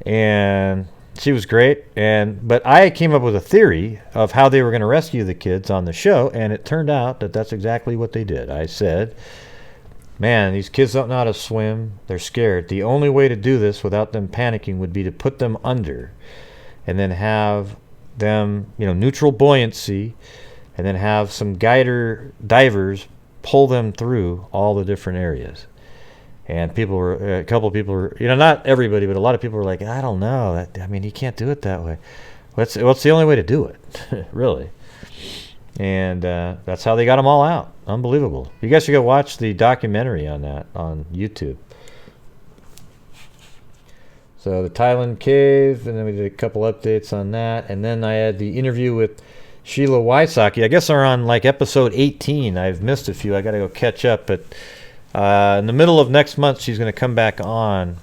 and she was great. But I came up with a theory of how they were going to rescue the kids on the show, and it turned out that that's exactly what they did. I said, man, these kids don't know how to swim. They're scared. The only way to do this without them panicking would be to put them under and then have them, neutral buoyancy, and then have some divers pull them through all the different areas. And a couple of people were, not everybody, but a lot of people were like, I don't know. You can't do it that way. What's the only way to do it, really? And that's how they got them all out. Unbelievable. You guys should go watch the documentary on that on YouTube. So the Thailand cave, and then we did a couple updates on that. And then I had the interview with Sheila Wysocki. I guess they're on episode 18. I've missed a few. I got to go catch up. But in the middle of next month, she's going to come back on,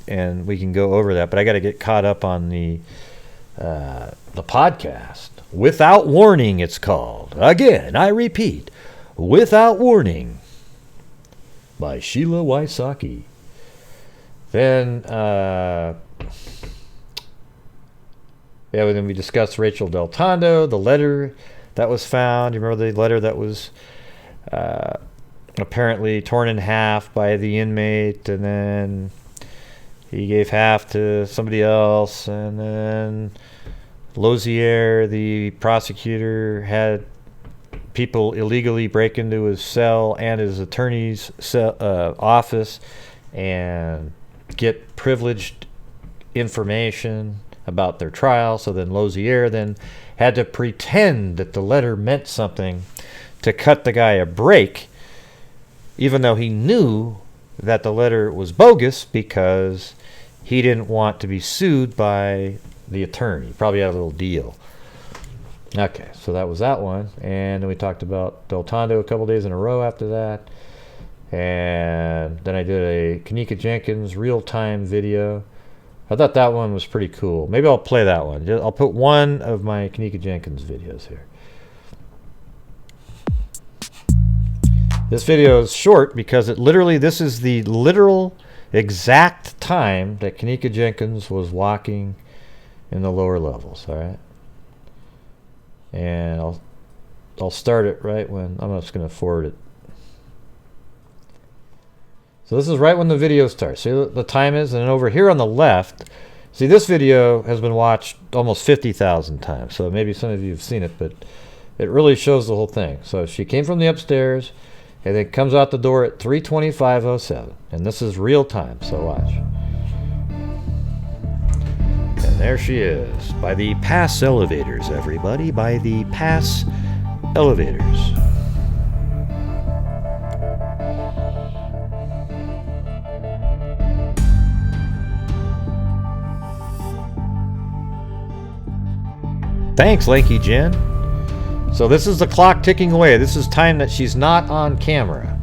and we can go over that. But I got to get caught up on the podcast. Without Warning, it's called. Again, I repeat, Without Warning by Sheila Wysocki. Then, then we discussed Rachel Del Tondo, the letter that was found. You remember the letter that was apparently torn in half by the inmate, and then he gave half to somebody else, and then Lozier, the prosecutor, had people illegally break into his cell and his attorney's office and get privileged information about their trial. So then Lozier then had to pretend that the letter meant something to cut the guy a break, even though he knew that the letter was bogus because he didn't want to be sued by the attorney. Probably had a little deal. Okay, so that was that one. And then we talked about Del Tondo a couple days in a row after that. And then I did a Kanika Jenkins real-time video. I thought that one was pretty cool. Maybe I'll play that one. I'll put one of my Kanika Jenkins videos here. This video is short because this is the literal exact time that Kanika Jenkins was walking in the lower levels, all right? And I'll start it right when I'm just going to forward it. So this is right when the video starts. See what the time is? And then over here on the left, see, this video has been watched almost 50,000 times. So maybe some of you have seen it, but it really shows the whole thing. So she came from the upstairs and then comes out the door at 3:25:07. And this is real time, so watch. And there she is, by the pass elevators, everybody, by the pass elevators. Thanks, Lanky Jen. So this is the clock ticking away. This is time that she's not on camera.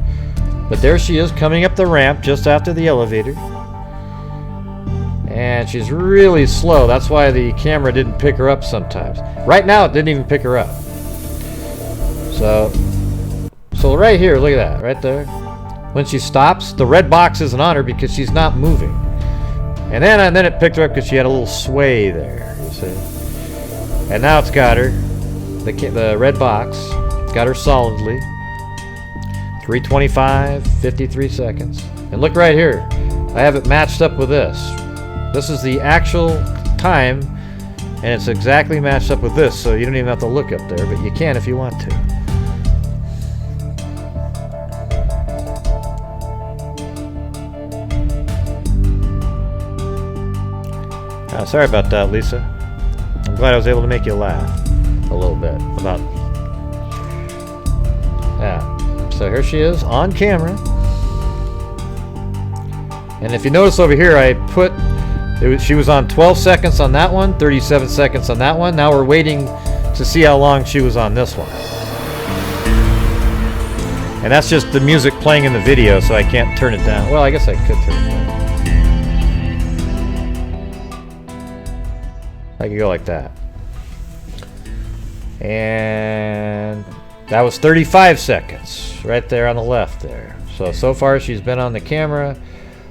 But there she is coming up the ramp just after the elevator. And she's really slow. That's why the camera didn't pick her up sometimes. Right now it didn't even pick her up. So right here, look at that, right there. When she stops, the red box isn't on her because she's not moving. And then it picked her up because she had a little sway there, you see. And now it's got her, the red box, it's got her solidly. 3:25, 53 seconds. And look right here, I have it matched up with this. This is the actual time, and it's exactly matched up with this, so you don't even have to look up there, but you can if you want to. Sorry about that, Lisa. I'm glad I was able to make you laugh a little bit about... Yeah. So here she is on camera. And if you notice over here, I put... she was on 12 seconds on that one, 37 seconds on that one. Now we're waiting to see how long she was on this one. And that's just the music playing in the video, so I can't turn it down. Well, I guess I could turn it down. I could go like that. And that was 35 seconds right there on the left there. So far she's been on the camera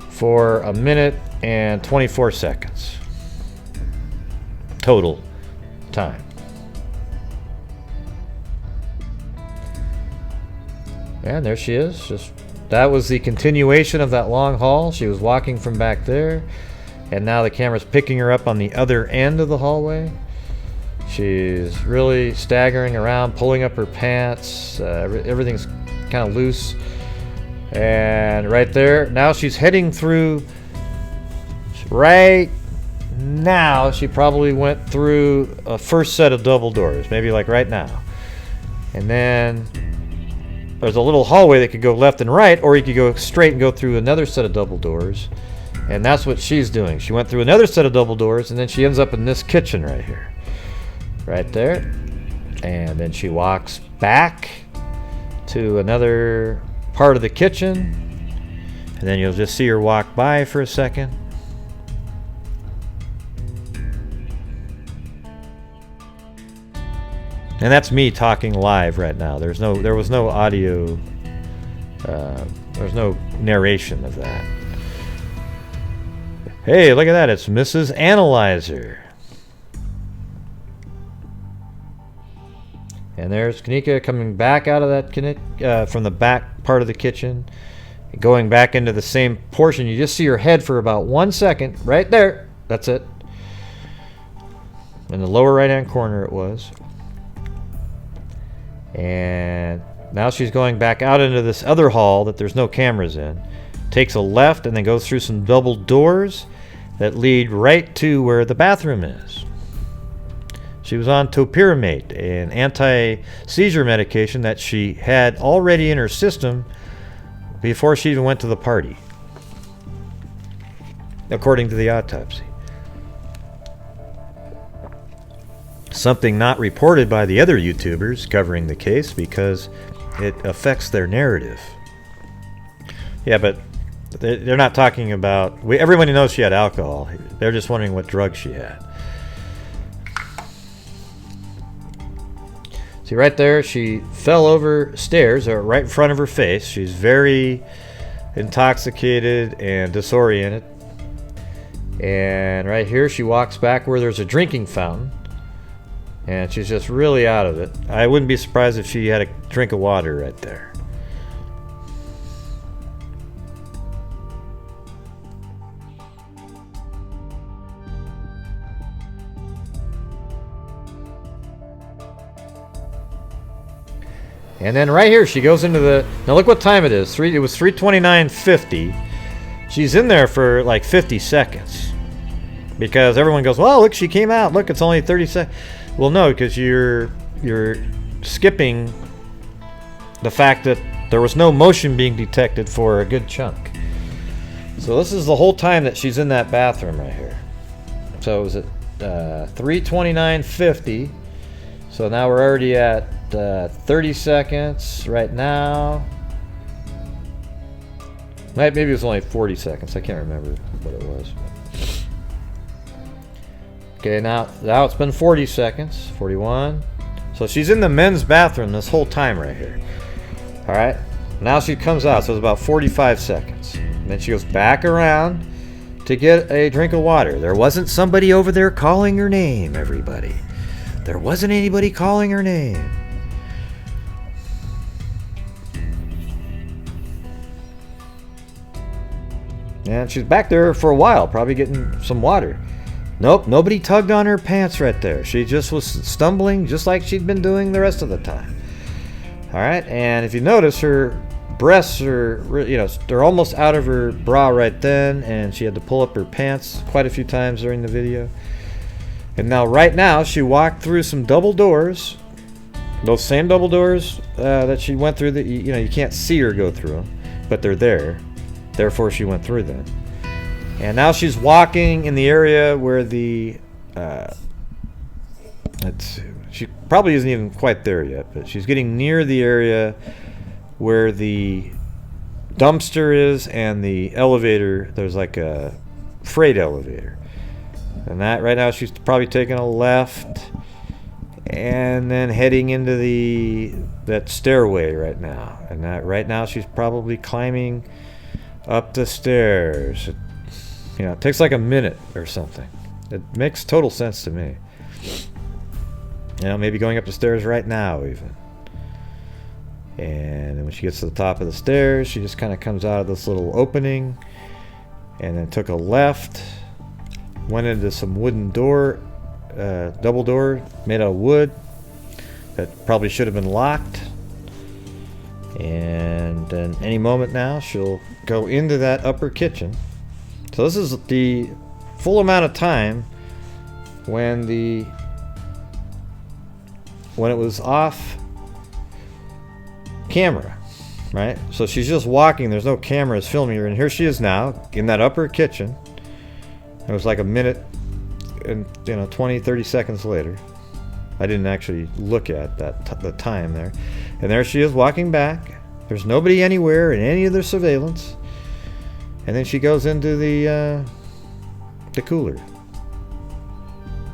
for 1 minute and 24 seconds total time. And there she is. That was the continuation of that long haul. She was walking from back there. And now the camera's picking her up on the other end of the hallway. She's really staggering around, pulling up her pants. Everything's kind of loose. And right there, now she's heading through. Right now, she probably went through a first set of double doors, maybe like right now. And then there's a little hallway that could go left and right, or you could go straight and go through another set of double doors. And that's what she's doing. She went through another set of double doors, and then she ends up in this kitchen right here. Right there. And then she walks back to another part of the kitchen. And then you'll just see her walk by for a second. And that's me talking live right now. There was no audio. There's no narration of that. Hey, look at that. It's Mrs. Analyzer. And there's Kanika coming back out of that from the back part of the kitchen, going back into the same portion. You just see her head for about 1 second. Right there. That's it. In the lower right-hand corner it was. And now she's going back out into this other hall that there's no cameras in. Takes a left and then goes through some double doors that lead right to where the bathroom is. She was on topiramate, an anti-seizure medication that she had already in her system before she even went to the party, according to the autopsy. Something not reported by the other YouTubers covering the case because it affects their narrative. Yeah, but they're not talking about... everybody knows she had alcohol. They're just wondering what drugs she had. See, right there, she fell over stairs, or right in front of her face. She's very intoxicated and disoriented. And right here, she walks back where there's a drinking fountain. And she's just really out of it. I wouldn't be surprised if she had a drink of water right there. And then right here, she goes into the... Now look what time it is. It was 3:29:50. She's in there for like 50 seconds. Because everyone goes, well, look, she came out. Look, it's only 30 seconds. Well, no, because you're skipping the fact that there was no motion being detected for a good chunk. So this is the whole time that she's in that bathroom right here. So it was at 3:29:50. So now we're already at 30 seconds right now. Maybe it was only 40 seconds. I can't remember what it was. Okay, now it's been 40 seconds. 41. So she's in the men's bathroom this whole time right here. All right. Now she comes out, so it's about 45 seconds. And then she goes back around to get a drink of water. There wasn't somebody over there calling her name, everybody. There wasn't anybody calling her name. And she's back there for a while, probably getting some water. Nope, nobody tugged on her pants right there. She just was stumbling just like she'd been doing the rest of the time. All right, and if you notice, her breasts are, they're almost out of her bra right then, and she had to pull up her pants quite a few times during the video. And now, right now, she walked through some double doors, those same double doors that she went through. You can't see her go through them, but they're there. Therefore, she went through them. And now she's walking in the area where the, let's see, she probably isn't even quite there yet, but she's getting near the area where the dumpster is and the elevator. There's like a freight elevator. And that right now she's probably taking a left and then heading into that stairway right now. And that right now she's probably climbing up the stairs. It takes like a minute or something. It makes total sense to me. Maybe going up the stairs right now even. And then when she gets to the top of the stairs, she just kind of comes out of this little opening and then took a left, went into some wooden door, double door made out of wood that probably should have been locked. And then any moment now she'll go into that upper kitchen. So this is the full amount of time when it was off camera, right? So she's just walking, there's no cameras filming her, and here she is now in that upper kitchen. It was like a minute and 20-30 seconds later. I didn't actually look at the time there. And there she is walking back. There's nobody anywhere in any of the surveillance. And then she goes into the cooler.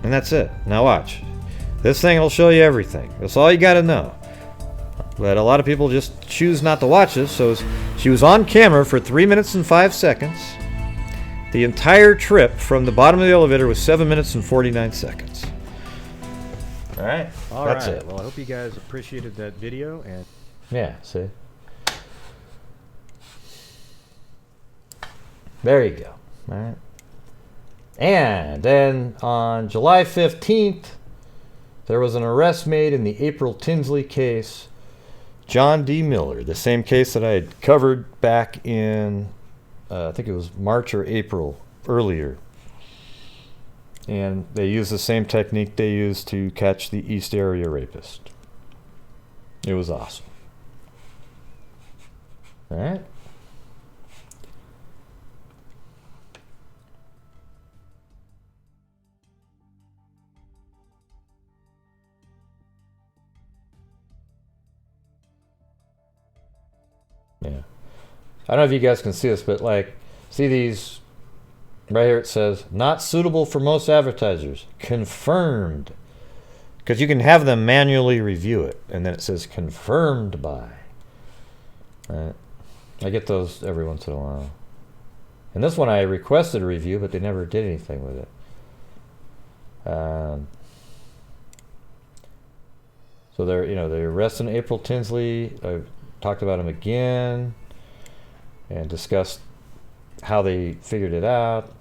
And that's it. Now watch. This thing will show you everything. That's all you got to know. But a lot of people just choose not to watch this. So she was on camera for 3 minutes and 5 seconds. The entire trip from the bottom of the elevator was 7 minutes and 49 seconds. All right. That's it. Well, I hope you guys appreciated that video. And yeah, see? There you go. All right. And then on July 15th, there was an arrest made in the April Tinsley case. John D. Miller, the same case that I had covered back in, I think it was March or April earlier. And they used the same technique they used to catch the East Area rapist. It was awesome. All right. Yeah. I don't know if you guys can see this, but see these right here? It says not suitable for most advertisers. Confirmed. Because you can have them manually review it, and then it says confirmed by. Right? I get those every once in a while. And this one I requested a review, but they never did anything with it. So they're arresting April Tinsley. I talked about him again and discussed how they figured it out.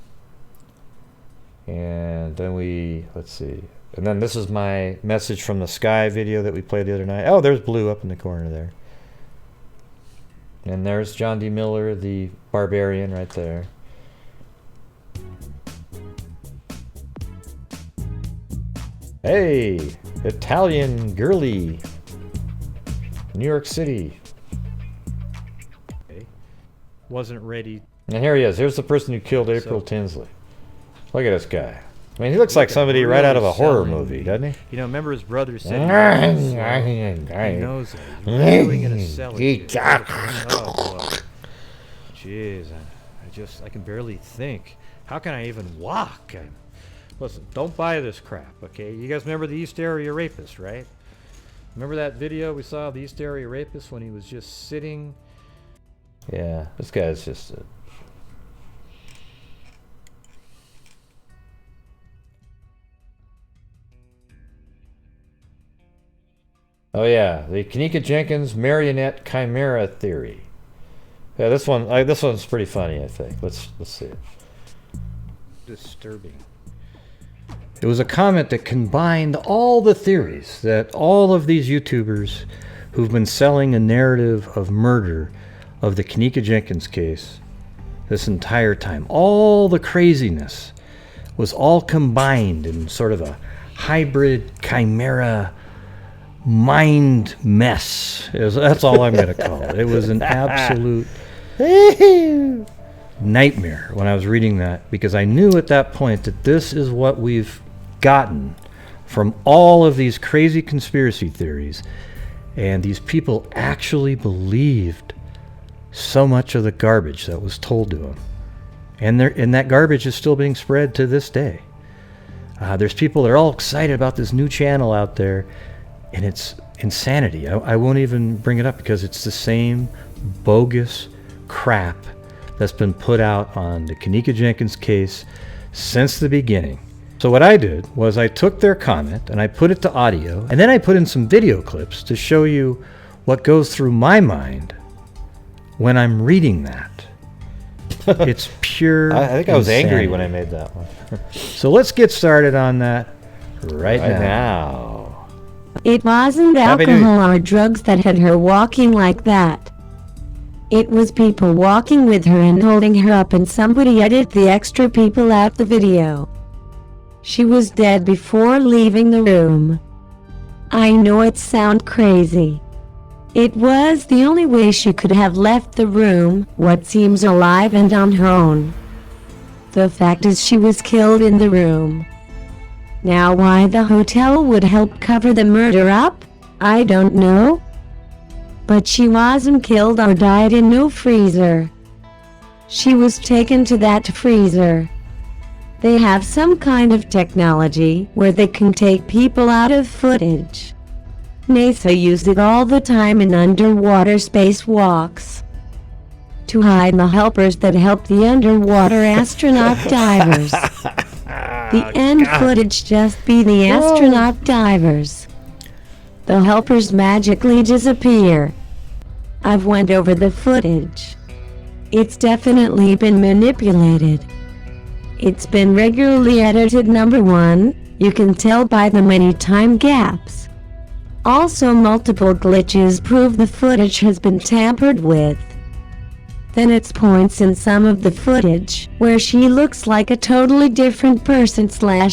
And then let's see. And then this is my message from the sky video that we played the other night. Oh, there's Blue up in the corner there. And there's John D. Miller, the barbarian, right there. Hey, Italian girly. New York City. wasn't ready. And here he is. Here's the person who killed April Tinsley. Look at this guy. I mean, he looks like somebody right out of a horror movie, doesn't he? You know, remember his brother said he knows it. He's really going to sell it. Oh, boy. Jeez, I can barely think. How can I even walk? Listen, don't buy this crap, okay? You guys remember the East Area Rapist, right? Remember that video we saw of the East Area Rapist when he was just sitting? Yeah, this guy's just a... Oh yeah, the Kanika Jenkins marionette chimera theory. Yeah, this one's pretty funny, I think. Let's see it. Disturbing. It was a comment that combined all the theories that all of these YouTubers who've been selling a narrative of murder of the Kanika Jenkins case this entire time. All the craziness was all combined in sort of a hybrid chimera mind mess. That's all I'm going to call it. It was an absolute nightmare when I was reading that, because I knew at that point that this is what we've gotten from all of these crazy conspiracy theories, and these people actually believed so much of the garbage that was told to them, and that garbage is still being spread to this day. There's people that are all excited about this new channel out there, and it's insanity. I won't even bring it up because it's the same bogus crap that's been put out on the Kanika Jenkins case since the beginning. So what I did was I took their comment and I put it to audio, and then I put in some video clips to show you what goes through my mind when I'm reading that. It's pure I think I was insanity. angry when I made that one. So let's get started on that right now. It wasn't alcohol or drugs that had her walking like that. It was people walking with her and holding her up, and somebody edited the extra people out the video. She was dead before leaving the room. I know it sounds crazy. It was the only way she could have left the room, what seems alive and on her own. The fact is she was killed in the room. Now why the hotel would help cover the murder up, I don't know. But she wasn't killed or died in no freezer. She was taken to that freezer. They have some kind of technology where they can take people out of footage. NASA used it all the time in underwater spacewalks to hide the helpers that help the underwater astronaut divers. The end footage just be the astronaut divers. The helpers magically disappear. I've went over the footage. It's definitely been manipulated. It's been regularly edited. Number one, you can tell by the many time gaps. Also, multiple glitches prove the footage has been tampered with. Then it's points in some of the footage where she looks like a totally different person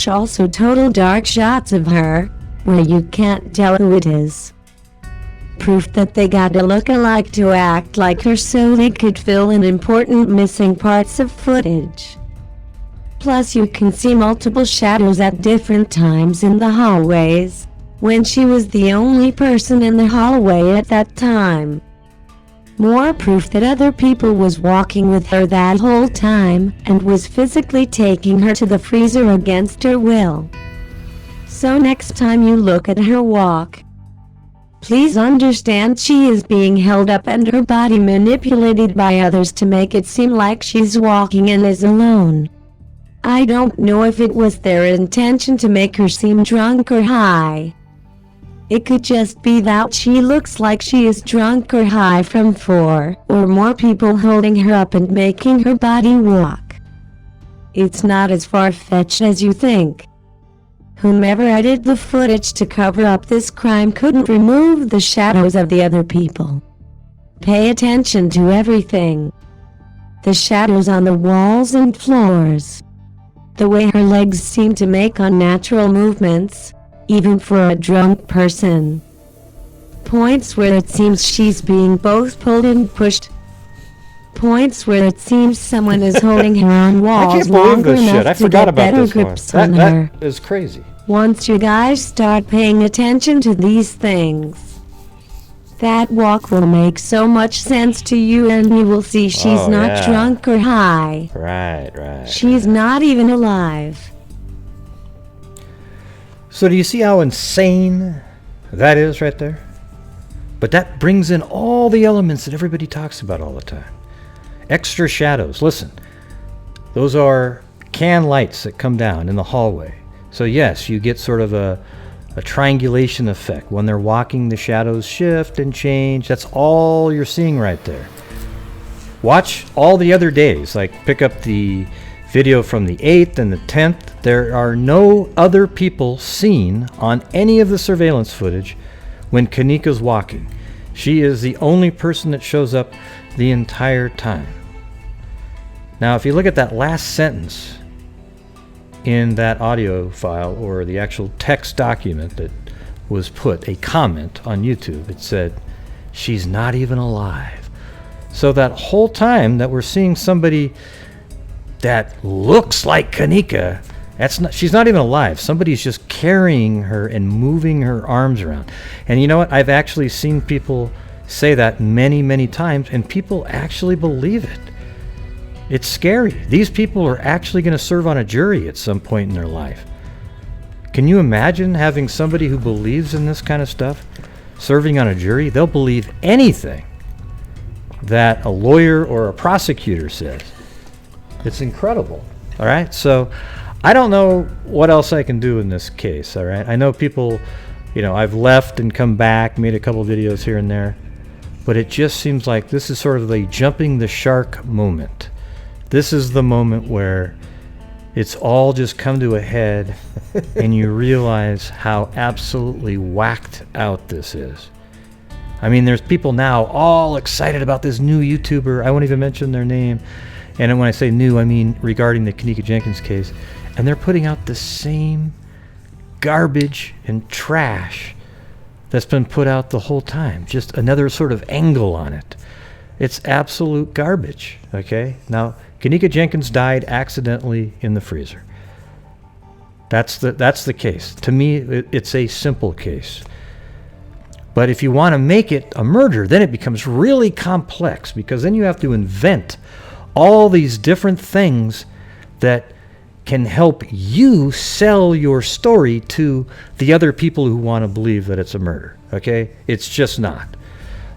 / also total dark shots of her where you can't tell who it is. Proof that they got a look-alike to act like her so they could fill in important missing parts of footage. Plus you can see multiple shadows at different times in the hallways when she was the only person in the hallway at that time. More proof that other people was walking with her that whole time and was physically taking her to the freezer against her will. So next time you look at her walk, please understand she is being held up and her body manipulated by others to make it seem like she's walking and is alone. I don't know if it was their intention to make her seem drunk or high. It could just be that she looks like she is drunk or high from 4 or more people holding her up and making her body walk. It's not as far-fetched as you think. Whomever edited the footage to cover up this crime couldn't remove the shadows of the other people. Pay attention to everything. The shadows on the walls and floors. The way her legs seem to make unnatural movements, even for a drunk person. Points where it seems she's being both pulled and pushed. Points where it seems someone is holding her on walls I can't believe longer this shit. enough I to forgot get about better this one. grips on her. That is crazy. Once you guys start paying attention to these things, That walk will make so much sense to you, and you will see she's not drunk or high. Right. She's not even alive. So do you see how insane that is right there? But that brings in all the elements that everybody talks about all the time. Extra shadows. Listen, those are can lights that come down in the hallway. So yes, you get sort of a triangulation effect. When they're walking, the shadows shift and change. That's all you're seeing right there. Watch all the other days, like pick up the video from the 8th and the 10th. There are no other people seen on any of the surveillance footage when Kanika's walking. She is the only person that shows up the entire time. Now, if you look at that last sentence in that audio file, or the actual text document that was put, a comment on YouTube, it said, "She's not even alive." So that whole time that we're seeing somebody that looks like Kanika, she's not even alive. Somebody's just carrying her and moving her arms around. And you know what? I've actually seen people say that many, many times, and people actually believe it. It's scary. These people are actually going to serve on a jury at some point in their life. Can you imagine having somebody who believes in this kind of stuff serving on a jury? They'll believe anything that a lawyer or a prosecutor says. It's incredible. All right? So I don't know what else I can do in this case. All right? I know people, I've left and come back, made a couple videos here and there, but it just seems like this is sort of the jumping the shark moment. This is the moment where it's all just come to a head and you realize how absolutely whacked out this is. I mean, there's people now all excited about this new YouTuber. I won't even mention their name. And when I say new, I mean regarding the Kanika Jenkins case. And they're putting out the same garbage and trash that's been put out the whole time. Just another sort of angle on it. It's absolute garbage, okay? Now, Kanika Jenkins died accidentally in the freezer. That's the case. To me, it's a simple case. But if you want to make it a murder, then it becomes really complex, because then you have to invent all these different things that can help you sell your story to the other people who want to believe that it's a murder, okay? It's just not.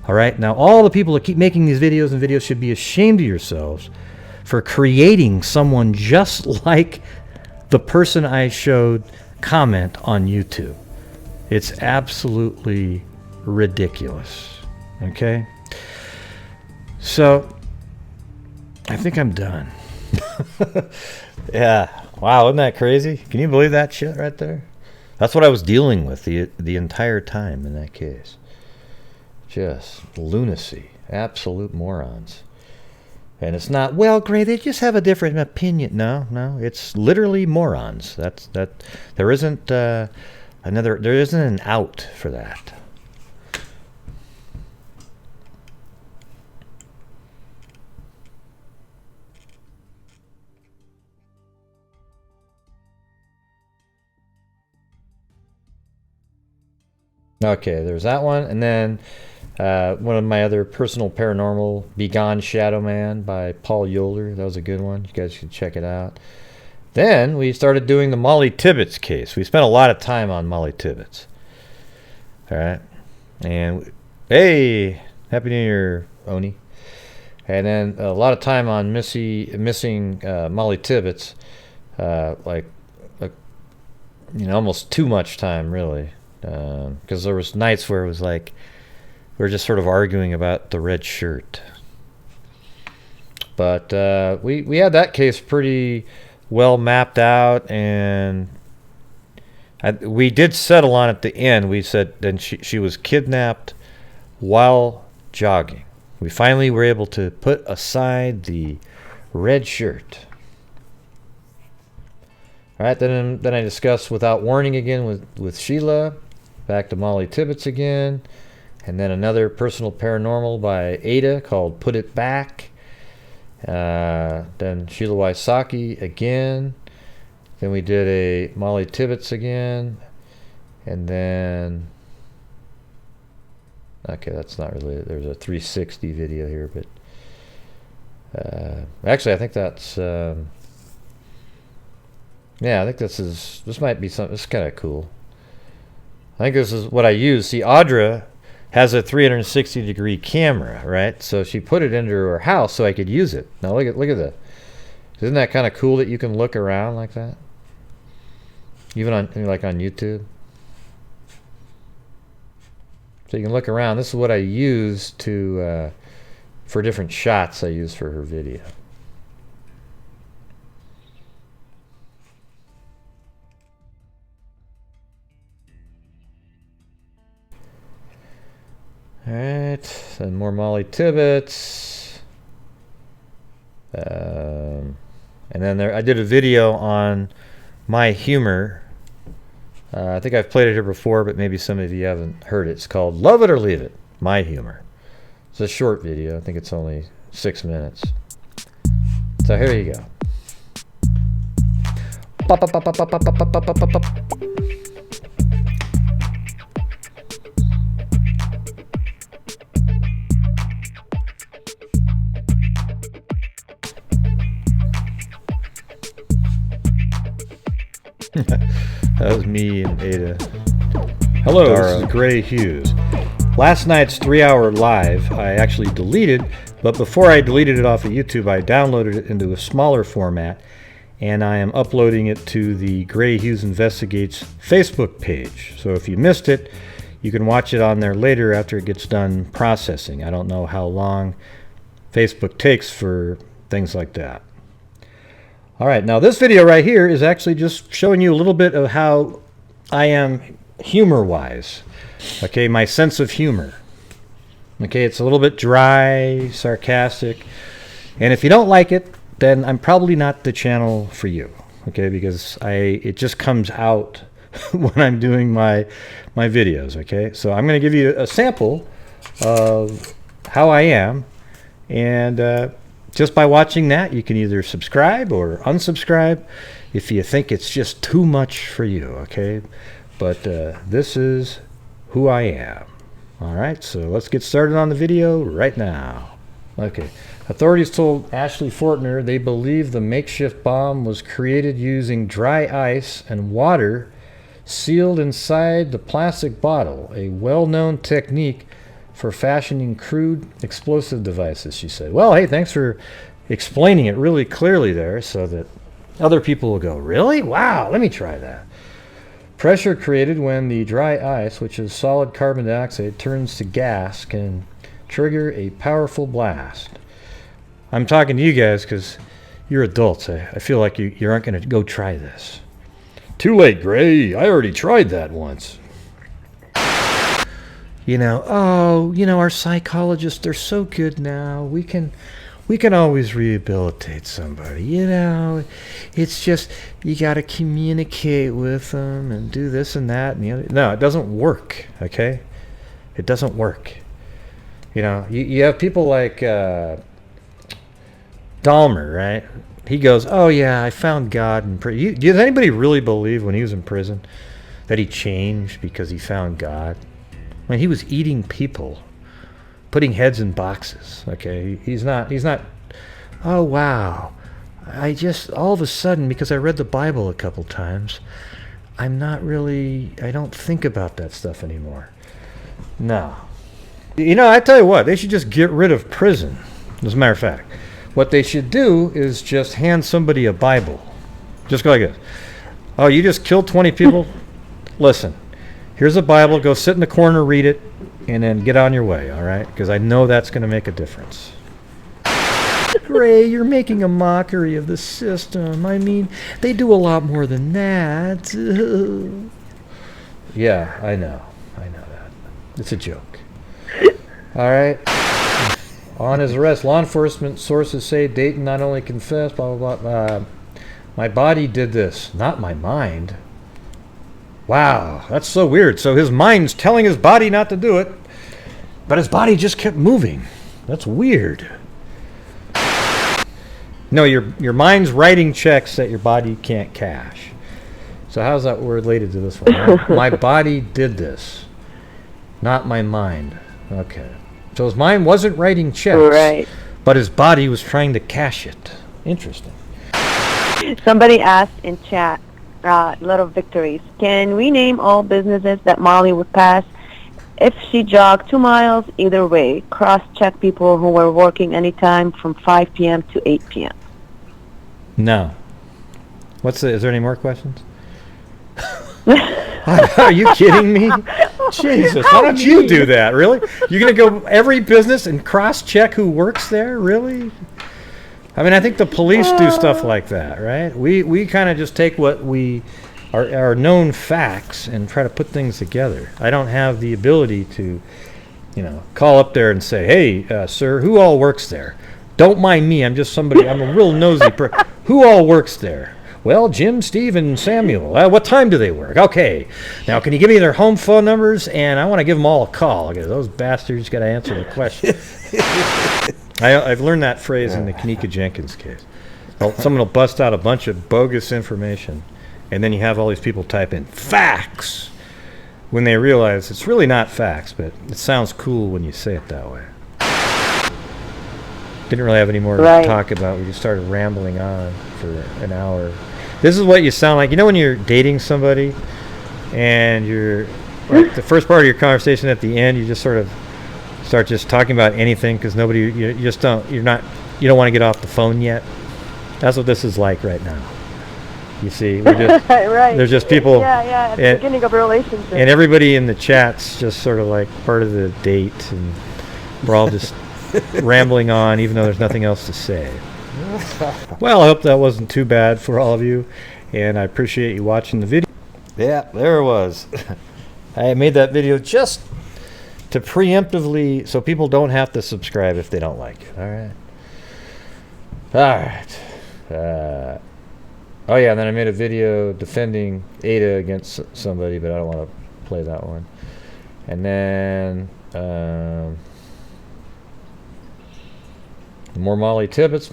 All right? Now, all the people that keep making these videos should be ashamed of yourselves for creating someone just like the person I showed comment on YouTube. It's absolutely ridiculous. Okay? So, I think I'm done. Yeah. Wow, isn't that crazy? Can you believe that shit right there? That's what I was dealing with the entire time in that case. Just lunacy. Absolute morons. And it's not, well, Gray, they just have a different opinion. No, it's literally morons. There isn't an out for that. Okay, there's that one, and then one of my other personal paranormal, Begone Shadow Man by Paul Yoler. That was a good one. You guys should check it out. Then we started doing the Molly Tibbets case. We spent a lot of time on Molly Tibbets. All right, and hey, Happy New Year, Oni. And then a lot of time on missing Molly Tibbets, almost too much time, really. Because there was nights where it was like we were just sort of arguing about the red shirt. But we had that case pretty well mapped out, and we did settle on at the end. We said then she was kidnapped while jogging. We finally were able to put aside the red shirt. All right, then I discussed Without Warning again with Sheila. Back to Molly Tibbets again. And then another personal paranormal by Ada called Put It Back. Then Sheila Wysocki again. Then we did a Molly Tibbets again. And then Okay, that's not really. There's a 360 video here, but actually, I think that's. Yeah, I think this is. This might be something. This is kind of cool. I think this is what I use. See, Audra has a 360-degree camera, right? So she put it into her house so I could use it. Now look at that. Isn't that kind of cool that you can look around like that? Even on YouTube. So you can look around. This is what I use to for different shots I use for her video. All right, and more Molly Tibbets. And then I did a video on my humor. I think I've played it here before, but maybe some of you haven't heard it. It's called Love It or Leave It, My Humor. It's a short video. I think it's only 6 minutes. So here you go. Pop, pop, pop, pop, pop, pop, pop, pop, pop, pop. That was me and Ada. Hello, this is Gray Hughes. Last night's 3-hour live I actually deleted, but before I deleted it off of YouTube, I downloaded it into a smaller format, and I am uploading it to the Gray Hughes Investigates Facebook page. So if you missed it, you can watch it on there later after it gets done processing. I don't know how long Facebook takes for things like that. All right, now this video right here is actually just showing you a little bit of how I am humor-wise. Okay, my sense of humor. Okay, it's a little bit dry, sarcastic, and if you don't like it, then I'm probably not the channel for you. Okay, because it just comes out when I'm doing my videos. Okay, so I'm going to give you a sample of how I am, and just by watching that, you can either subscribe or unsubscribe if you think it's just too much for you, okay? But this is who I am. All right, so let's get started on the video right now. Okay, authorities told Ashley Fortner they believe the makeshift bomb was created using dry ice and water sealed inside the plastic bottle, a well-known technique for fashioning crude explosive devices, she said. Well, hey, thanks for explaining it really clearly there so that other people will go, really? Wow, let me try that. Pressure created when the dry ice, which is solid carbon dioxide, turns to gas, can trigger a powerful blast. I'm talking to you guys because you're adults. I feel like you aren't going to go try this. Too late, Gray. I already tried that once. You know, our psychologists, they're so good now. We can always rehabilitate somebody. You know, it's just you got to communicate with them and do this and that and the other. No, it doesn't work, okay? It doesn't work. You know, you have people like Dahmer, right? He goes, oh yeah, I found God in prison. Does anybody really believe when he was in prison that he changed because he found God? I mean, he was eating people, putting heads in boxes. Okay, he's not. Oh wow, I just all of a sudden, because I read the Bible a couple times, I don't think about that stuff anymore. No. You know, I tell you what, they should just get rid of prison. As a matter of fact, what they should do is just hand somebody a Bible. Just go like this. Oh, you just killed 20 people? Listen. Here's a Bible. Go sit in the corner, read it, and then get on your way, all right? Because I know that's going to make a difference. Gray, you're making a mockery of the system. I mean, they do a lot more than that. Yeah, I know that. It's a joke. All right. On his arrest, law enforcement sources say Dayton not only confessed, blah, blah, blah. My body did this, not my mind. Wow, that's so weird. So his mind's telling his body not to do it, but his body just kept moving. That's weird. No, your mind's writing checks that your body can't cash. So how's that related to this one? My body did this, not my mind. Okay. So his mind wasn't writing checks. Right. But his body was trying to cash it. Interesting. Somebody asked in chat, Little Victories, can we name all businesses that Molly would pass if she jogged 2 miles either way? Cross-check people who were working anytime from 5 p.m. to 8 p.m. No. Is there any more questions? Are you kidding me? Jesus, why don't you do that? Really? You're going to go every business and cross-check who works there? Really? I mean, I think the police do stuff like that, right? We kind of just take what are known facts and try to put things together. I don't have the ability to, call up there and say, hey, sir, who all works there? Don't mind me. I'm just somebody. I'm a real nosy person. Who all works there? Well, Jim, Steve, and Samuel. What time do they work? Okay. Now, can you give me their home phone numbers? And I want to give them all a call. Okay, those bastards got to answer the question. I've learned that phrase in the Kanika Jenkins case. Someone will bust out a bunch of bogus information, and then you have all these people type in facts when they realize it's really not facts, but it sounds cool when you say it that way. Didn't really have any more to talk about. We just started rambling on for an hour. This is what you sound like. You know when you're dating somebody and you're like the first part of your conversation, at the end you just sort of start just talking about anything because you don't want to get off the phone yet. That's what this is like right now. You see, we're just there's just people at the beginning of a relationship, and everybody in the chat's just sort of like part of the date, and we're all just rambling on even though there's nothing else to say. Well, I hope that wasn't too bad for all of you, and I appreciate you watching the video. Yeah, there it was. I made that video just to preemptively, so people don't have to subscribe if they don't like it. All right. Oh yeah, and then I made a video defending Ada against somebody, but I don't want to play that one. And then more Molly Tibbets,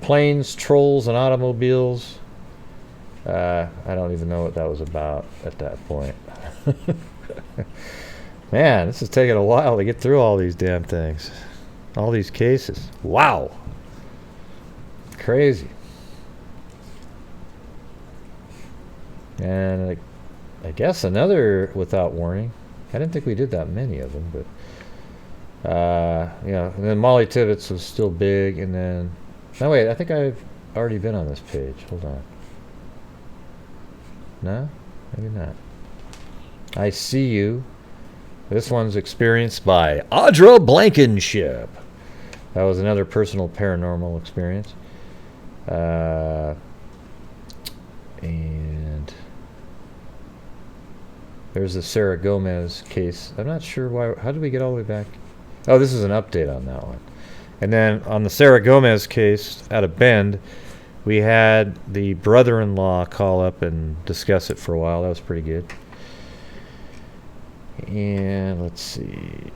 planes, trolls, and automobiles. I don't even know what that was about at that point. Man, this is taking a while to get through all these damn things. All these cases. Wow. Crazy. And I guess another without warning. I didn't think we did that many of them, but and then Molly Tibbets was still big, and then wait, I think I've already been on this page. Hold on. No? Maybe not. I See You. This one's experienced by Audra Blankenship. That was another personal paranormal experience. And there's the Sarah Gomez case. I'm not sure why. How did we get all the way back? Oh, this is an update on that one. And then on the Sarah Gomez case out of Bend, we had the brother-in-law call up and discuss it for a while. That was pretty good. And let's see.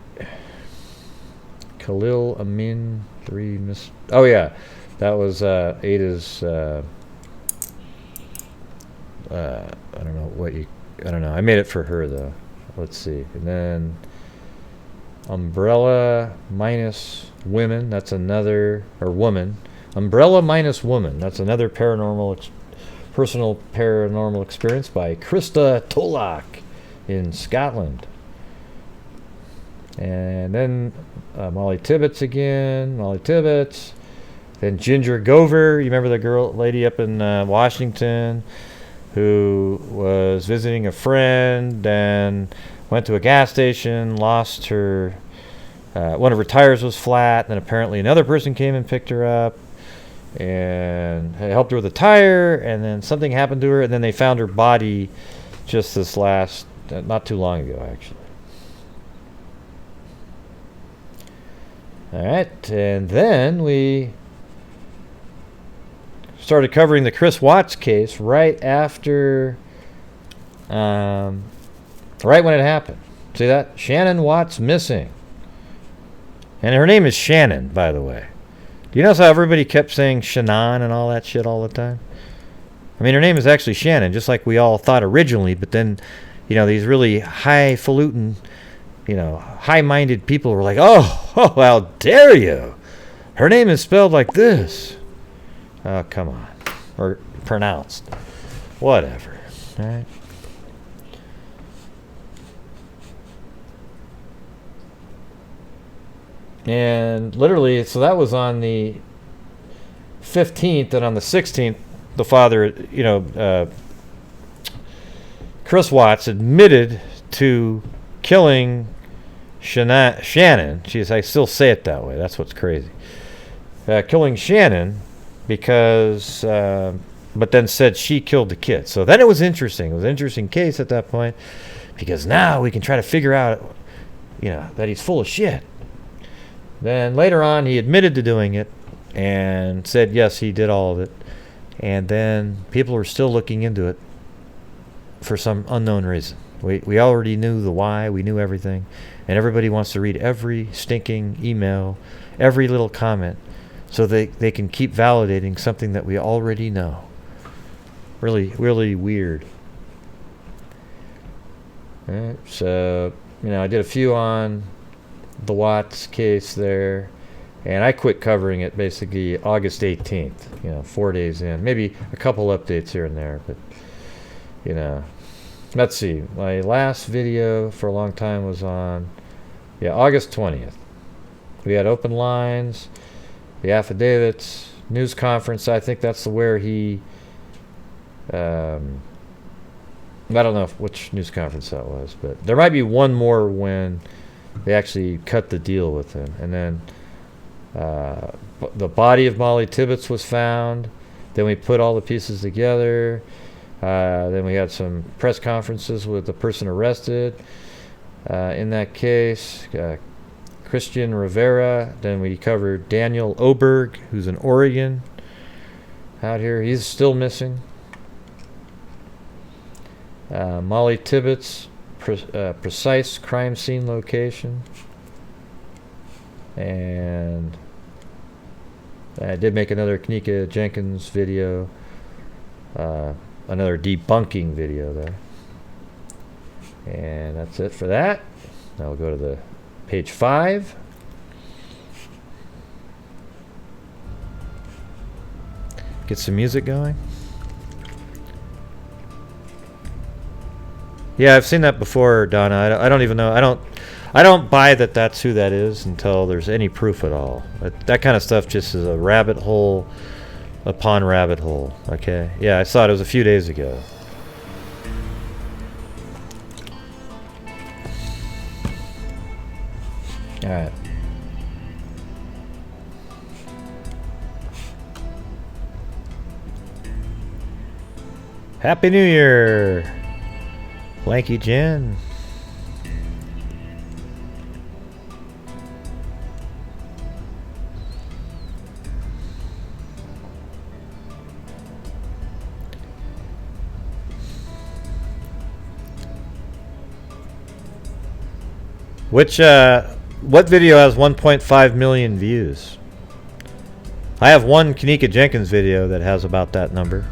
Khalil Amin 3 Miss. Oh yeah, that was Ada's. I don't know what you. I don't know. I made it for her though. Let's see. And then Umbrella minus women. That's another, or woman. Umbrella minus woman. That's another personal paranormal experience by Krista Tolak in Scotland. And then Molly Tibbets again. Molly Tibbets. Then Ginger Gover. You remember the lady up in Washington who was visiting a friend and went to a gas station, lost her, one of her tires was flat, and then apparently another person came and picked her up and helped her with a tire, and then something happened to her, and then they found her body just this not too long ago, actually. All right, and then we started covering the Chris Watts case right after, right when it happened. See that? Shannon Watts missing. And her name is Shannon, by the way. Do you notice how everybody kept saying Shannon and all that shit all the time? I mean, her name is actually Shannon, just like we all thought originally, but then, these really highfalutin high-minded people were like, oh, how dare you? Her name is spelled like this. Oh, come on. Or pronounced. Whatever. All right. And literally, so that was on the 15th, and on the 16th, the father, Chris Watts admitted to killing Shannon. I still say it that way. That's what's crazy. Killing Shannon because, but then said she killed the kid. So then it was interesting. It was an interesting case at that point because now we can try to figure out, that he's full of shit. Then later on, he admitted to doing it and said, yes, he did all of it. And then people were still looking into it for some unknown reason. We already knew the why. We knew everything. And everybody wants to read every stinking email, every little comment, so they can keep validating something that we already know. Really, really weird. All right, so, I did a few on the Watts case there, and I quit covering it basically August 18th, 4 days in. Maybe a couple updates here and there, but, let's see. My last video for a long time was on, August 20th. We had open lines, the affidavits, news conference. I think that's where he, I don't know which news conference that was, but there might be one more when they actually cut the deal with him. And then the body of Molly Tibbets was found. Then we put all the pieces together. Then we had some press conferences with the person arrested in that case, Christian Rivera. Then we covered Daniel Oberg, who's in Oregon out here. He's still missing. Molly Tibbets, precise crime scene location. And I did make another Kanika Jenkins video, another debunking video there. And that's it for that. Now we'll go to the page 5. Get some music going. Yeah, I've seen that before, Donna. I don't even know. I don't buy that that's who that is until there's any proof at all. That kind of stuff just is a rabbit hole upon rabbit hole. Okay. Yeah, I saw it. It was a few days ago. All right. Happy New Year, Lanky Jen. What video has 1.5 million views? I have one Kanika Jenkins video that has about that number.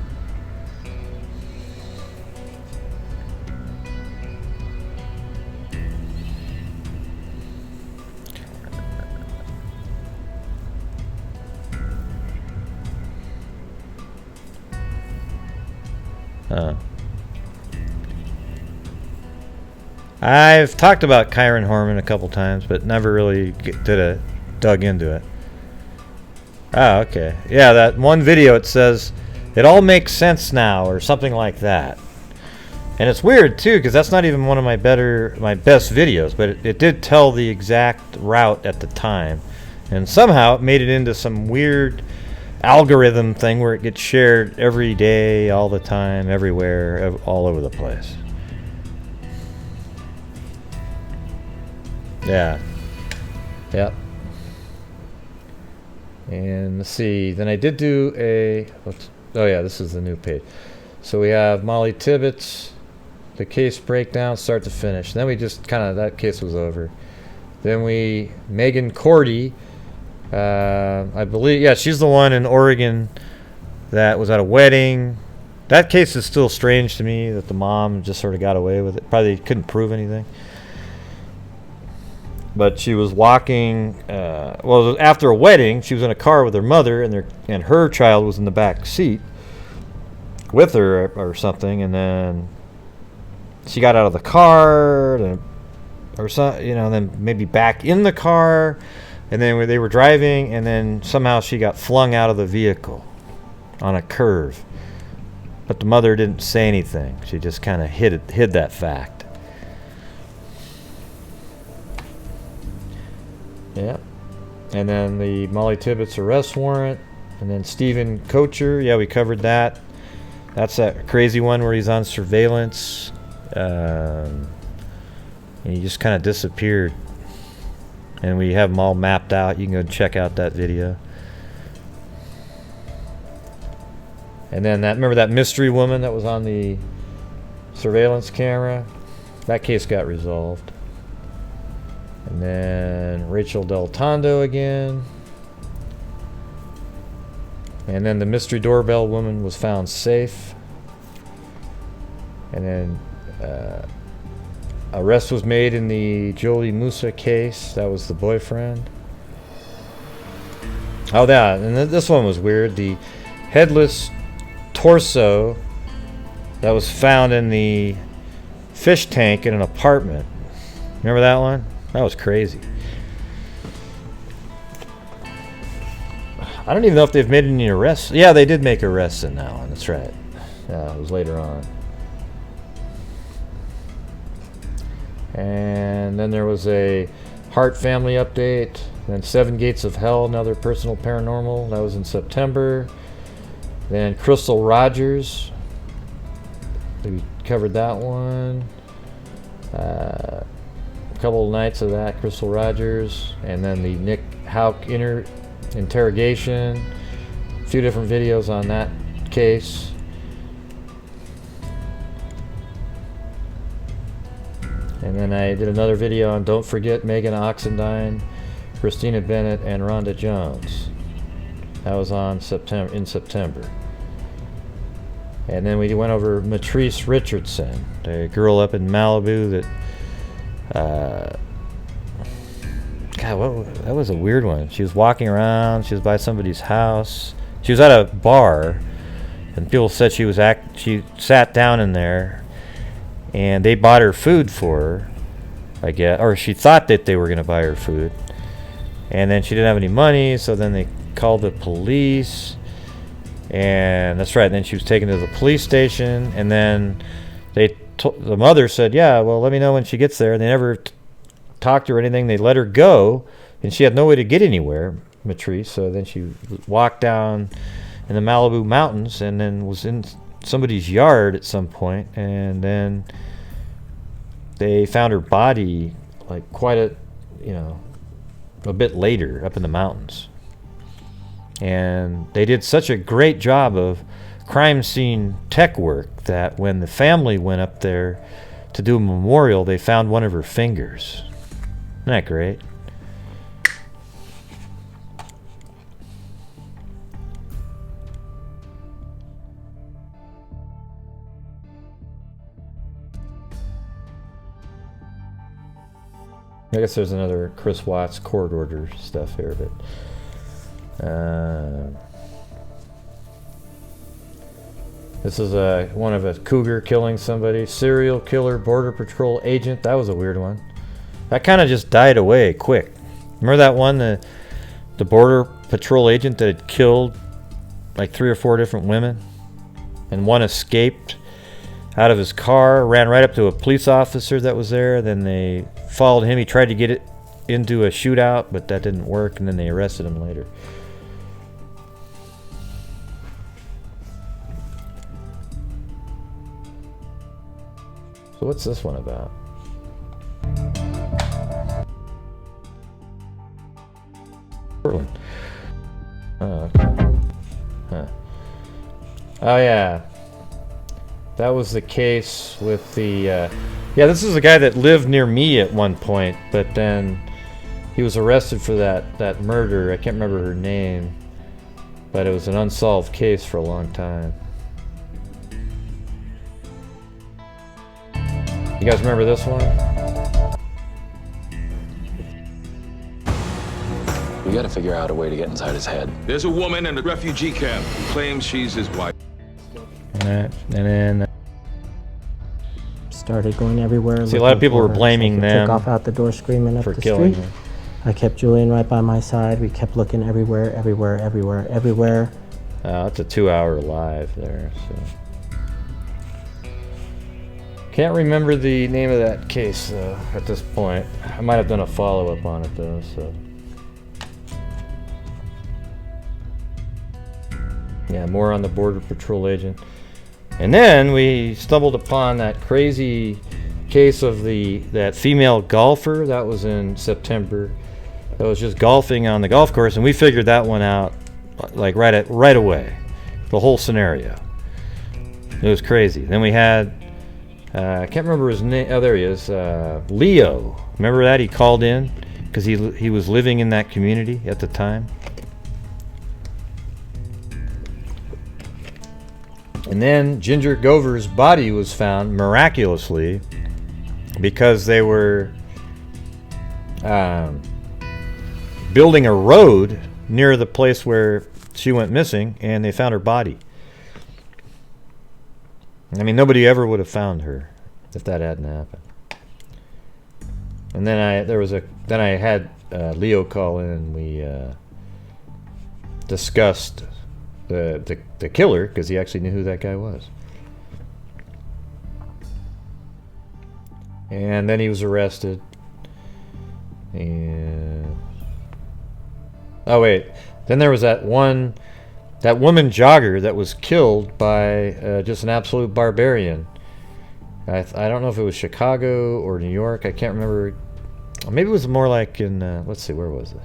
I've talked about Kyron Horman a couple times, but never really dug into it. Oh, okay. Yeah, that one video, it says, "It all makes sense now," or something like that. And it's weird, too, because that's not even one of my best videos, but it did tell the exact route at the time. And somehow it made it into some weird algorithm thing where it gets shared every day, all the time, everywhere, all over the place. Yeah. Yep. And let's see. Then I did do oh yeah, this is the new page. So we have Molly Tibbets, the case breakdown, start to finish. Then we just that case was over. Then Megan Cordy, I believe, yeah, she's the one in Oregon that was at a wedding. That case is still strange to me that the mom just sort of got away with it. Probably couldn't prove anything. but she was walking. Well, it was after a wedding, she was in a car with her mother, and her child was in the back seat with her or something, and then she got out of the car, or some, then maybe back in the car, and then they were driving, and then somehow she got flung out of the vehicle on a curve. But the mother didn't say anything. She just kind of hid that fact. Yeah. And then the Molly Tibbets arrest warrant, and then Stephen Kocher. Yeah, we covered that. That's that crazy one where he's on surveillance. And he just kind of disappeared. And we have them all mapped out. You can go check out that video. And then remember that mystery woman that was on the surveillance camera? That case got resolved. And then Rachel Del Tondo again. And then the mystery doorbell woman was found safe. And then arrest was made in the Jolie Musa case. That was the boyfriend. Oh, that. And this one was weird. The headless torso that was found in the fish tank in an apartment. Remember that one? That was crazy. I don't even know if they've made any arrests. Yeah, they did make arrests in that one. That's right. Yeah, it was later on. And then there was a Hart family update. Then Seven Gates of Hell, another personal paranormal. That was in September. Then Crystal Rogers. We covered that one. A couple of nights of that, Crystal Rogers. And then the Nick Hauk interrogation. A few different videos on that case. And then I did another video on Don't Forget Megan Oxendine, Christina Bennett, and Rhonda Jones. That was on in September. And then we went over Matrice Richardson, the girl up in Malibu that God, that was a weird one. She was walking around, she was by somebody's house. She was at a bar, and people said she sat down in there, and they bought her food for her, I guess, or she thought that they were going to buy her food. And then she didn't have any money, so then they called the police. And that's right, then she was taken to the police station, and then the mother said, yeah, well, let me know when she gets there. They never talked to her or anything. They let her go, and she had no way to get anywhere, Matrice. So then she walked down in the Malibu mountains and then was in somebody's yard at some point, and then they found her body like quite a bit later up in the mountains. And they did such a great job of crime scene tech work that when the family went up there to do a memorial, they found one of her fingers. Isn't that great? I guess there's another Chris Watts court order stuff here, but this is one of a cougar killing somebody. Serial killer border patrol agent. That was a weird one. That kind of just died away quick. Remember that one, the border patrol agent that had killed like 3 or 4 different women, and one escaped out of his car, ran right up to a police officer that was there. Then they followed him. He tried to get it into a shootout, but that didn't work, and then they arrested him later. So what's this one about? Portland. Oh, okay. Huh. Oh, yeah. That was the case with the... yeah, this is a guy that lived near me at one point, but then he was arrested for that murder. I can't remember her name, but it was an unsolved case for a long time. You guys remember this one? We gotta figure out a way to get inside his head. There's a woman in a refugee camp who claims she's his wife. And then started going everywhere. see, a lot of people were looking for her. blaming So we them took off out the door screaming up for the killing street. her. I kept Julian right by my side. We kept looking everywhere, everywhere, everywhere, everywhere. It's a 2-hour live there. So can't remember the name of that case though at this point. I might have done a follow-up on it though. So yeah, more on the Border Patrol agent. And then we stumbled upon that crazy case of that female golfer. That was in September. That was just golfing on the golf course, and we figured that one out like right away. The whole scenario. It was crazy. Then we had I can't remember his name. Oh, there he is. Leo. Remember that? He called in because he was living in that community at the time. And then Ginger Gover's body was found miraculously because they were building a road near the place where she went missing, and they found her body. I mean, nobody ever would have found her if that hadn't happened. And then I had Leo call in. We discussed the killer because he actually knew who that guy was. And then he was arrested. And oh wait, then there was that woman jogger that was killed by just an absolute barbarian. I don't know if it was Chicago or New York. I can't remember. Maybe it was more like in let's see, where was it?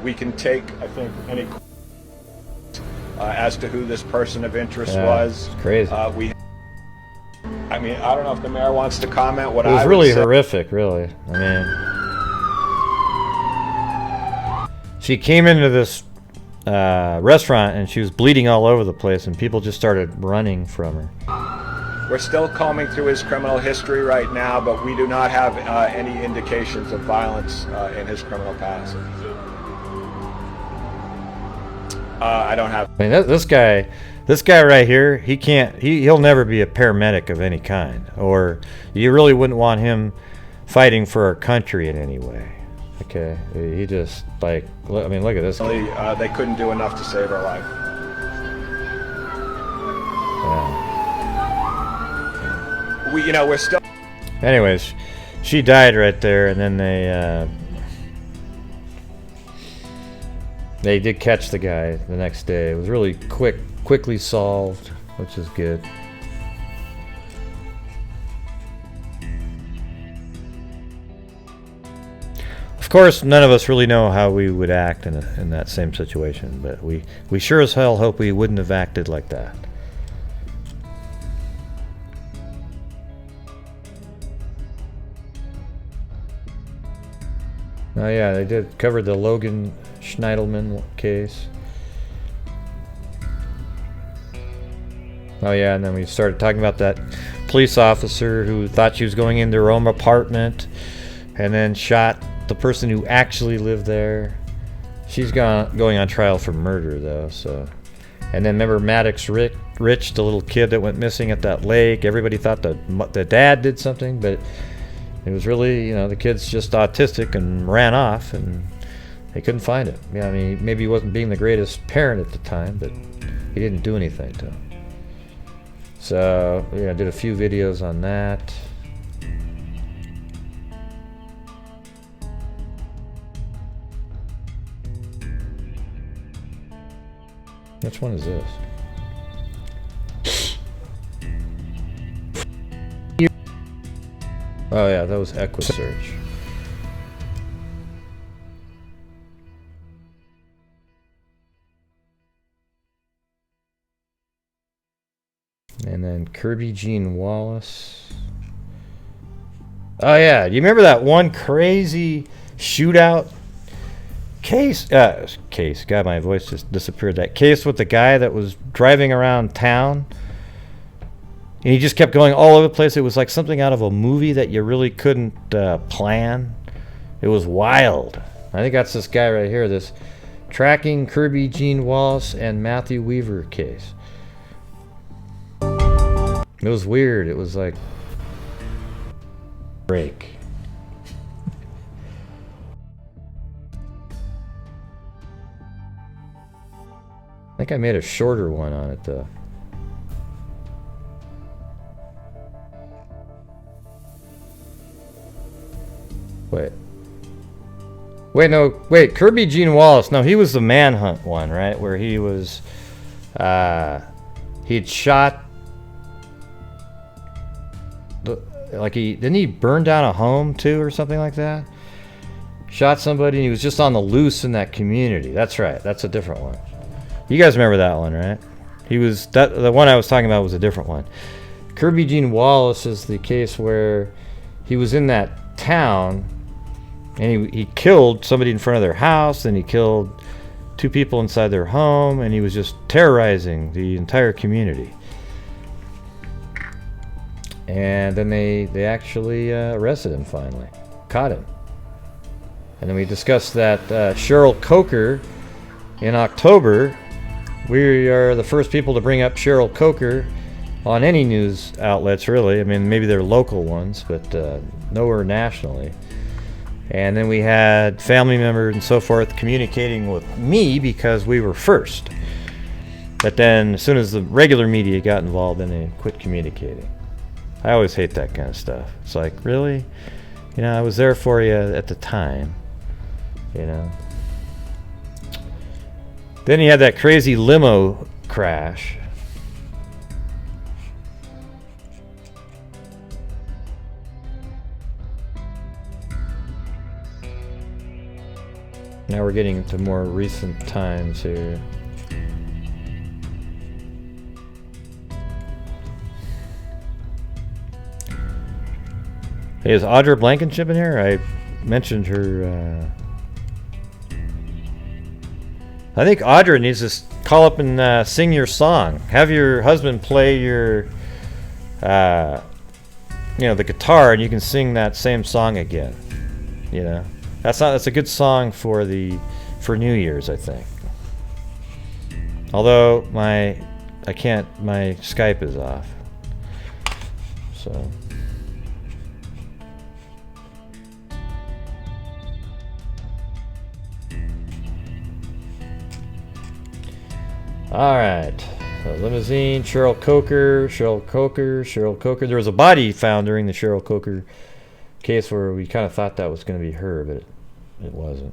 We can take, I think, any as to who this person of interest Yeah, was. it's crazy. I mean, I don't know if the mayor wants to comment. What It was I really would say, horrific, really. I mean, she came into this restaurant and she was bleeding all over the place, and people just started running from her. we're still combing through his criminal history right now, but we do not have any indications of violence in his criminal past. I don't have. I mean, this guy right here, he'll never be a paramedic of any kind, or you really wouldn't want him fighting for our country in any way. Okay, he just I mean, look at this guy. They couldn't do enough to save her life. Yeah. We're still. Anyways, she died right there, and then they did catch the guy the next day. It was really quickly solved, which is good. Of course, none of us really know how we would act in that same situation, but we sure as hell hope we wouldn't have acted like that. Oh yeah, they did cover the Logan Schneidelman case. Oh yeah, and then we started talking about that police officer who thought she was going into her own apartment and then shot the person who actually lived there. She's going on trial for murder though, so. And then remember Maddox Rich, the little kid that went missing at that lake. Everybody thought the dad did something, but it was really, the kid's just autistic and ran off, and they couldn't find him. Yeah, I mean, maybe he wasn't being the greatest parent at the time, but he didn't do anything to him. So, I did a few videos on that. Which one is this? Oh yeah, that was EquiSearch. And then Kirby Jean Wallace. Oh yeah, do you remember that one crazy shootout case, God, my voice just disappeared. That case with the guy that was driving around town, and he just kept going all over the place. It was like something out of a movie that you really couldn't plan. It was wild. I think that's this guy right here, this Tracking Kirby Jean Wallace and Matthew Weaver case. It was weird. It was like break. I think I made a shorter one on it though. Wait, Kirby Jean Wallace. No, he was the manhunt one, right? Where he was, he'd shot, didn't he burn down a home too or something like that? Shot somebody and he was just on the loose in that community. That's right, that's a different one. You guys remember that one, right? The one I was talking about was a different one. Kirby Jean Wallace is the case where he was in that town and he killed somebody in front of their house, and he killed 2 people inside their home, and he was just terrorizing the entire community. And then they actually arrested him finally, caught him. And then we discussed that Cheryl Coker in October. We are the first people to bring up Cheryl Coker on any news outlets, really. I mean, maybe they're local ones, but nowhere nationally. And then we had family members and so forth communicating with me because we were first. But then as soon as the regular media got involved, then they quit communicating. I always hate that kind of stuff. It's like, really? You know, I was there for you at the time. You know? Then he had that crazy limo crash. Now we're getting into more recent times here. Hey, is Audra Blankenship in here? I mentioned her. I think Audra needs to call up and sing your song. Have your husband play your, the guitar, and you can sing that same song again. You know, that's a good song for New Year's, I think. Although my Skype is off, so. All right, so limousine, Cheryl Coker. There was a body found during the Cheryl Coker case where we kind of thought that was going to be her, but it wasn't.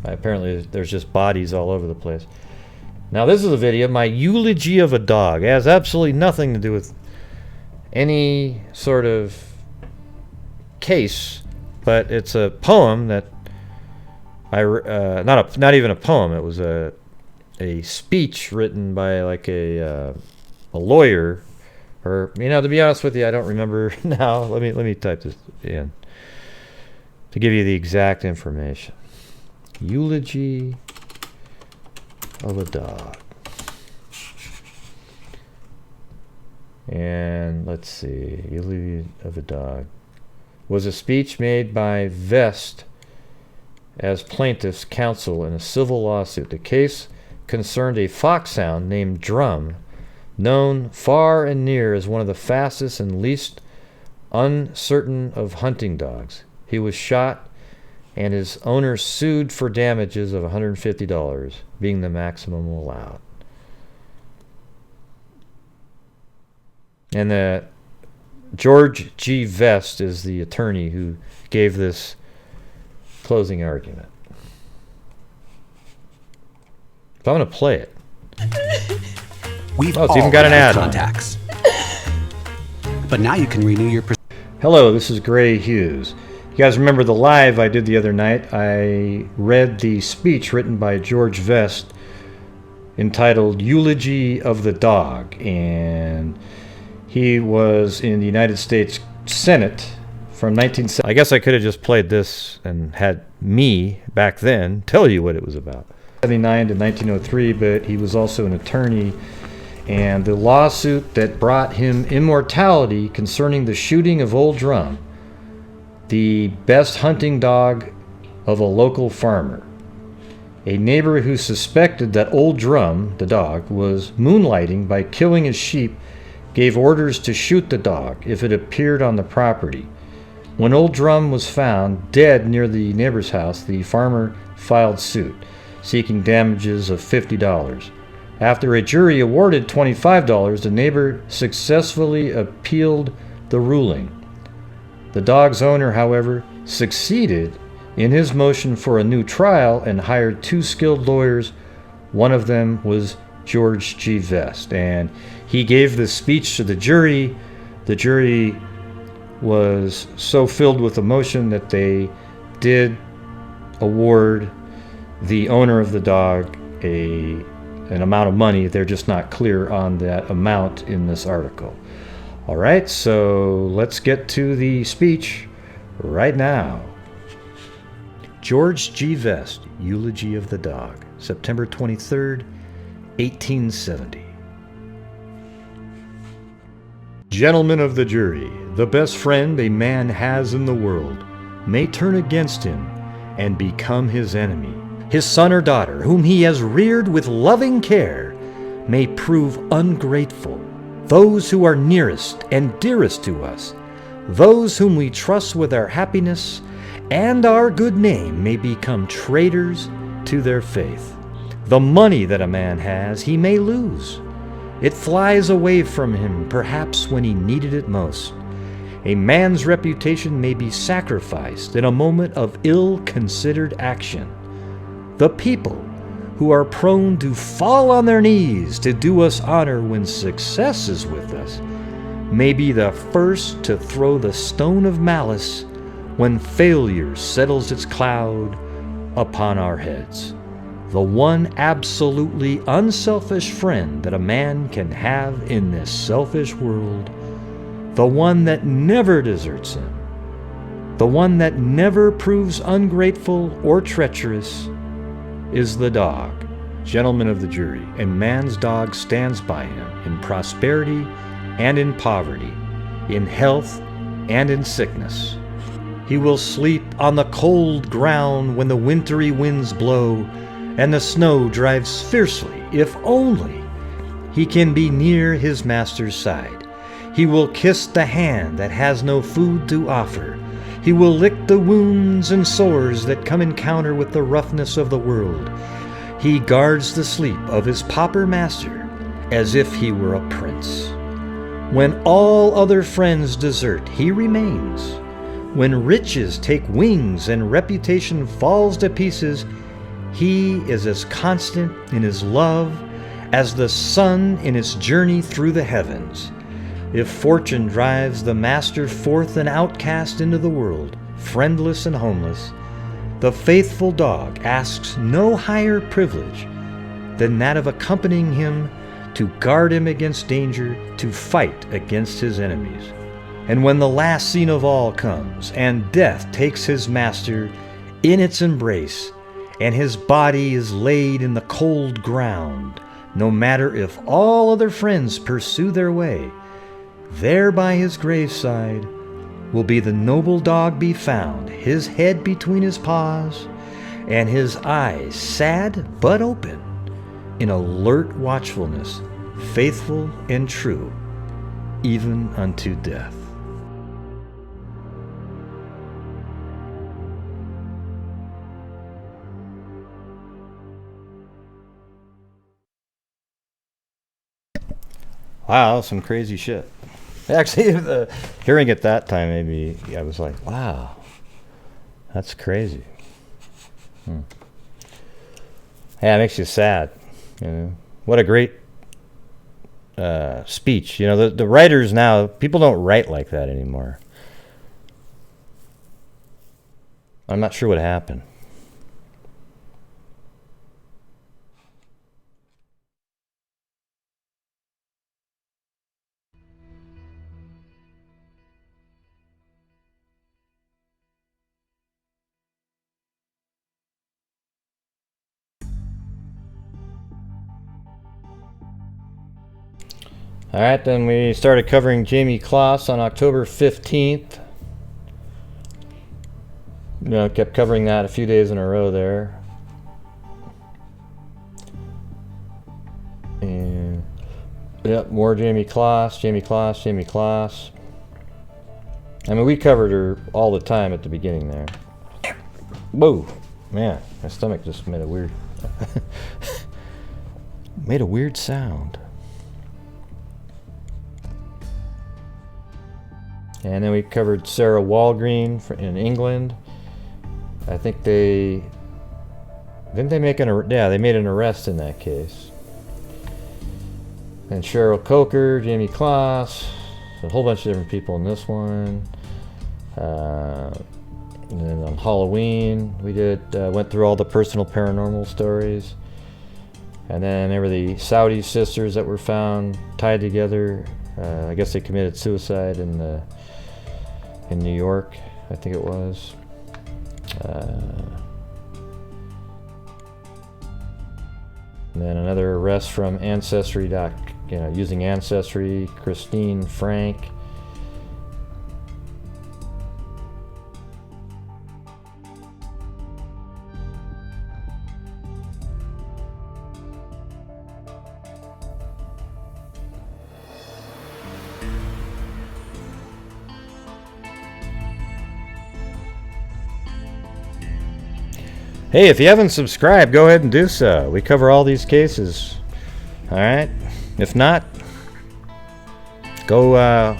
Apparently, there's just bodies all over the place. Now, this is a video, my eulogy of a dog. It has absolutely nothing to do with any sort of case, but it's a poem that not even a poem. It was a speech written by like a lawyer, or to be honest with you, I don't remember now. Let me type this in to give you the exact information. Eulogy of a dog, and let's see. Eulogy of a dog was a speech made by Vest as plaintiff's counsel in a civil lawsuit. The case concerned a foxhound named Drum, known far and near as one of the fastest and least uncertain of hunting dogs. He was shot, and his owner sued for damages of $150, being the maximum allowed. And George G. Vest is the attorney who gave this closing argument. So I'm going to play it. We've it's all even got an ad contacts. But now you can renew your... Hello, this is Gray Hughes. You guys remember the live I did the other night? I read the speech written by George Vest entitled Eulogy of the Dog. And he was in the United States Senate from 1970. I guess I could have just played this and had me back then tell you what it was about. 1979 to 1903, but he was also an attorney, and the lawsuit that brought him immortality concerning the shooting of Old Drum, the best hunting dog of a local farmer. A neighbor who suspected that Old Drum, the dog, was moonlighting by killing his sheep gave orders to shoot the dog if it appeared on the property. When Old Drum was found dead near the neighbor's house, the farmer filed suit, seeking damages of $50. After a jury awarded $25, the neighbor successfully appealed the ruling. The dog's owner, however, succeeded in his motion for a new trial and hired 2 skilled lawyers. One of them was George G. Vest, and he gave this speech to the jury. The jury was so filled with emotion that they did award the owner of the dog an amount of money. They're just not clear on that amount in this article. All right, so let's get to the speech right now. George G. Vest, Eulogy of the Dog, September 23rd, 1870. Gentlemen of the jury, the best friend a man has in the world may turn against him and become his enemy. His son or daughter, whom he has reared with loving care, may prove ungrateful. Those who are nearest and dearest to us, those whom we trust with our happiness and our good name, may become traitors to their faith. The money that a man has, he may lose. It flies away from him, perhaps when he needed it most. A man's reputation may be sacrificed in a moment of ill-considered action. The people who are prone to fall on their knees to do us honor when success is with us may be the first to throw the stone of malice when failure settles its cloud upon our heads. The one absolutely unselfish friend that a man can have in this selfish world, the one that never deserts him, the one that never proves ungrateful or treacherous, is the dog. Gentlemen of the jury, a man's dog stands by him in prosperity and in poverty, in health and in sickness. He will sleep on the cold ground when the wintry winds blow and the snow drives fiercely, if only he can be near his master's side. He will kiss the hand that has no food to offer. He will lick the wounds and sores that come encounter with the roughness of the world. He guards the sleep of his pauper master as if he were a prince. When all other friends desert, he remains. When riches take wings and reputation falls to pieces, he is as constant in his love as the sun in its journey through the heavens. If fortune drives the master forth an outcast into the world, friendless and homeless, the faithful dog asks no higher privilege than that of accompanying him to guard him against danger, to fight against his enemies. And when the last scene of all comes, and death takes his master in its embrace, and his body is laid in the cold ground, no matter if all other friends pursue their way, there by his graveside will be the noble dog be found, his head between his paws, and his eyes sad but open, in alert watchfulness, faithful and true, even unto death. Wow, some crazy shit. Actually, hearing it that time, maybe I was like, wow, that's crazy. Yeah, it makes you sad. You know, what a great speech. You know, the writers now, people don't write like that anymore. I'm not sure what happened. Alright, then we started covering Jamie Kloss on October 15th. You know, kept covering that a few days in a row there. And yep, more Jamie Kloss, Jamie Kloss, Jamie Kloss. I mean, we covered her all the time at the beginning there. Whoa, man, my stomach just made a weird made a weird sound. And then we covered Sarah Walgreen in England. I think they make they made an arrest in that case. And Cheryl Coker, Jamie Kloss, a whole bunch of different people in this one. And then on Halloween, we went through all the personal paranormal stories. And then there were the Saudi sisters that were found tied together. I guess they committed suicide in New York, I think it was. And then another arrest from Ancestry. Using Ancestry, Christine Frank. Hey, if you haven't subscribed, go ahead and do so. We cover all these cases. Alright? If not, go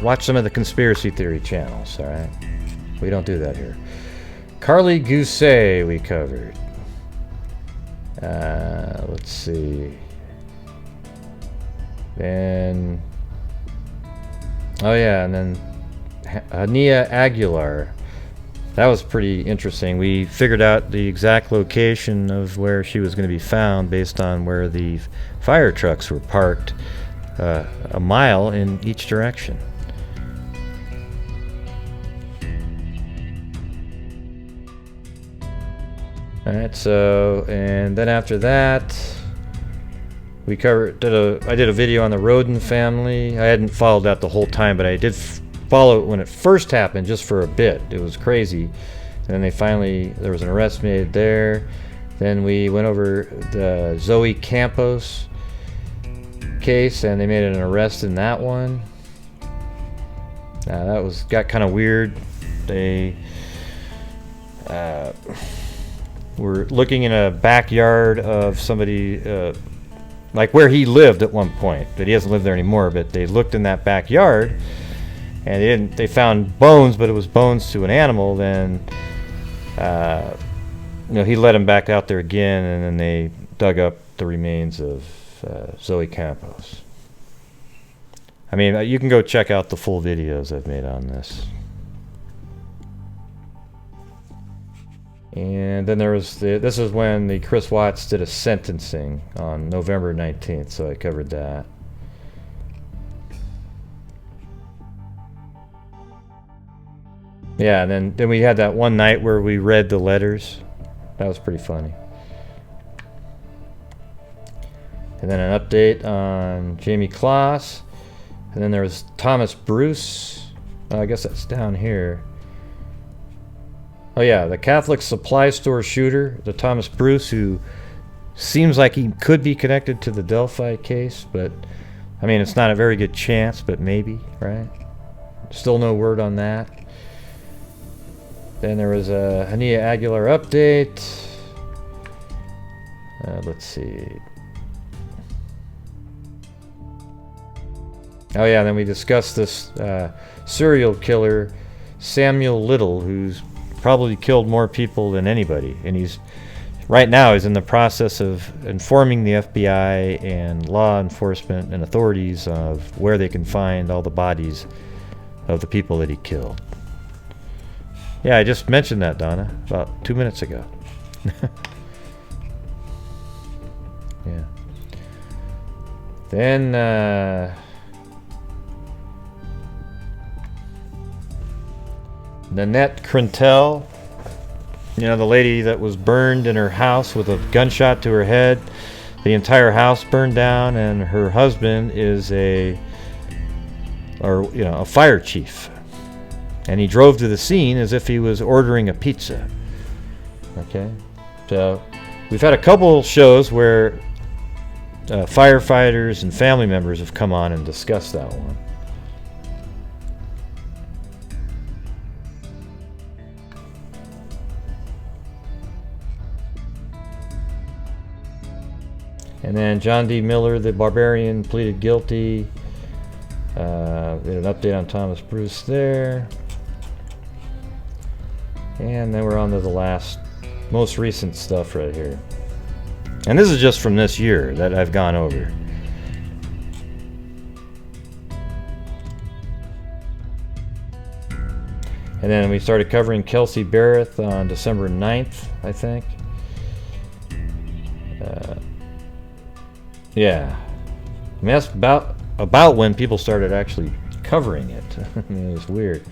watch some of the conspiracy theory channels. Alright? We don't do that here. Carly Gousset we covered. Let's see. Then... oh yeah, and then Hania Aguilar. That was pretty interesting. We figured out the exact location of where she was going to be found based on where the fire trucks were parked, a mile in each direction. Alright, so, and then after that, we I did a video on the Roden family. I hadn't followed that the whole time, but I did follow it when it first happened, just for a bit. It was crazy. And then there was an arrest made there. Then we went over the Zoe Campos case, and they made an arrest in that one. That got kind of weird. They were looking in a backyard of somebody, like where he lived at one point, but he doesn't live there anymore. But they looked in that backyard, and they found bones, but it was bones to an animal. Then he let him back out there again, and then they dug up the remains of Zoe Campos. I mean, you can go check out the full videos I've made on this. And then there was this is when the Chris Watts did a sentencing on November 19th, so I covered that. Yeah, and then we had that one night where we read the letters. That was pretty funny. And then an update on Jamie Kloss. And then there was Thomas Bruce. I guess that's down here. Oh yeah, the Catholic supply store shooter, the Thomas Bruce, who seems like he could be connected to the Delphi case, but I mean, it's not a very good chance, but maybe, right? Still no word on that. Then there was a Hania Aguilar update. Let's see. Oh yeah, then we discussed this serial killer, Samuel Little, who's probably killed more people than anybody, and right now he's in the process of informing the FBI and law enforcement and authorities of where they can find all the bodies of the people that he killed. Yeah, I just mentioned that, Donna, about 2 minutes ago. Yeah. Then Nanette Crentel, the lady that was burned in her house with a gunshot to her head. The entire house burned down, and her husband is a or a fire chief, and he drove to the scene as if he was ordering a pizza. Okay, so we've had a couple shows where firefighters and family members have come on and discussed that one. And then John D. Miller, the barbarian, pleaded guilty. Did an update on Thomas Bruce there. And then we're on to the most recent stuff right here. And this is just from this year that I've gone over. And then we started covering Kelsey Barrett on December 9th, I think. Yeah. I mean, that's about when people started actually covering it. I mean, it was weird.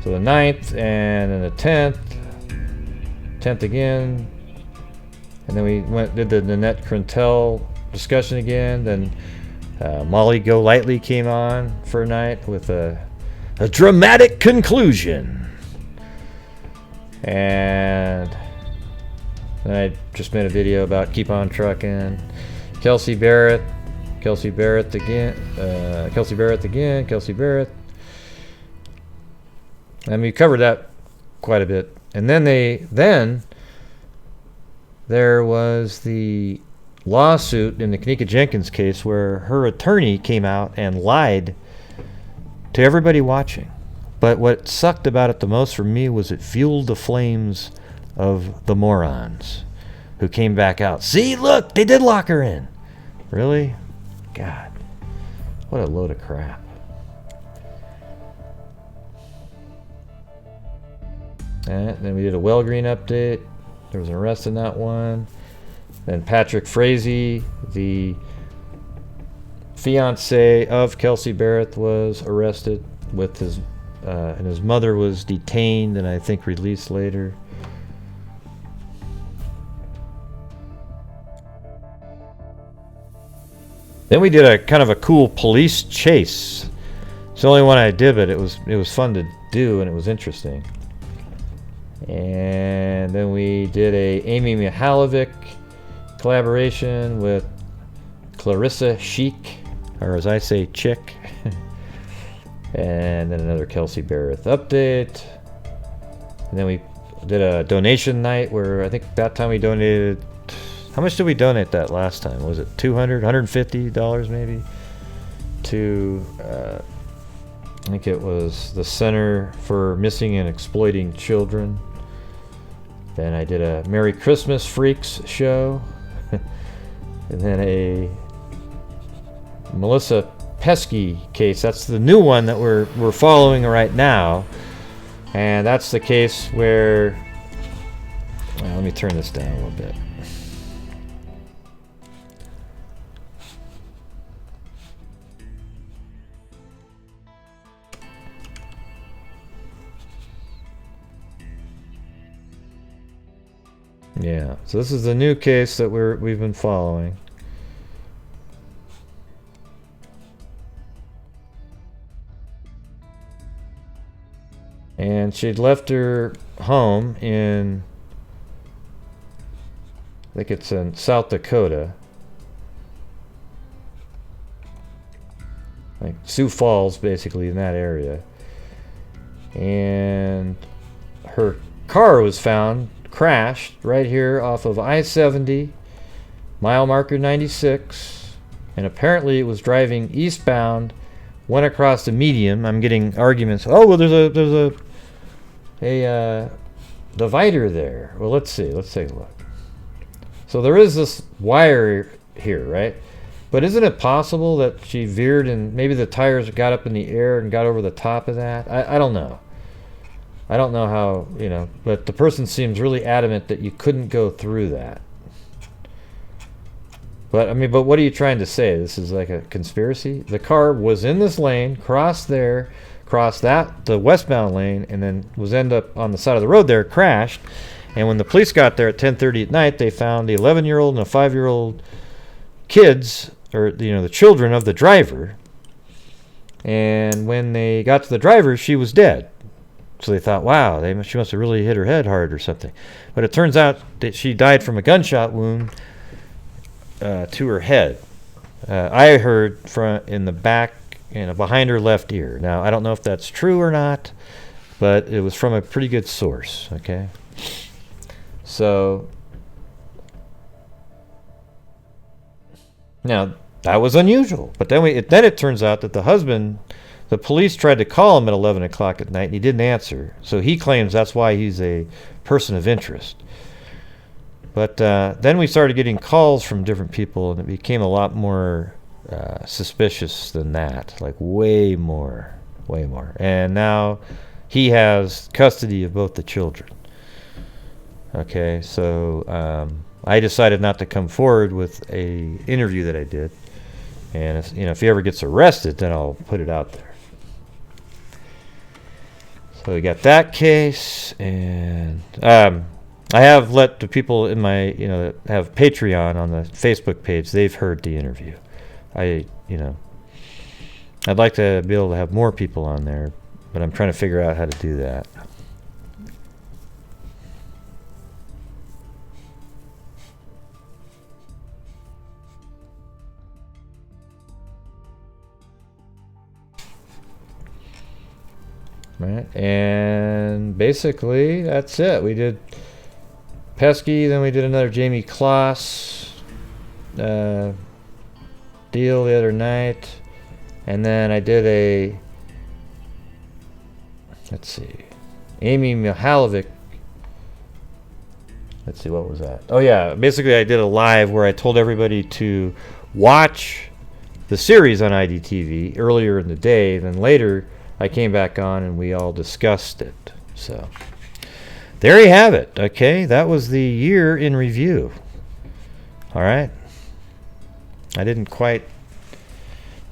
So the 9th and then the 10th again. And then we did the Nanette Crentel discussion again. Then Molly Golightly came on for a night with a dramatic conclusion. And then I just made a video about Keep On Trucking. Kelsey Barrett again. And we covered that quite a bit. And then there was the lawsuit in the Kanika Jenkins case where her attorney came out and lied to everybody watching. But what sucked about it the most for me was it fueled the flames of the morons who came back out. See, look, they did lock her in. Really? God. What a load of crap. And then we did a Wellgreen update. There was an arrest in that one. Then Patrick Frazee, the fiance of Kelsey Barrett, was arrested with and his mother was detained and I think released later. Then we did a kind of a cool police chase. It's the only one I did, but it was fun to do and it was interesting. And then we did a Amy Mihalovic collaboration with Clarissa Chic, or as I say, Chick. And then another Kelsey Barrett update. And then we did a donation night where I think that time we donated. How much did we donate that last time? Was it $200, $150 maybe? To, I think it was the Center for Missing and Exploiting Children. Then I did a Merry Christmas Freaks show. And then a Melissa Pesky case. That's the new one that we're following right now. And that's the case where... Well, let me turn this down a little bit. Yeah, so this is the new case that we've been following. And she'd left her home in, I think it's in South Dakota, like Sioux Falls, basically, in that area. And her car was found crashed right here off of I-70, mile marker 96, and apparently it was driving eastbound, went across the median. I'm getting arguments. Oh, well, there's a divider there. Well, let's see. Let's take a look. So there is this wire here, right? But isn't it possible that she veered and maybe the tires got up in the air and got over the top of that? I don't know. I don't know how, but the person seems really adamant that you couldn't go through that. But, but what are you trying to say? This is like a conspiracy? The car was in this lane, crossed there, crossed the westbound lane, and then end up on the side of the road there, crashed. And when the police got there at 10:30 at night, they found the 11-year-old and a 5-year-old kids, or, the children of the driver, And when they got to the driver, she was dead. So they thought, wow, she must have really hit her head hard or something. But it turns out that she died from a gunshot wound to her head. I heard in the back, behind her left ear. Now, I don't know if that's true or not, but it was from a pretty good source, okay? So, now, that was unusual. But then it turns out that the husband, the police tried to call him at 11 o'clock at night, and he didn't answer. So he claims that's why he's a person of interest. But then we started getting calls from different people, and it became a lot more suspicious than that. Like, way more. And now he has custody of both the children. Okay, so I decided not to come forward with a interview that I did. And if he ever gets arrested, then I'll put it out there. So we got that case, and I have let the people in my, that have Patreon on the Facebook page, they've heard the interview. I'd like to be able to have more people on there, but I'm trying to figure out how to do that. Right, and basically that's it. We did Pesky, then we did another Jamie Kloss deal the other night, and then I did Amy Mihalovic. Let's see, what was that? Oh yeah, basically I did a live where I told everybody to watch the series on IDTV earlier in the day, then later I came back on and we all discussed it. So there you have it. Okay, that was the year in review. All right. I didn't quite,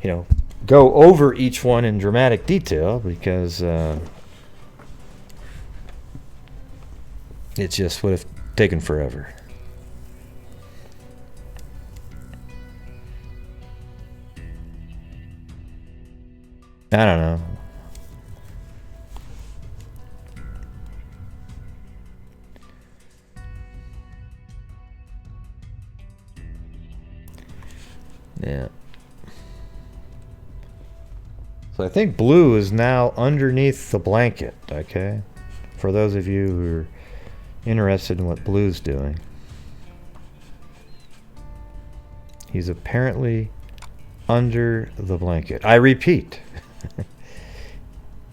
go over each one in dramatic detail because it just would have taken forever. I don't know. Yeah. So I think Blue is now underneath the blanket, okay? For those of you who are interested in what Blue's doing. He's apparently under the blanket. I repeat.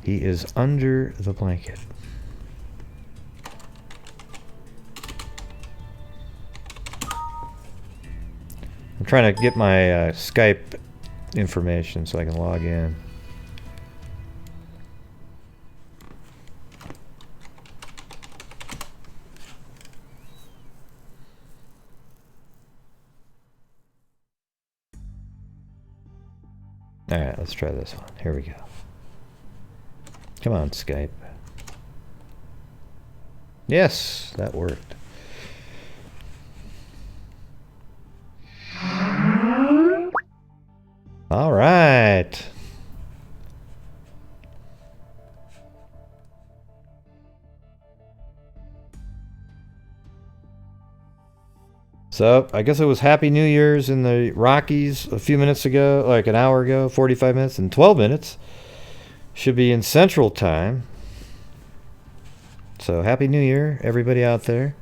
He is under the blanket. I'm trying to get my Skype information so I can log in. Alright, let's try this one. Here we go. Come on, Skype. Yes, that worked. All right. So, I guess it was Happy New Year's in the Rockies a few minutes ago, like an hour ago, 45 minutes, and 12 minutes. Should be in Central Time. So, Happy New Year, everybody out there.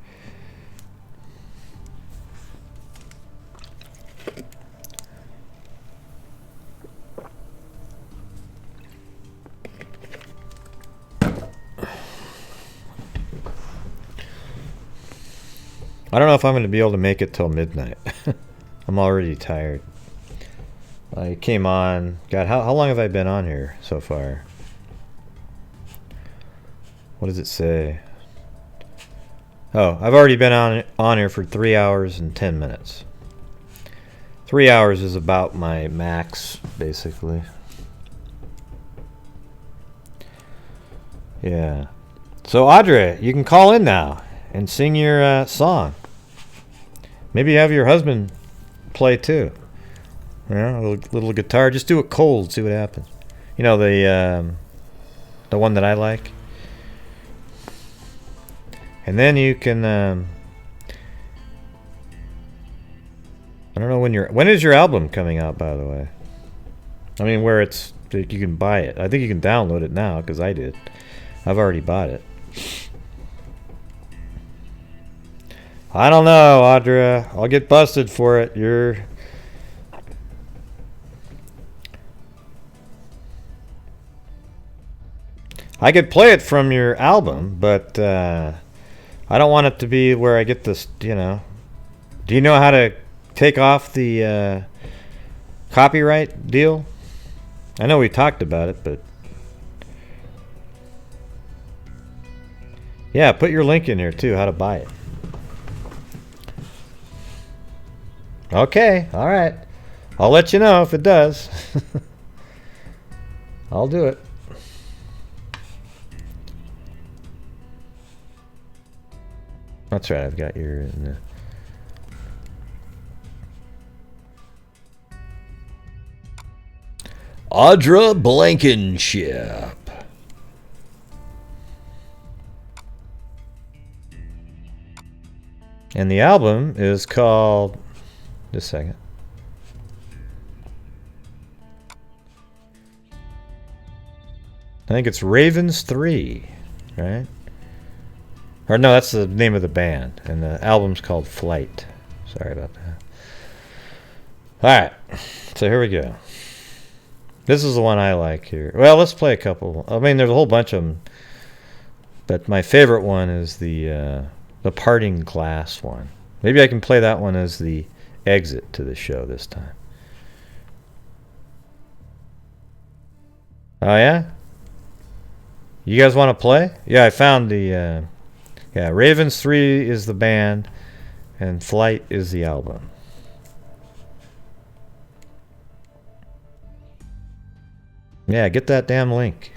I don't know if I'm going to be able to make it till midnight. I'm already tired. I came on. God, how long have I been on here so far? What does it say? Oh, I've already been on here for 3 hours and 10 minutes. 3 hours is about my max, basically. Yeah. So, Audrey, you can call in now and sing your song. Maybe have your husband play too. Yeah, a little guitar. Just do it cold. See what happens. You know, the one that I like. And then you can I don't know when is your album coming out, by the way? I mean, where you can buy it. I think you can download it now because I did. I've already bought it. I don't know, Audra. I'll get busted for it. I could play it from your album, but I don't want it to be where I get this, you know. Do you know how to take off the copyright deal? I know we talked about it, but yeah, put your link in here too, how to buy it. Okay, all right. I'll let you know if it does. I'll do it. That's right, I've got your... Audra Blankenship. And the album is called... Just a second. I think it's Ravens 3, right? Or no, that's the name of the band. And the album's called Flight. Sorry about that. Alright, so here we go. This is the one I like here. Well, let's play a couple. I mean, there's a whole bunch of them. But my favorite one is the Parting Glass one. Maybe I can play that one as the exit to the show this time. Oh, yeah? You guys want to play? Yeah, I found the... yeah, Ravens 3 is the band, and Flight is the album. Yeah, get that damn link.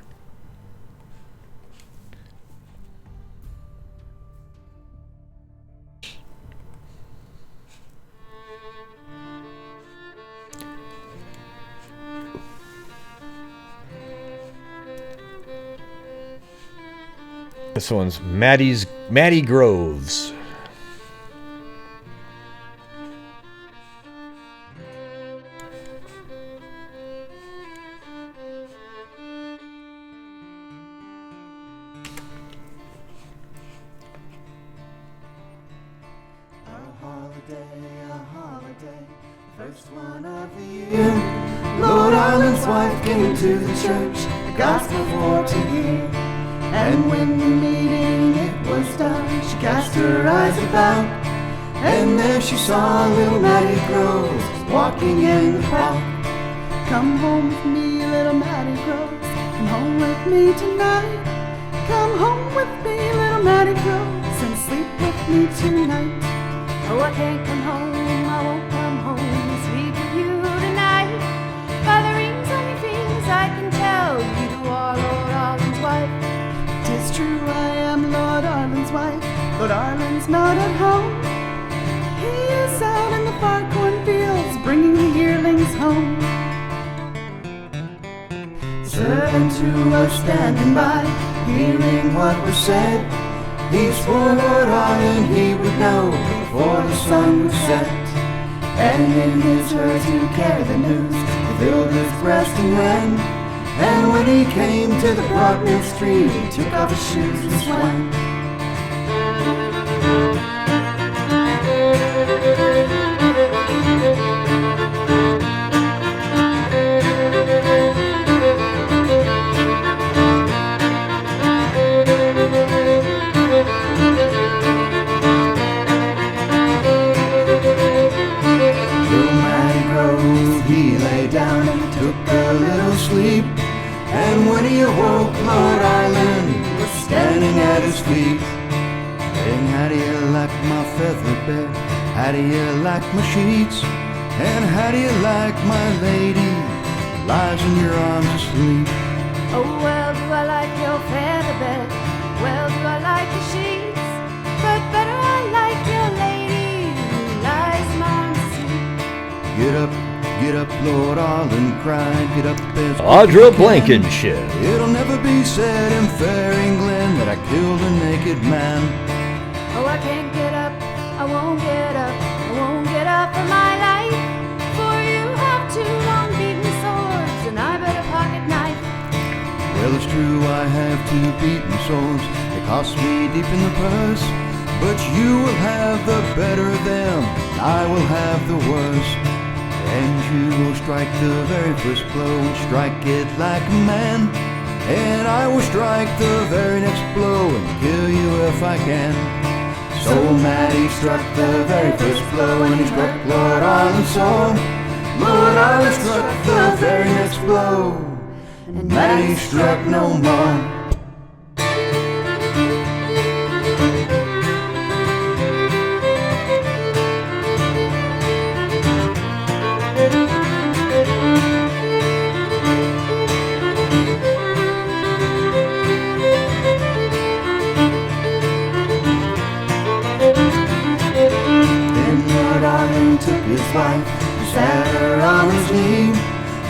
This one's Maddie Groves. First one of the year, Lord Island's wife came to the church, the gospel for to hear. And when the meeting it was done, she cast her eyes about, and there she saw little Maddie Groves walking in the park. Come home with me, little Maddie Groves, come home with me tonight. Come home with me, little Maddie Groves, and sleep with me tonight. Oh, I can't come home, I won't come home and sleep with you tonight. By the rings on your fingers I can tell you are Lord Arlen's wife. 'Tis true I am Lord Arlen's wife, Lord Arlen's not at home. He is out in the far cornfields bringing the yearlings home. Servants who were standing by, hearing what was said, he swore Lord Arlen he would know before the sun was set. And in his hurry to carry the news, he filled his breast and ran. And when he came to the broad mill stream, he took off his shoes and swam. He lay down and took a little sleep, and when he awoke, Lord Arlen was standing at his feet, saying, how do you like my feather bed? How do you like my sheets? And how do you like my lady lies in your arms asleep? Oh, well, do I like your feather bed? Well, do I like your sheets? But better I like your lady who lies in my arms asleep. Get up, Lord Arlen cried, get up as Audra Blankenship. It'll never be said in fair England that I killed a naked man. Oh, I can't get up, I won't get up, I won't get up for my life. For you have 2 long beaten swords, and I bet a pocket knife. Well, it's true, I have 2 beaten swords. They cost me deep in the purse. But you will have the better of them, I will have the worse. And you will strike the very first blow, strike it like a man. And I will strike the very next blow and kill you if I can. So mad he struck the very first blow, and he struck Lord Arlen's sword. Lord Arlen struck the very next blow, and mad he struck no more. Took his wife, sat her on his knee,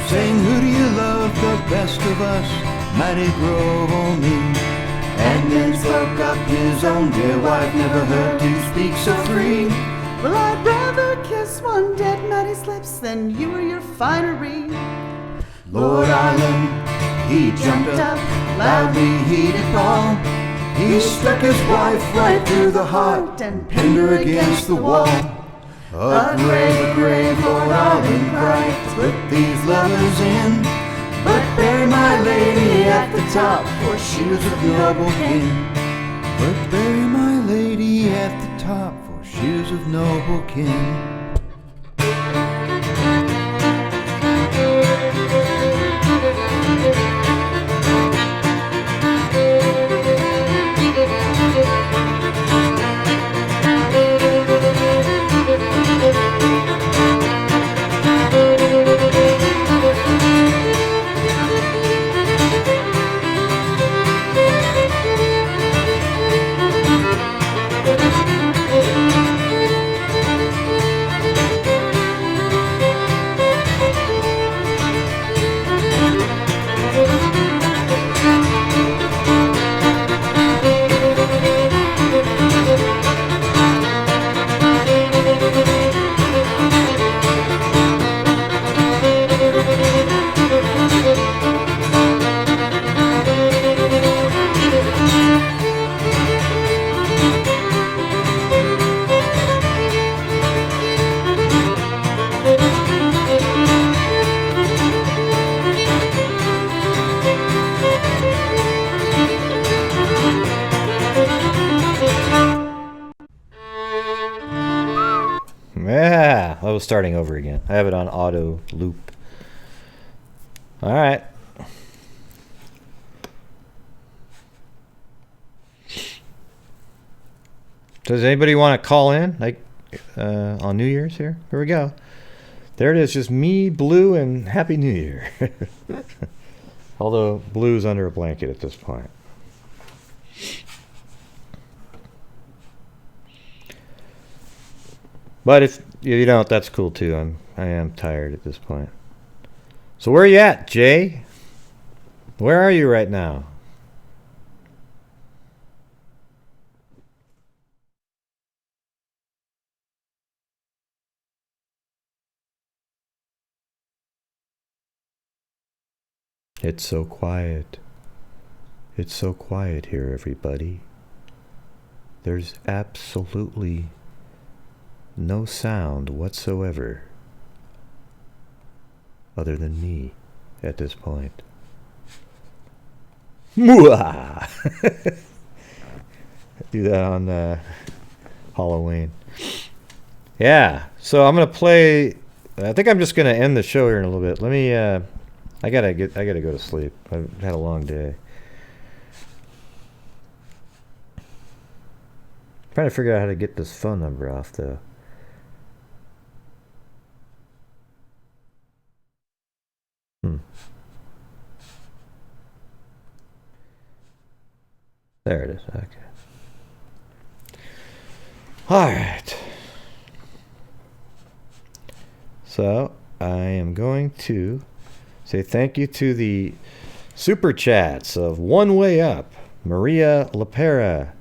saying, who do you love the best of us, Matty Grove or me? And then spoke up his own dear wife, never heard to speak so free. Well, I'd rather kiss one dead Maddie's lips than you or your finery. Lord Arlen, he jumped up, loudly he did bawl. He struck his wife right through the heart and pinned her against the wall. A grave, Lord Arlen cried, to put these lovers in. But bury my lady at the top, for she was of noble kin. But bury my lady at the top, for she was of noble kin. Yeah, I was starting over again. I have it on auto loop. All right. Does anybody want to call in, like on New Year's here? Here we go. There it is, just me, Blue, and Happy New Year. Although Blue's under a blanket at this point. But if you don't, that's cool too. I am tired at this point. So where are you at, Jay? Where are you right now? It's so quiet. It's so quiet here, everybody. There's absolutely no sound whatsoever other than me at this point. Mwah! Do that on Halloween. Yeah, so I'm gonna play. I think I'm just gonna end the show here in a little bit. Let me. I gotta go to sleep. I've had a long day. I'm trying to figure out how to get this phone number off though. There it is. Okay. All right. So I am going to say thank you to the super chats of One Way Up, Maria Lepera,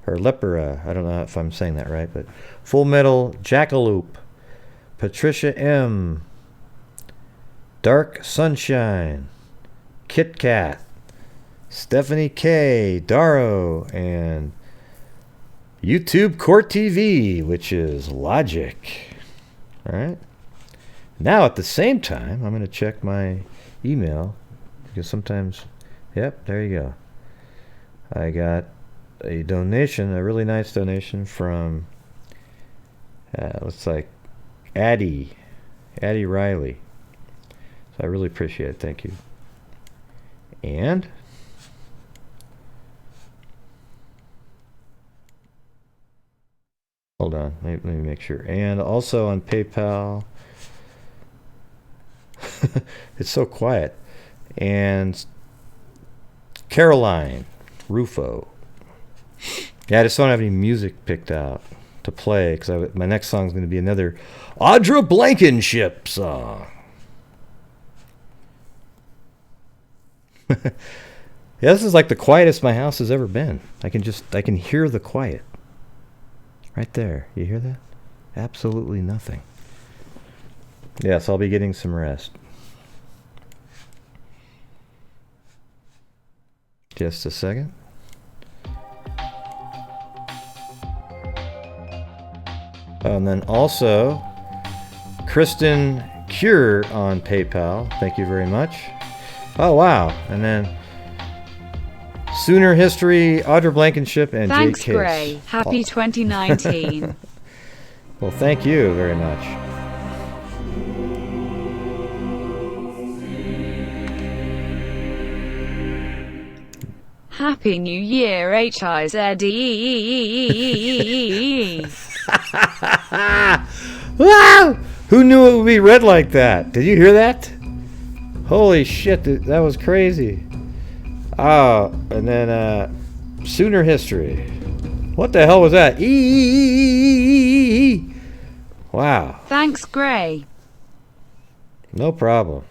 or Lepera, I don't know if I'm saying that right, but Full Metal Jackalope, Patricia M, Dark Sunshine, Kit Kat, Stephanie K, Daro, and YouTube Court TV, which is Logic. All right. Now at the same time, I'm going to check my email because sometimes, yep, there you go. I got a donation, a really nice donation from, looks like Addie Riley. So I really appreciate it. Thank you. And hold on, let me make sure. And also on PayPal, it's so quiet. And Caroline Rufo. Yeah, I just don't have any music picked out to play because my next song is going to be another Audra Blankenship song. Yeah, this is like the quietest my house has ever been. I can hear the quiet. Right there. You hear that? Absolutely nothing. Yes, I'll be getting some rest. Just a second. And then also, Kristen Cure on PayPal. Thank you very much. Oh, wow. And then Sooner History, Audra Blankenship, and Thanks, Jake Gray. Case. Happy 2019. Well, thank you very much. Happy New Year, HIZE. Wow! Who knew it would be read like that? Did you hear that? Holy shit, that was crazy. Oh, and then Sooner History. What the hell was that? Wow. Thanks, Gray. No problem.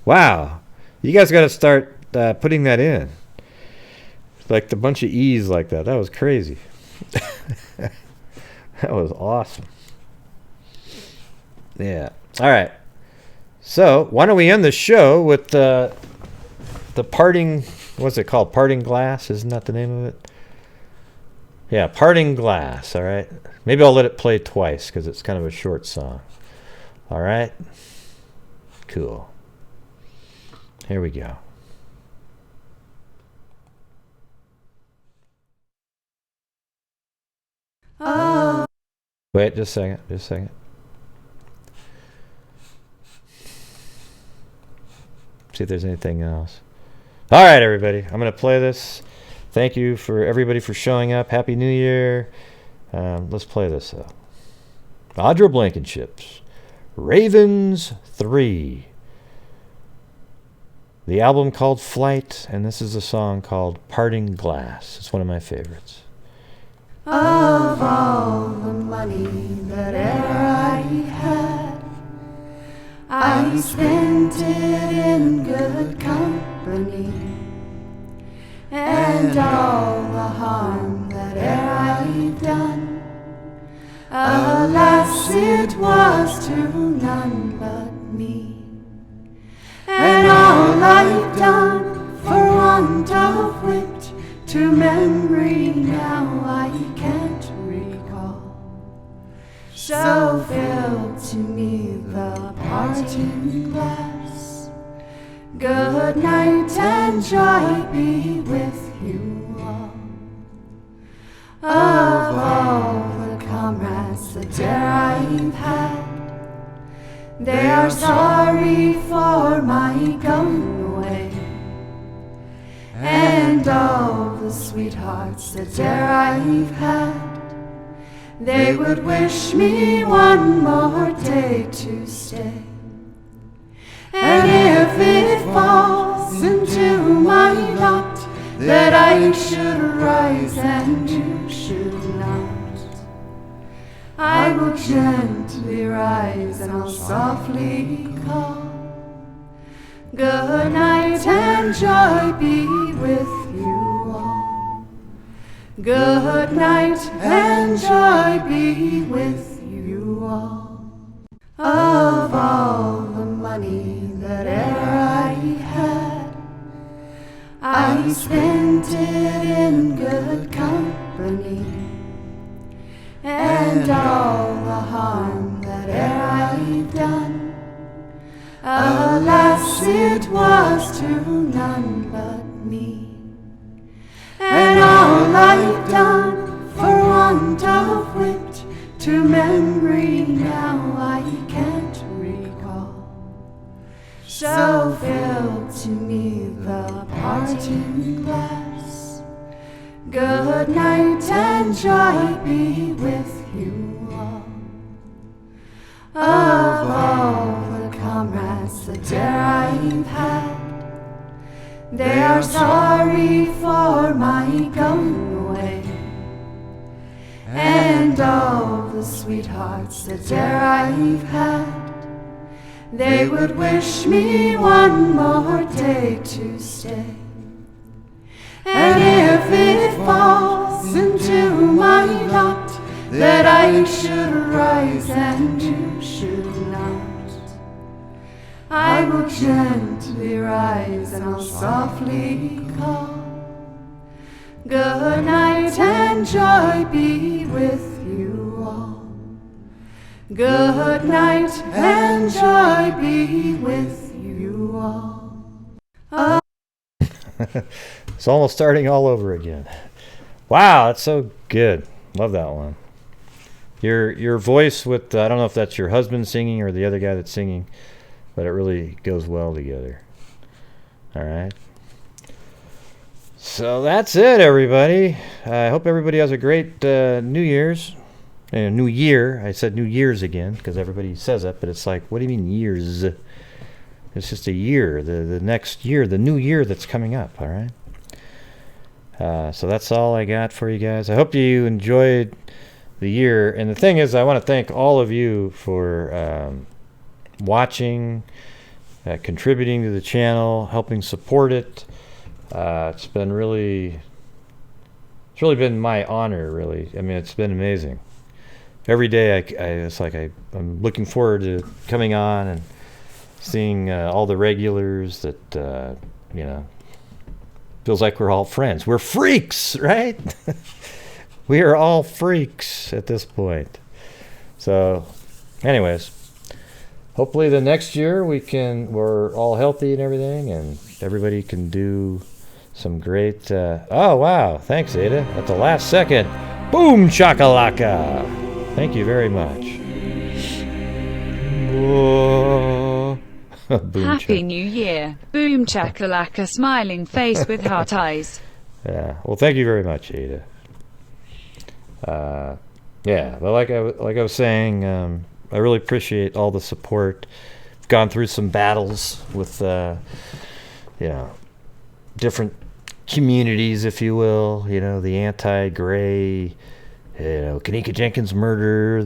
Wow. You guys got to start putting that in. Like the bunch of E's like that. That was crazy. That was awesome. Yeah. All right. So why don't we end the show with the parting, what's it called? Parting Glass? Isn't that the name of it? Yeah, Parting Glass. All right. Maybe I'll let it play twice because it's kind of a short song. All right. Cool. Here we go. Wait, just a second. See if there's anything else. All right, everybody. I'm going to play this. Thank you for everybody for showing up. Happy New Year. Let's play this, though. Audra Blankenship's Ravens 3. The album called Flight, and this is a song called Parting Glass. It's one of my favorites. Of all the money that e'er I had, I spent it in good company, and all the harm that e'er I've done, alas, it was to none but me. And all I've done for want of wit, to memory now I can't recall. So fill to me the parting glass. Good night and joy be with you all. Of all the comrades that dare I've had, they are sorry for my going away. And all the sweethearts that dare I've had, they would wish me one more day to stay. And if it falls into my lot that I should rise and you should not, I will gently rise and I'll softly call. Good night and joy be with you all. Good night and joy be with you all. Of all the money that e'er I had, I spent it in good company. And all the harm that e'er I've done, alas, it was to none but me. And all I've done for want of wit, to memory now I can't recall. So fill to me the parting glass. Good night and joy be with you all. Of all the comrades that dare I've had, they are sorry for my going away. And all the sweethearts that dare I've had, they would wish me one more day to stay. And if it falls into my lot that I should rise and you should not, I will gently rise and I'll softly call. Good night and joy be with you all. Good night and joy be with you all. It's almost starting all over again. Wow, that's so good. Love that one. Your voice with, I don't know if that's your husband singing or the other guy that's singing, but it really goes well together. All right. So that's it, everybody. I hope everybody has a great New Year's. New Year. I said New Year's again because everybody says that, but it's like, what do you mean years? It's just a year, the next year, the new year that's coming up, all right? So that's all I got for you guys. I hope you enjoyed the year. And the thing is, I want to thank all of you for watching, contributing to the channel, helping support it. It's really been my honor, really. I mean, it's been amazing. Every day, it's like I'm looking forward to coming on and seeing all the regulars that, feels like we're all friends. We're freaks, right? We are all freaks at this point. So, anyways, hopefully the next year we're all healthy and everything, and everybody can do some great, oh wow, thanks Ada, at the last second. Boom shakalaka. Thank you very much. Whoa. Happy New Year. Boom chakalaka, smiling face with heart eyes. Yeah. Well, thank you very much, Ada. Yeah, but like I was saying, I really appreciate all the support. I've gone through some battles with, different communities, if you will. The anti-gray, Kanika Jenkins murder,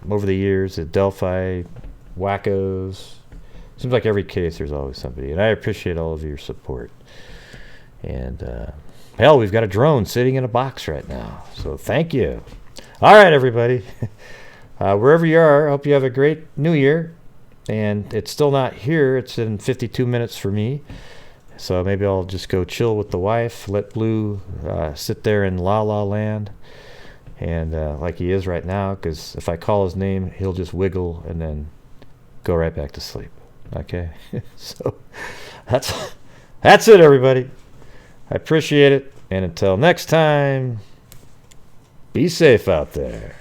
over the years, the Delphi wackos. Seems like every case there's always somebody, and I appreciate all of your support. And hell, we've got a drone sitting in a box right now, so thank you. All right, everybody, wherever you are, I hope you have a great New Year. And it's still not here. It's in 52 minutes for me, so maybe I'll just go chill with the wife, let Blue sit there in La La Land, and like he is right now, because if I call his name, he'll just wiggle and then go right back to sleep. Okay. So that's it, everybody. I appreciate it, and until next time, be safe out there.